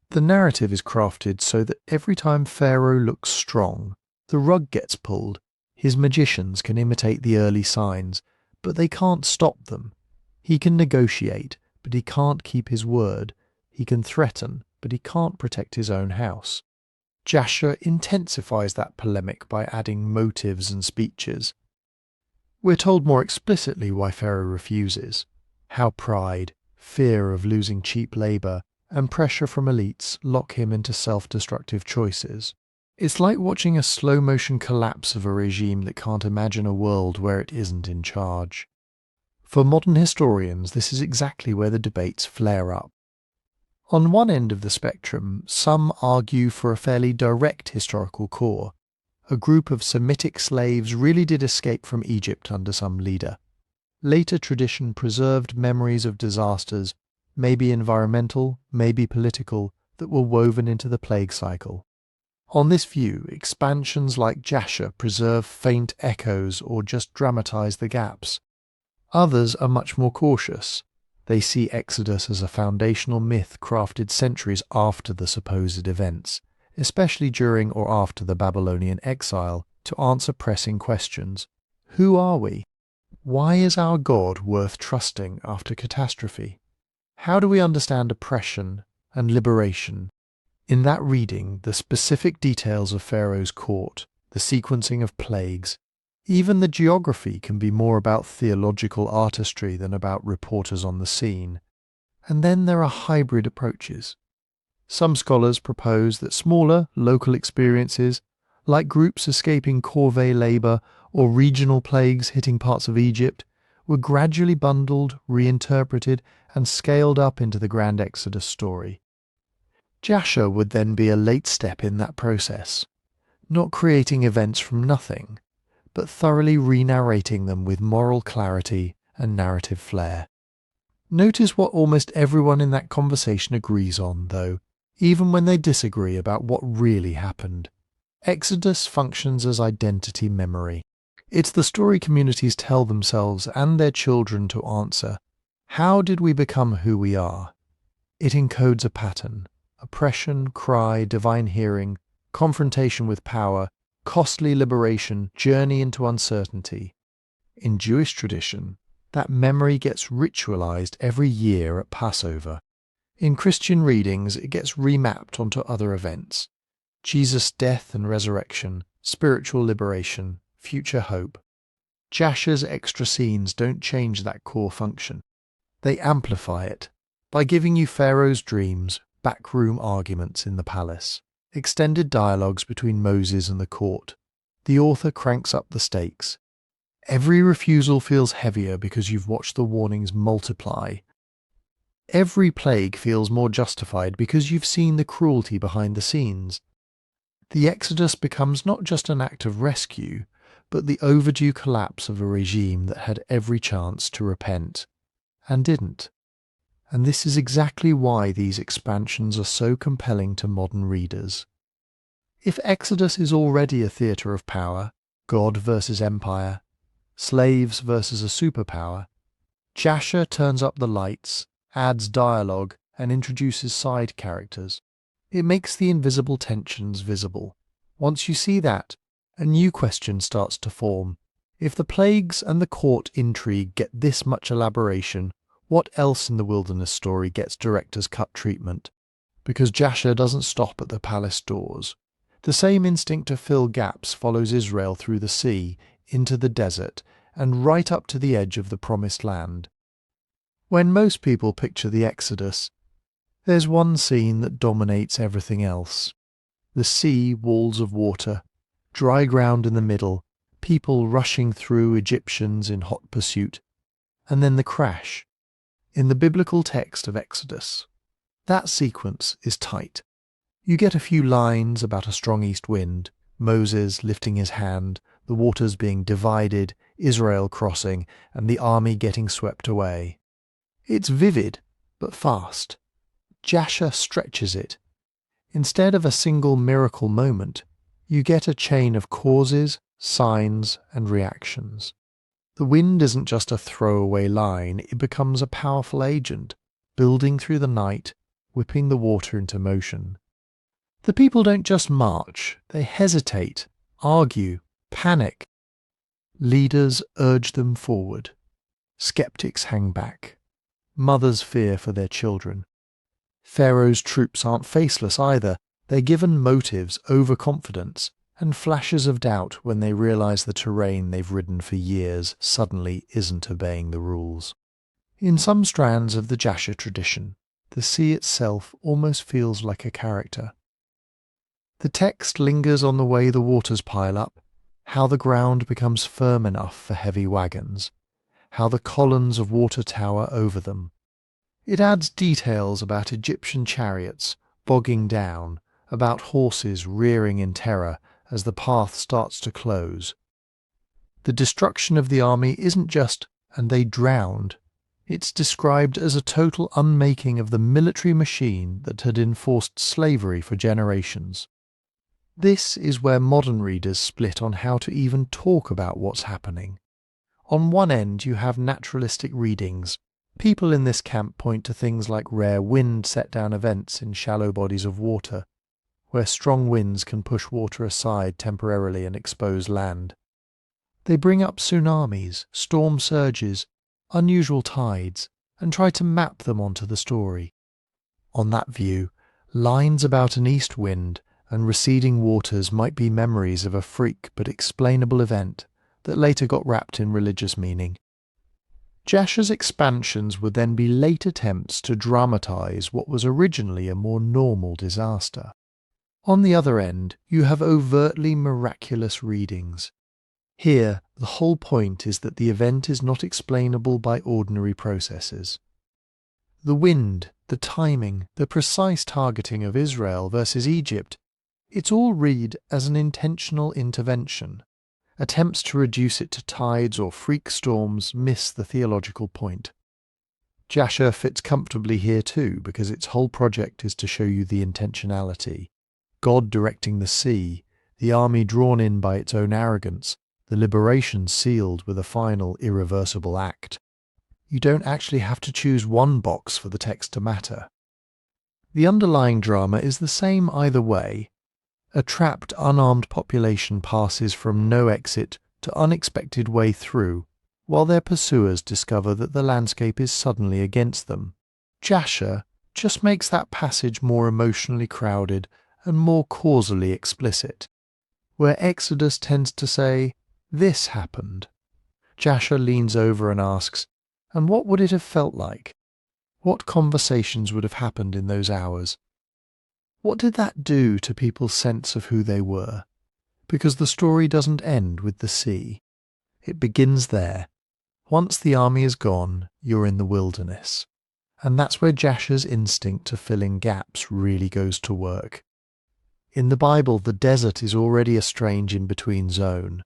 The narrative is crafted so that every time Pharaoh looks strong, the rug gets pulled. His magicians can imitate the early signs, but they can't stop them. He can negotiate, but he can't keep his word. He can threaten, but he can't protect his own house. Jasher intensifies that polemic by adding motives and speeches. We're told more explicitly why Pharaoh refuses, how pride, fear of losing cheap labour, and pressure from elites lock him into self-destructive choices. It's like watching a slow-motion collapse of a regime that can't imagine a world where it isn't in charge. For modern historians, this is exactly where the debates flare up. On one end of the spectrum, some argue for a fairly direct historical core. A group of Semitic slaves really did escape from Egypt under some leader. Later tradition preserved memories of disasters, maybe environmental, maybe political, that were woven into the plague cycle. On this view, expansions like Jasher preserve faint echoes or just dramatize the gaps. Others are much more cautious. They see Exodus as a foundational myth crafted centuries after the supposed events, especially during or after the Babylonian exile, to answer pressing questions. Who are we? Why is our God worth trusting after catastrophe? How do we understand oppression and liberation? In that reading, the specific details of Pharaoh's court, the sequencing of plagues, even the geography can be more about theological artistry than about reporters on the scene. And then there are hybrid approaches. Some scholars propose that smaller, local experiences, like groups escaping corvée labour or regional plagues hitting parts of Egypt, were gradually bundled, reinterpreted, and scaled up into the grand Exodus story. Jasher would then be a late step in that process, not creating events from nothing, but thoroughly re-narrating them with moral clarity and narrative flair. Notice what almost everyone in that conversation agrees on, though, even when they disagree about what really happened. Exodus functions as identity memory. It's the story communities tell themselves and their children to answer, how did we become who we are? It encodes a pattern: oppression, cry, divine hearing, confrontation with power, costly liberation, journey into uncertainty. In Jewish tradition, that memory gets ritualized every year at Passover. In Christian readings, it gets remapped onto other events: Jesus' death and resurrection, spiritual liberation, future hope. Jasher's extra scenes don't change that core function. They amplify it by giving you Pharaoh's dreams, backroom arguments in the palace, extended dialogues between Moses and the court. The author cranks up the stakes. Every refusal feels heavier because you've watched the warnings multiply. Every plague feels more justified because you've seen the cruelty behind the scenes. The Exodus becomes not just an act of rescue, but the overdue collapse of a regime that had every chance to repent, and didn't. And this is exactly why these expansions are so compelling to modern readers. If Exodus is already a theatre of power, God versus empire, slaves versus a superpower, Jasher turns up the lights, adds dialogue, and introduces side characters. It makes the invisible tensions visible. Once you see that, a new question starts to form. If the plagues and the court intrigue get this much elaboration, what else in the wilderness story gets director's cut treatment? Because Jasher doesn't stop at the palace doors. The same instinct to fill gaps follows Israel through the sea, into the desert, and right up to the edge of the promised land. When most people picture the Exodus, there's one scene that dominates everything else. The sea, walls of water, dry ground in the middle, people rushing through Egyptians in hot pursuit, and then the crash. In the biblical text of Exodus, that sequence is tight. You get a few lines about a strong east wind, Moses lifting his hand, the waters being divided, Israel crossing, and the army getting swept away. It's vivid, but fast. Jasher stretches it. Instead of a single miracle moment, you get a chain of causes, signs, and reactions. The wind isn't just a throwaway line, it becomes a powerful agent, building through the night, whipping the water into motion. The people don't just march, they hesitate, argue, panic. Leaders urge them forward. Skeptics hang back. Mothers fear for their children. Pharaoh's troops aren't faceless either. They're given motives, overconfidence, and flashes of doubt when they realize the terrain they've ridden for years suddenly isn't obeying the rules. In some strands of the Jasher tradition, the sea itself almost feels like a character. The text lingers on the way the waters pile up, how the ground becomes firm enough for heavy wagons, how the columns of water tower over them. It adds details about Egyptian chariots bogging down, about horses rearing in terror as the path starts to close. The destruction of the army isn't just, and they drowned. It's described as a total unmaking of the military machine that had enforced slavery for generations. This is where modern readers split on how to even talk about what's happening. On one end you have naturalistic readings. People in this camp point to things like rare wind-set-down events in shallow bodies of water, where strong winds can push water aside temporarily and expose land. They bring up tsunamis, storm surges, unusual tides, and try to map them onto the story. On that view, lines about an east wind and receding waters might be memories of a freak but explainable event that later got wrapped in religious meaning. Jasher's expansions would then be late attempts to dramatize what was originally a more normal disaster. On the other end, you have overtly miraculous readings. Here, the whole point is that the event is not explainable by ordinary processes. The wind, the timing, the precise targeting of Israel versus Egypt, it's all read as an intentional intervention. Attempts to reduce it to tides or freak storms miss the theological point. Jasher fits comfortably here too, because its whole project is to show you the intentionality. God directing the sea, the army drawn in by its own arrogance, the liberation sealed with a final irreversible act. You don't actually have to choose one box for the text to matter. The underlying drama is the same either way. A trapped, unarmed population passes from no exit to unexpected way through, while their pursuers discover that the landscape is suddenly against them. Jasher just makes that passage more emotionally crowded and more causally explicit. Where Exodus tends to say, "This happened," Jasher leans over and asks, "And what would it have felt like? What conversations would have happened in those hours? What did that do to people's sense of who they were?" Because the story doesn't end with the sea. It begins there. Once the army is gone, you're in the wilderness. And that's where Jasher's instinct to fill in gaps really goes to work. In the Bible, the desert is already a strange in-between zone.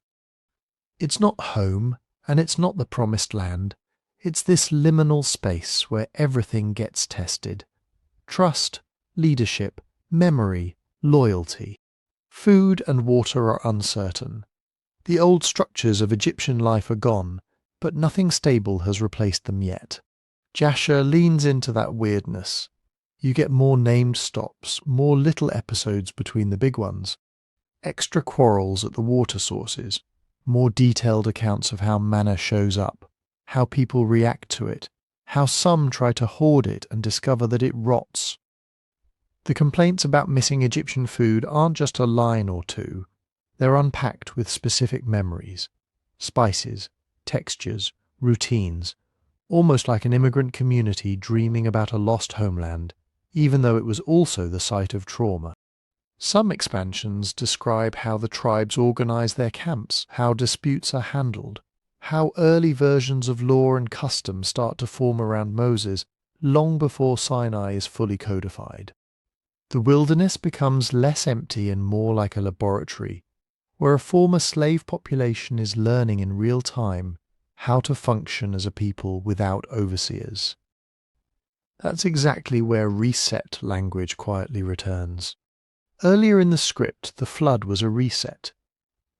It's not home, and it's not the promised land. It's this liminal space where everything gets tested. Trust, leadership, memory, loyalty. Food and water are uncertain. The old structures of Egyptian life are gone, but nothing stable has replaced them yet. Jasher leans into that weirdness. You get more named stops, more little episodes between the big ones, extra quarrels at the water sources, more detailed accounts of how manna shows up, how people react to it, how some try to hoard it and discover that it rots. The complaints about missing Egyptian food aren't just a line or two. They're unpacked with specific memories, spices, textures, routines, almost like an immigrant community dreaming about a lost homeland, even though it was also the site of trauma. Some expansions describe how the tribes organize their camps, how disputes are handled, how early versions of law and custom start to form around Moses long before Sinai is fully codified. The wilderness becomes less empty and more like a laboratory, where a former slave population is learning in real time how to function as a people without overseers. That's exactly where reset language quietly returns. Earlier in the script, the flood was a reset.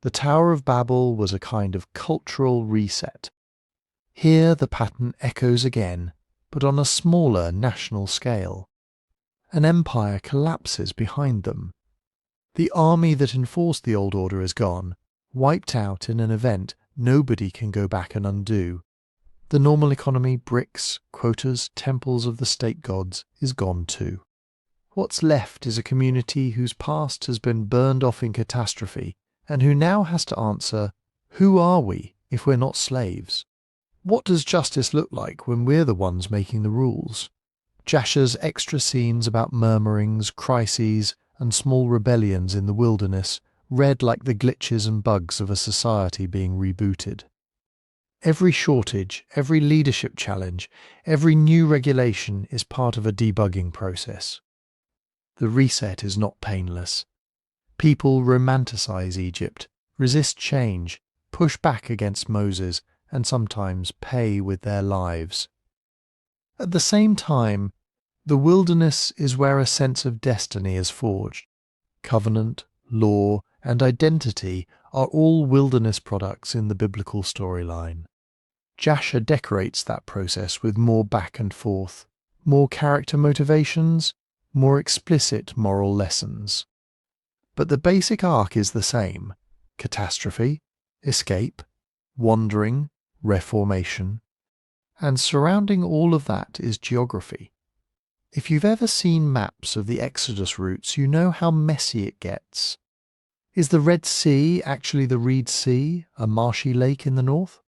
The Tower of Babel was a kind of cultural reset. Here the pattern echoes again, but on a smaller national scale. An empire collapses behind them. The army that enforced the old order is gone, wiped out in an event nobody can go back and undo. The normal economy, bricks, quotas, temples of the state gods is gone too. What's left is a community whose past has been burned off in catastrophe and who now has to answer, who are we if we're not slaves? What does justice look like when we're the ones making the rules? Jasher's extra scenes about murmurings, crises, and small rebellions in the wilderness read like the glitches and bugs of a society being rebooted. Every shortage, every leadership challenge, every new regulation is part of a debugging process. The reset is not painless. People romanticize Egypt, resist change, push back against Moses, and sometimes pay with their lives. At the same time, the wilderness is where a sense of destiny is forged. Covenant, law, and identity are all wilderness products in the biblical storyline. Jasher decorates that process with more back and forth, more character motivations, more explicit moral lessons. But the basic arc is the same: catastrophe, escape, wandering, reformation, and surrounding all of that is geography. If you've ever seen maps of the Exodus routes, you know how messy it gets. Is the Red Sea actually the Reed Sea, a marshy lake in the north?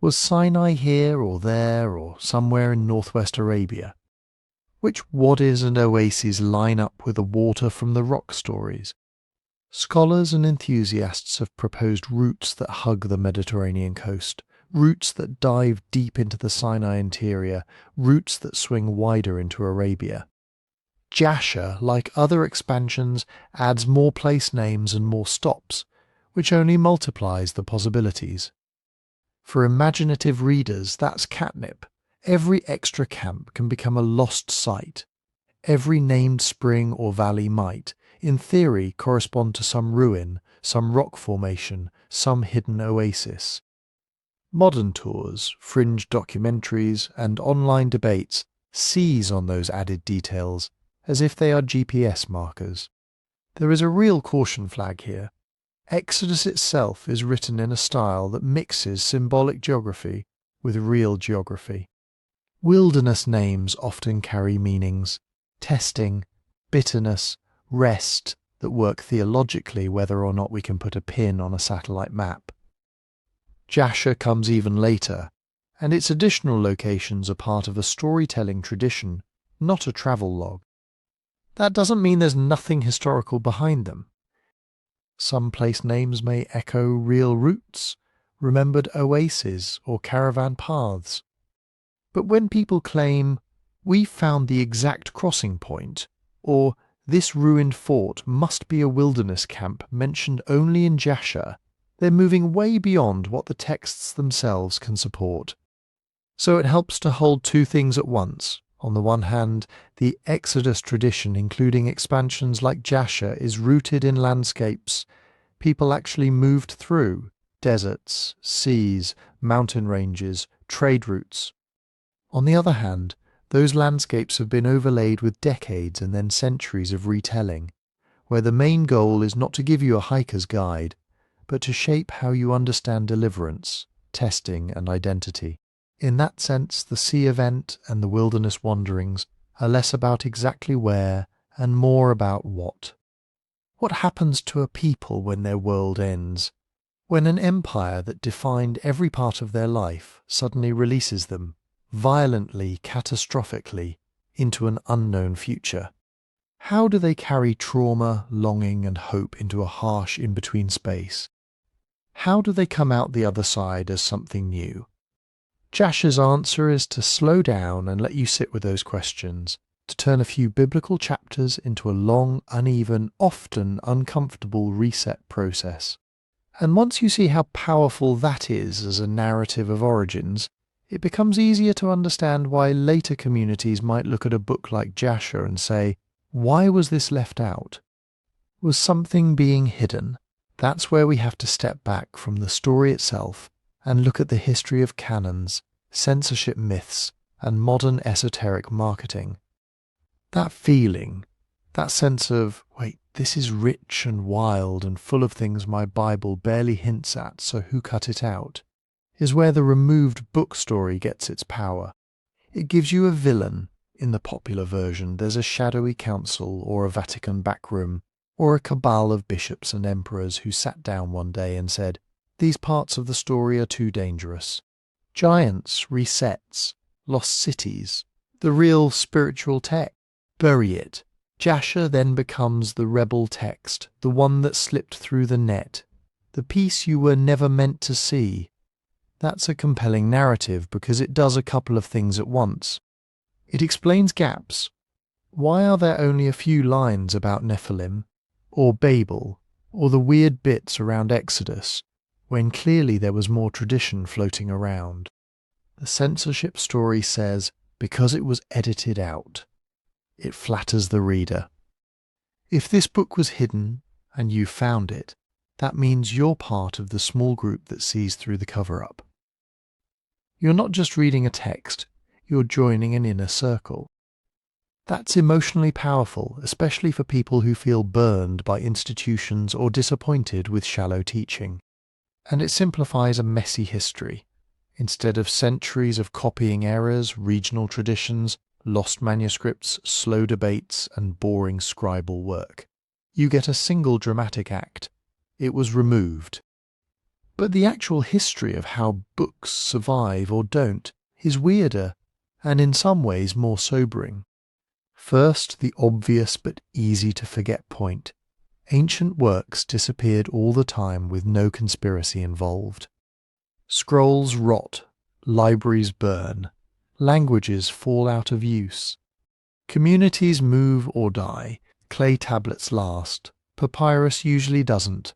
Was Sinai here or there or somewhere in northwest Arabia? Which wadis and oases line up with the water from the rock stories? Scholars and enthusiasts have proposed routes that hug the Mediterranean coast, routes that dive deep into the Sinai interior, routes that swing wider into Arabia. Jasher, like other expansions, adds more place names and more stops, which only multiplies the possibilities. For imaginative readers, that's catnip. Every extra camp can become a lost site. Every named spring or valley might, in theory, correspond to some ruin, some rock formation, some hidden oasis. Modern tours, fringe documentaries, and online debates seize on those added details as if they are GPS markers. There is a real caution flag here. Exodus itself is written in a style that mixes symbolic geography with real geography. Wilderness names often carry meanings: testing, bitterness, rest that work theologically whether or not we can put a pin on a satellite map. Jasher comes even later, and its additional locations are part of a storytelling tradition, not a travel log. That doesn't mean there's nothing historical behind them. Some place names may echo real routes, remembered oases or caravan paths. But when people claim, "We found the exact crossing point," or "This ruined fort must be a wilderness camp mentioned only in Jasher," they're moving way beyond what the texts themselves can support. So it helps to hold two things at once. On the one hand, the Exodus tradition, including expansions like Jasher, is rooted in landscapes people actually moved through: deserts, seas, mountain ranges, trade routes. On the other hand, those landscapes have been overlaid with decades and then centuries of retelling, where the main goal is not to give you a hiker's guide, but to shape how you understand deliverance, testing, and identity. In that sense, the sea event and the wilderness wanderings are less about exactly where and more about what. What happens to a people when their world ends? When an empire that defined every part of their life suddenly releases them, violently, catastrophically, into an unknown future? How do they carry trauma, longing, and hope into a harsh in-between space? How do they come out the other side as something new? Jasher's answer is to slow down and let you sit with those questions, to turn a few biblical chapters into a long, uneven, often uncomfortable reset process. And once you see how powerful that is as a narrative of origins, it becomes easier to understand why later communities might look at a book like Jasher and say, "Why was this left out?" Was something being hidden? That's where we have to step back from the story itself and look at the history of canons, censorship myths, and modern esoteric marketing. That feeling, that sense of, wait, this is rich and wild and full of things my Bible barely hints at, so who cut it out, is where the removed book story gets its power. It gives you a villain. In the popular version, there's a shadowy council or a Vatican backroom, or a cabal of bishops and emperors who sat down one day and said, "These parts of the story are too dangerous." Giants, resets, lost cities, the real spiritual text. Bury it. Jasher then becomes the rebel text, the one that slipped through the net, the piece you were never meant to see. That's a compelling narrative because it does a couple of things at once. It explains gaps. Why are there only a few lines about Nephilim, or Babel, or the weird bits around Exodus, when clearly there was more tradition floating around? The censorship story says, because it was edited out. It flatters the reader. If this book was hidden, and you found it, that means you're part of the small group that sees through the cover-up. You're not just reading a text, you're joining an inner circle. That's emotionally powerful, especially for people who feel burned by institutions or disappointed with shallow teaching. And it simplifies a messy history. Instead of centuries of copying errors, regional traditions, lost manuscripts, slow debates, and boring scribal work, you get a single dramatic act. It was removed. But the actual history of how books survive or don't is weirder, and in some ways more sobering. First, the obvious but easy to forget point. Ancient works disappeared all the time with no conspiracy involved. Scrolls rot, libraries burn, languages fall out of use. Communities move or die, clay tablets last, papyrus usually doesn't.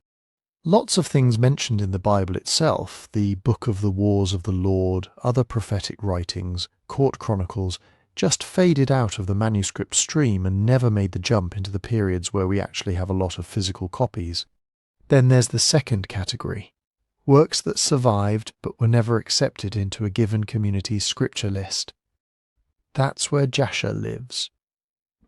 Lots of things mentioned in the Bible itself, the Book of the Wars of the Lord, other prophetic writings, court chronicles, just faded out of the manuscript stream and never made the jump into the periods where we actually have a lot of physical copies. Then there's the second category, works that survived but were never accepted into a given community's scripture list. That's where Jasher lives.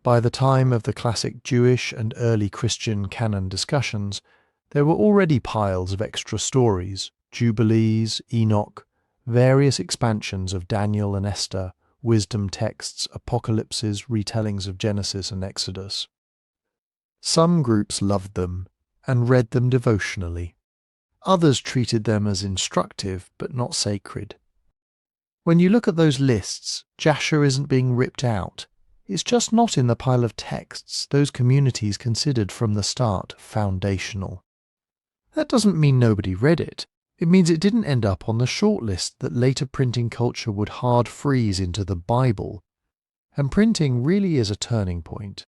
By the time of the classic Jewish and early Christian canon discussions, there were already piles of extra stories, Jubilees, Enoch, various expansions of Daniel and Esther, wisdom texts, apocalypses, retellings of Genesis and Exodus. Some groups loved them and read them devotionally. Others treated them as instructive but not sacred. When you look at those lists, Jasher isn't being ripped out. It's just not in the pile of texts those communities considered from the start foundational. That doesn't mean nobody read it. It means it didn't end up on the shortlist that later printing culture would hard freeze into the Bible. And printing really is a turning point.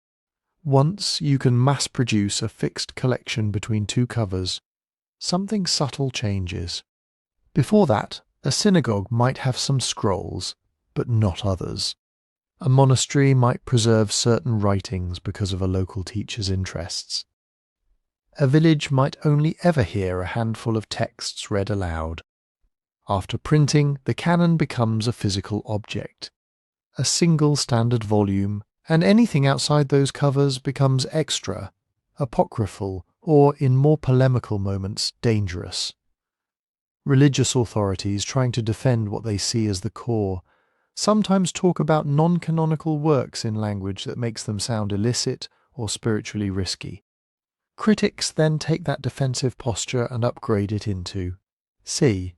Once you can mass produce a fixed collection between two covers, something subtle changes. Before that, a synagogue might have some scrolls, but not others. A monastery might preserve certain writings because of a local teacher's interests. A village might only ever hear a handful of texts read aloud. After printing, the canon becomes a physical object. A single standard volume, and anything outside those covers becomes extra, apocryphal, or, in more polemical moments, dangerous. Religious authorities trying to defend what they see as the core sometimes talk about non-canonical works in language that makes them sound illicit or spiritually risky. Critics then take that defensive posture and upgrade it into C.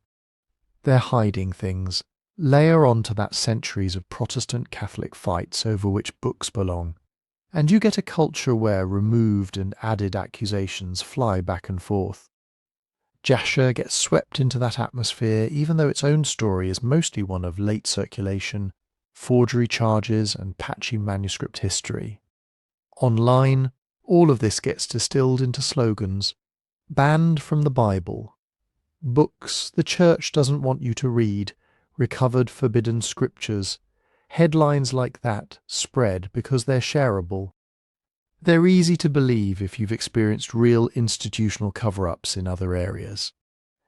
They're hiding things. Layer onto that centuries of Protestant Catholic fights over which books belong, and you get a culture where removed and added accusations fly back and forth. Jasher gets swept into that atmosphere even though its own story is mostly one of late circulation, forgery charges and patchy manuscript history. Online, all of this gets distilled into slogans. Banned from the Bible. Books the church doesn't want you to read. Recovered forbidden scriptures. Headlines like that spread because they're shareable. They're easy to believe if you've experienced real institutional cover-ups in other areas.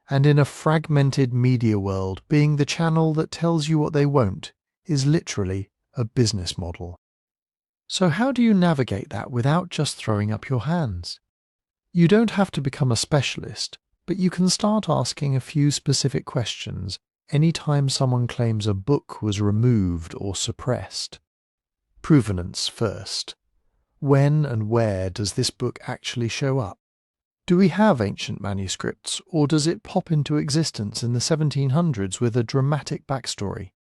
And in a fragmented media world, being the channel that tells you what they won't is literally a business model. So how do you navigate that without just throwing up your hands? You don't have to become a specialist, but you can start asking a few specific questions any time someone claims a book was removed or suppressed. Provenance first. When and where does this book actually show up? Do we have ancient manuscripts, or does it pop into existence in the 1700s with a dramatic backstory?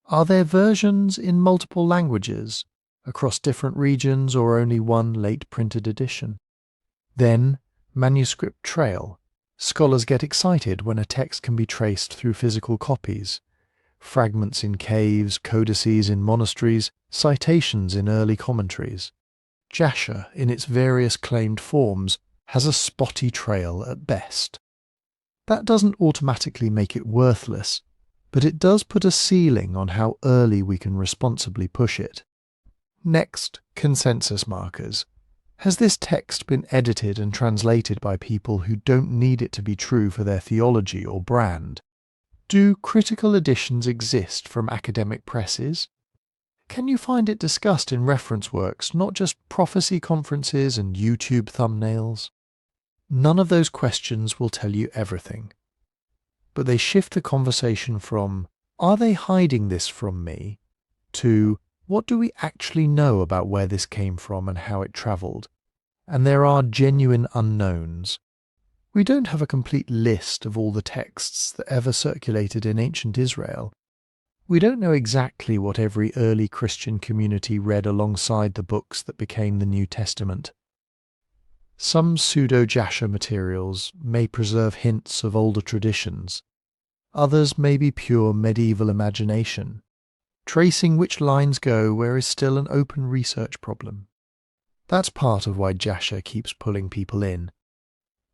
Are there versions in multiple languages, across different regions or only one late printed edition? Then, manuscript trail. Scholars get excited when a text can be traced through physical copies. Fragments in caves, codices in monasteries, citations in early commentaries. Jasher, in its various claimed forms, has a spotty trail at best. That doesn't automatically make it worthless, but it does put a ceiling on how early we can responsibly push it. Next, consensus markers. Has this text been edited and translated by people who don't need it to be true for their theology or brand? Do critical editions exist from academic presses? Can you find it discussed in reference works, not just prophecy conferences and YouTube thumbnails? None of those questions will tell you everything. But they shift the conversation from, "Are they hiding this from me?" to, "What do we actually know about where this came from and how it travelled?" And there are genuine unknowns. We don't have a complete list of all the texts that ever circulated in ancient Israel. We don't know exactly what every early Christian community read alongside the books that became the New Testament. Some pseudo-Jasher materials may preserve hints of older traditions. Others may be pure medieval imagination. Tracing which lines go where is still an open research problem. That's part of why Jasher keeps pulling people in.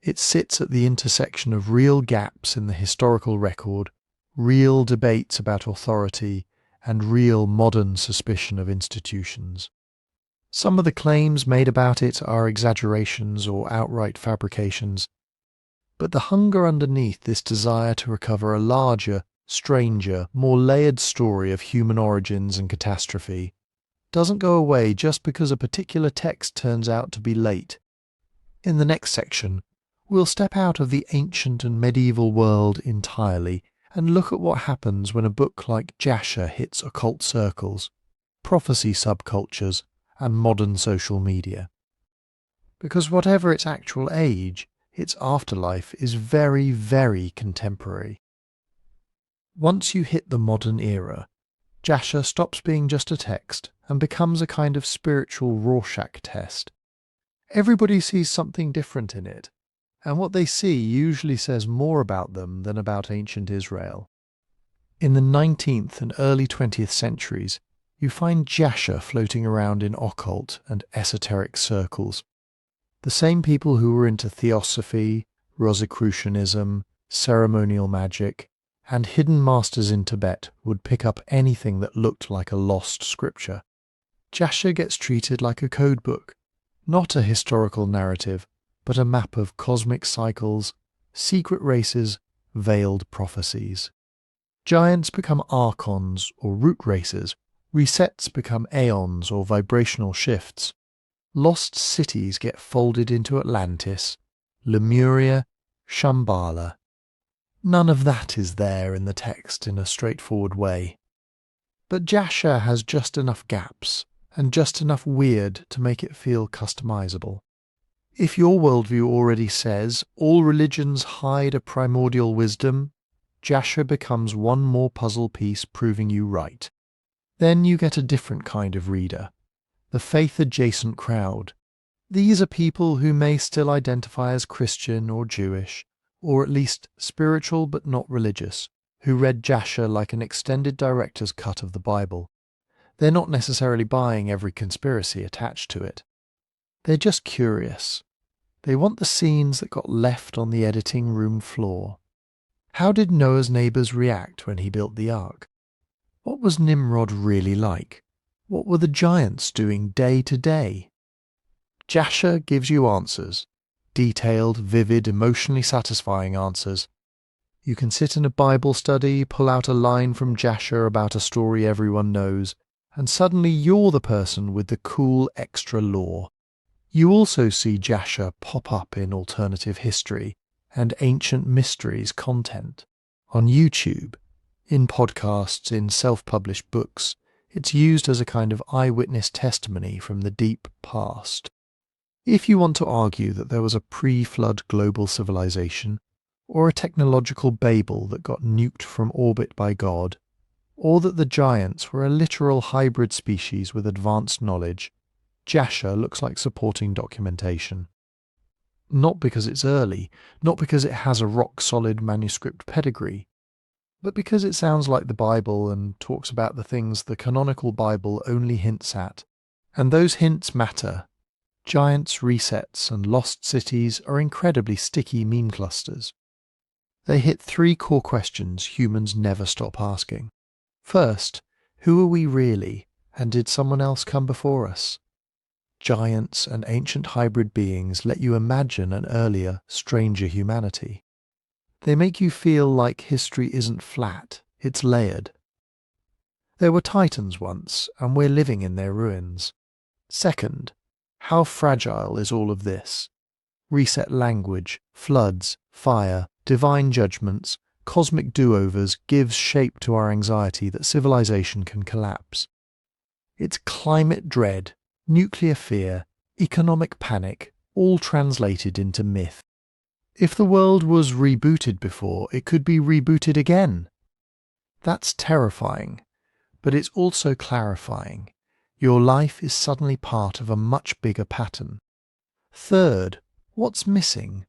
It sits at the intersection of real gaps in the historical record, real debates about authority, and real modern suspicion of institutions. Some of the claims made about it are exaggerations or outright fabrications, but the hunger underneath this desire to recover a larger, stranger, more layered story of human origins and catastrophe doesn't go away just because a particular text turns out to be late. In the next section, we'll step out of the ancient and medieval world entirely and look at what happens when a book like Jasher hits occult circles, prophecy subcultures, and modern social media. Because whatever its actual age, its afterlife is very, very contemporary. Once you hit the modern era, Jasher stops being just a text and becomes a kind of spiritual Rorschach test. Everybody sees something different in it, and what they see usually says more about them than about ancient Israel. In the 19th and early 20th centuries, you find Jasher floating around in occult and esoteric circles. The same people who were into theosophy, Rosicrucianism, ceremonial magic, and hidden masters in Tibet would pick up anything that looked like a lost scripture. Jasher gets treated like a codebook, not a historical narrative, but a map of cosmic cycles, secret races, veiled prophecies. Giants become archons or root races, resets become aeons or vibrational shifts. Lost cities get folded into Atlantis, Lemuria, Shambhala. None of that is there in the text in a straightforward way. But Jasher has just enough gaps, and just enough weird to make it feel customizable. If your worldview already says all religions hide a primordial wisdom, Jasher becomes one more puzzle piece proving you right. Then you get a different kind of reader, the faith-adjacent crowd. These are people who may still identify as Christian or Jewish, or at least spiritual but not religious, who read Jasher like an extended director's cut of the Bible. They're not necessarily buying every conspiracy attached to it. They're just curious. They want the scenes that got left on the editing room floor. How did Noah's neighbours react when he built the ark? What was Nimrod really like? What were the giants doing day to day? Jasher gives you answers. Detailed, vivid, emotionally satisfying answers. You can sit in a Bible study, pull out a line from Jasher about a story everyone knows, and suddenly you're the person with the cool extra lore. You also see Jasher pop up in alternative history and ancient mysteries content. On YouTube, in podcasts, in self-published books, it's used as a kind of eyewitness testimony from the deep past. If you want to argue that there was a pre-flood global civilization, or a technological Babel that got nuked from orbit by God, or that the giants were a literal hybrid species with advanced knowledge, Jasher looks like supporting documentation. Not because it's early, not because it has a rock-solid manuscript pedigree, but because it sounds like the Bible and talks about the things the canonical Bible only hints at. And those hints matter. Giants, resets, and lost cities are incredibly sticky meme clusters. They hit three core questions humans never stop asking. First, who are we really, and did someone else come before us? giants, and ancient hybrid beings let you imagine an earlier, stranger humanity. They make you feel like history isn't flat, it's layered. There were titans once, and we're living in their ruins. Second, how fragile is all of this? Reset language, floods, fire, divine judgments, cosmic do-overs gives shape to our anxiety that civilization can collapse. It's climate dread, nuclear fear, economic panic, all translated into myth. If the world was rebooted before, it could be rebooted again. That's terrifying, but it's also clarifying. Your life is suddenly part of a much bigger pattern. Third, what's missing?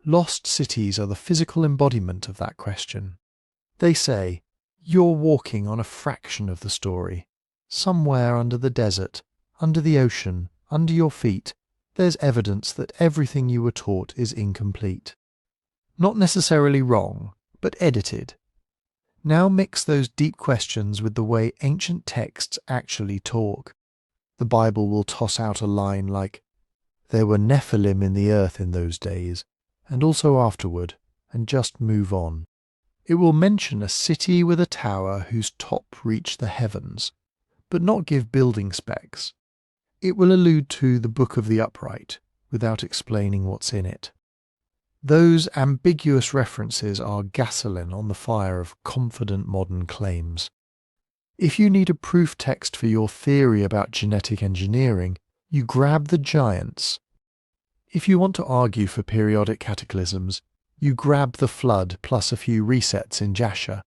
Lost cities are the physical embodiment of that question. They say, you're walking on a fraction of the story. Somewhere under the desert, under the ocean, under your feet, there's evidence that everything you were taught is incomplete. Not necessarily wrong, but edited. Now mix those deep questions with the way ancient texts actually talk. The Bible will toss out a line like, "There were Nephilim in the earth in those days, and also afterward," and just move on. It will mention a city with a tower whose top reached the heavens, but not give building specs. It will allude to the Book of the Upright, without explaining what's in it. Those ambiguous references are gasoline on the fire of confident modern claims. If you need a proof text for your theory about genetic engineering, you grab the giants. If you want to argue for periodic cataclysms, you grab the flood plus a few resets in Jasher.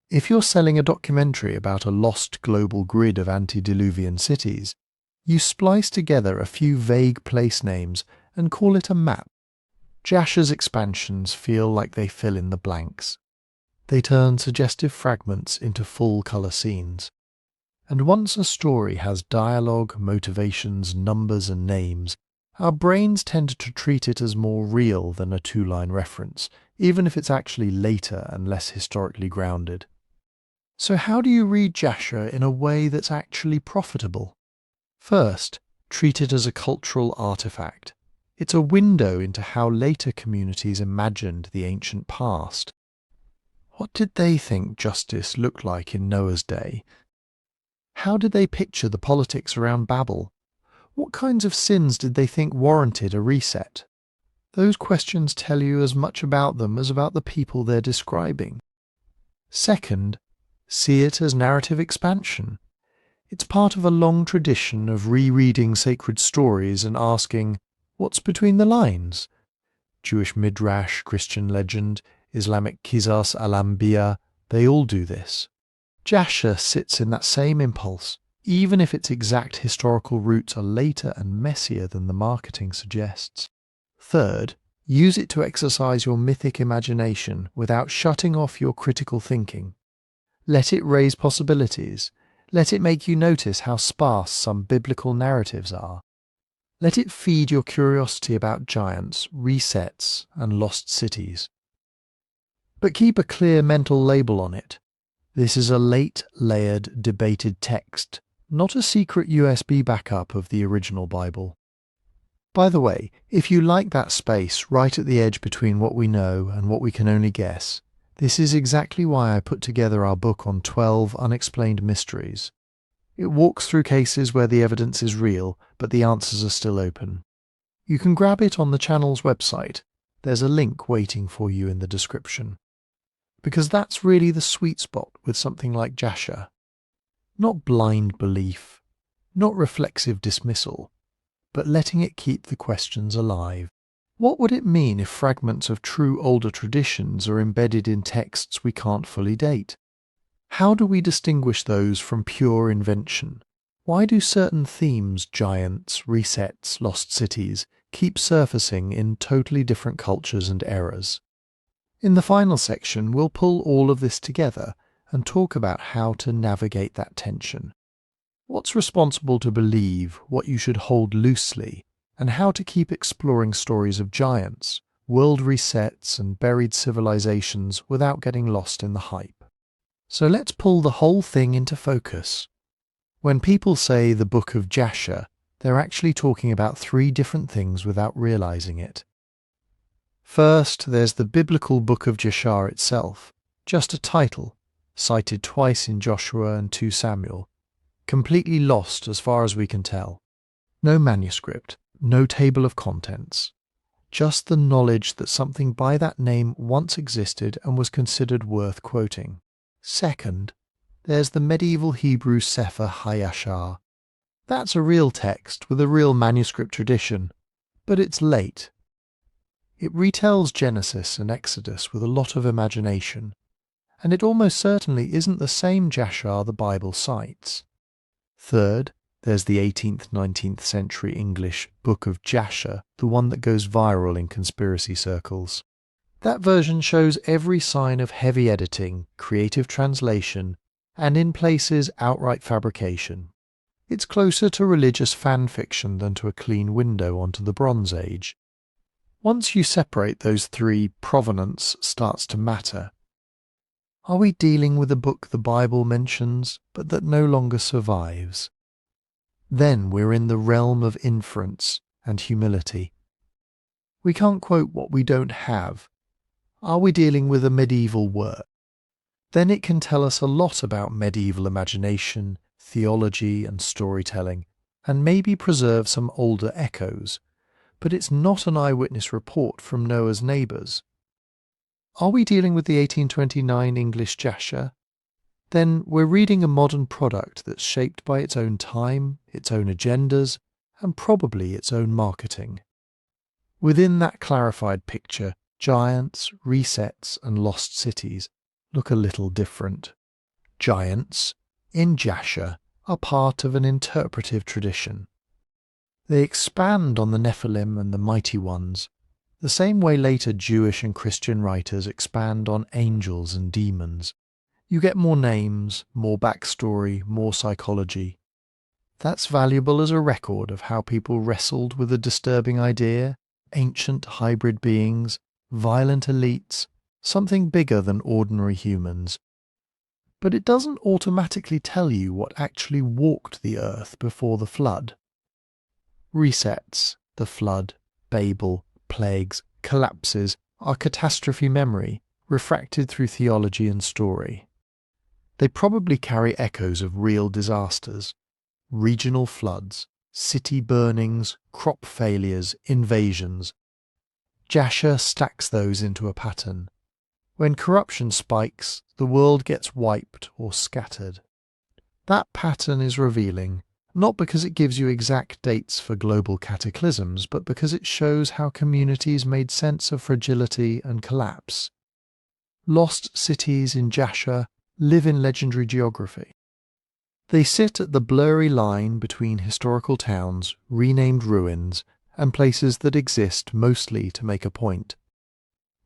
If you're selling a documentary about a lost global grid of antediluvian cities, you splice together a few vague place names and call it a map. Jasher's expansions feel like they fill in the blanks. They turn suggestive fragments into full-colour scenes. And once a story has dialogue, motivations, numbers and names, our brains tend to treat it as more real than a two-line reference, even if it's actually later and less historically grounded. So how do you read Jasher in a way that's actually profitable? First, treat it as a cultural artifact. It's a window into how later communities imagined the ancient past. What did they think justice looked like in Noah's day? How did they picture the politics around Babel? What kinds of sins did they think warranted a reset? Those questions tell you as much about them as about the people they're describing. Second, see it as narrative expansion. It's part of a long tradition of rereading sacred stories and asking, what's between the lines? Jewish midrash, Christian legend, Islamic Qisas al-Anbiya, they all do this. Jasher sits in that same impulse, even if its exact historical roots are later and messier than the marketing suggests. Third, use it to exercise your mythic imagination without shutting off your critical thinking. Let it raise possibilities. Let it make you notice how sparse some biblical narratives are. Let it feed your curiosity about giants, resets, and lost cities. But keep a clear mental label on it. This is a late, layered, debated text, not a secret USB backup of the original Bible. By the way, if you like that space right at the edge between what we know and what we can only guess, this is exactly why I put together our book on 12 unexplained mysteries. It walks through cases where the evidence is real, but the answers are still open. You can grab it on the channel's website. There's a link waiting for you in the description. Because that's really the sweet spot with something like Jasher. Not blind belief, not reflexive dismissal, but letting it keep the questions alive. What would it mean if fragments of true older traditions are embedded in texts we can't fully date? How do we distinguish those from pure invention? Why do certain themes, giants, resets, lost cities, keep surfacing in totally different cultures and eras? In the final section, we'll pull all of this together and talk about how to navigate that tension. What's responsible to believe, what you should hold loosely, and how to keep exploring stories of giants, world resets, and buried civilizations without getting lost in the hype. So let's pull the whole thing into focus. When people say the Book of Jasher, they're actually talking about three different things without realizing it. First, there's the biblical Book of Jasher itself, just a title, cited twice in Joshua and 2 Samuel, completely lost as far as we can tell. No manuscript, no table of contents, just the knowledge that something by that name once existed and was considered worth quoting. Second, there's the medieval Hebrew Sefer haYashar. That's a real text with a real manuscript tradition, but it's late. It retells Genesis and Exodus with a lot of imagination, and it almost certainly isn't the same Jasher the Bible cites. Third, there's the 18th-19th century English Book of Jasher, the one that goes viral in conspiracy circles. That version shows every sign of heavy editing, creative translation, and in places outright fabrication. It's closer to religious fan fiction than to a clean window onto the Bronze Age. Once you separate those three, provenance starts to matter. Are we dealing with a book the Bible mentions, but that no longer survives? Then we're in the realm of inference and humility. We can't quote what we don't have. Are we dealing with a medieval work? Then it can tell us a lot about medieval imagination, theology and storytelling, and maybe preserve some older echoes. But it's not an eyewitness report from Noah's neighbours. Are we dealing with the 1829 English Jasher? Then we're reading a modern product that's shaped by its own time, its own agendas, and probably its own marketing. Within that clarified picture, giants, resets, and lost cities look a little different. Giants, in Jasher, are part of an interpretive tradition. They expand on the Nephilim and the mighty ones, the same way later Jewish and Christian writers expand on angels and demons. You get more names, more backstory, more psychology. That's valuable as a record of how people wrestled with a disturbing idea, ancient hybrid beings, violent elites, something bigger than ordinary humans. But it doesn't automatically tell you what actually walked the earth before the flood. Resets, the flood, Babel, plagues, collapses are catastrophe memory, refracted through theology and story. They probably carry echoes of real disasters, regional floods, city burnings, crop failures, invasions. Jasher stacks those into a pattern. When corruption spikes, the world gets wiped or scattered. That pattern is revealing, not because it gives you exact dates for global cataclysms, but because it shows how communities made sense of fragility and collapse. Lost cities in Jasher live in legendary geography. They sit at the blurry line between historical towns, renamed ruins, and places that exist mostly to make a point.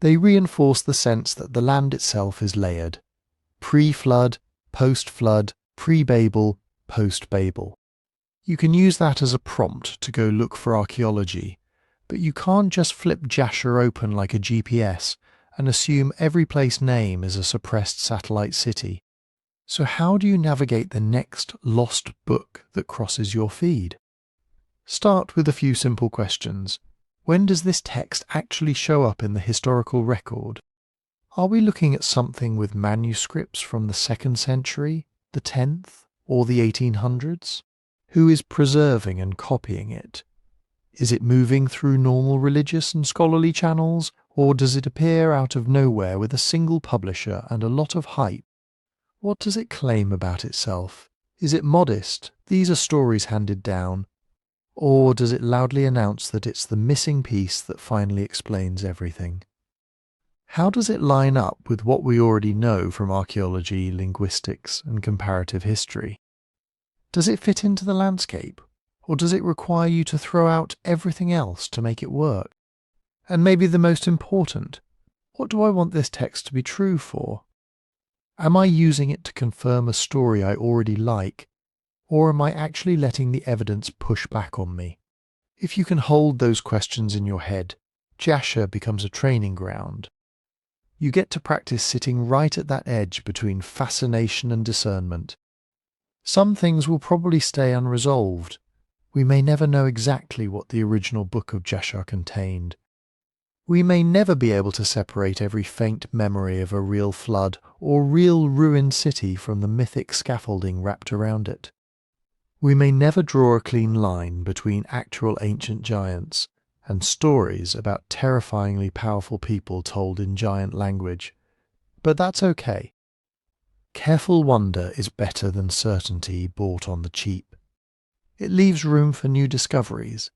They reinforce the sense that the land itself is layered. Pre-flood, post-flood, pre-Babel, post-Babel. You can use that as a prompt to go look for archaeology, but you can't just flip Jasher open like a GPS and assume every place name is a suppressed satellite city. So how do you navigate the next lost book that crosses your feed? Start with a few simple questions. When does this text actually show up in the historical record? Are we looking at something with manuscripts from the 2nd century, the 10th, or the 1800s? Who is preserving and copying it? Is it moving through normal religious and scholarly channels, or does it appear out of nowhere with a single publisher and a lot of hype? What does it claim about itself? Is it modest, these are stories handed down? Or does it loudly announce that it's the missing piece that finally explains everything? How does it line up with what we already know from archaeology, linguistics, and comparative history? Does it fit into the landscape, or does it require you to throw out everything else to make it work? And maybe the most important, what do I want this text to be true for? Am I using it to confirm a story I already like, or am I actually letting the evidence push back on me? If you can hold those questions in your head, Jasher becomes a training ground. You get to practice sitting right at that edge between fascination and discernment. Some things will probably stay unresolved, We may never know exactly what the original Book of Jasher contained. We may never be able to separate every faint memory of a real flood or real ruined city from the mythic scaffolding wrapped around it. We may never draw a clean line between actual ancient giants and stories about terrifyingly powerful people told in giant language. But that's okay. Careful wonder is better than certainty bought on the cheap. It leaves room for new discoveries.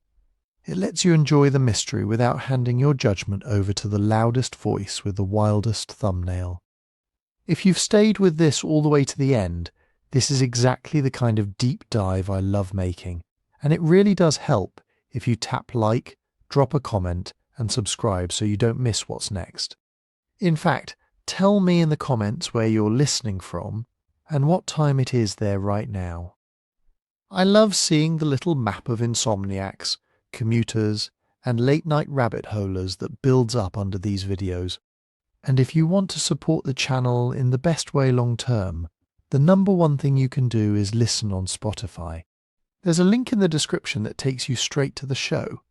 It lets you enjoy the mystery without handing your judgment over to the loudest voice with the wildest thumbnail. If you've stayed with this all the way to the end, this is exactly the kind of deep dive I love making, and it really does help if you tap like, drop a comment, and subscribe so you don't miss what's next. In fact, tell me in the comments where you're listening from and what time it is there right now. I love seeing the little map of insomniacs, commuters, and late-night rabbit holers that builds up under these videos. And if you want to support the channel in the best way long-term, the number one thing you can do is listen on Spotify. There's a link in the description that takes you straight to the show.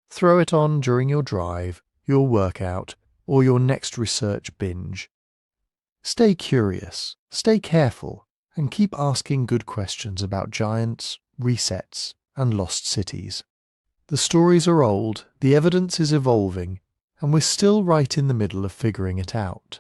Throw it on during your drive, your workout, or your next research binge. Stay curious, stay careful, and keep asking good questions about giants, resets, and lost cities. The stories are old, the evidence is evolving, and we're still right in the middle of figuring it out.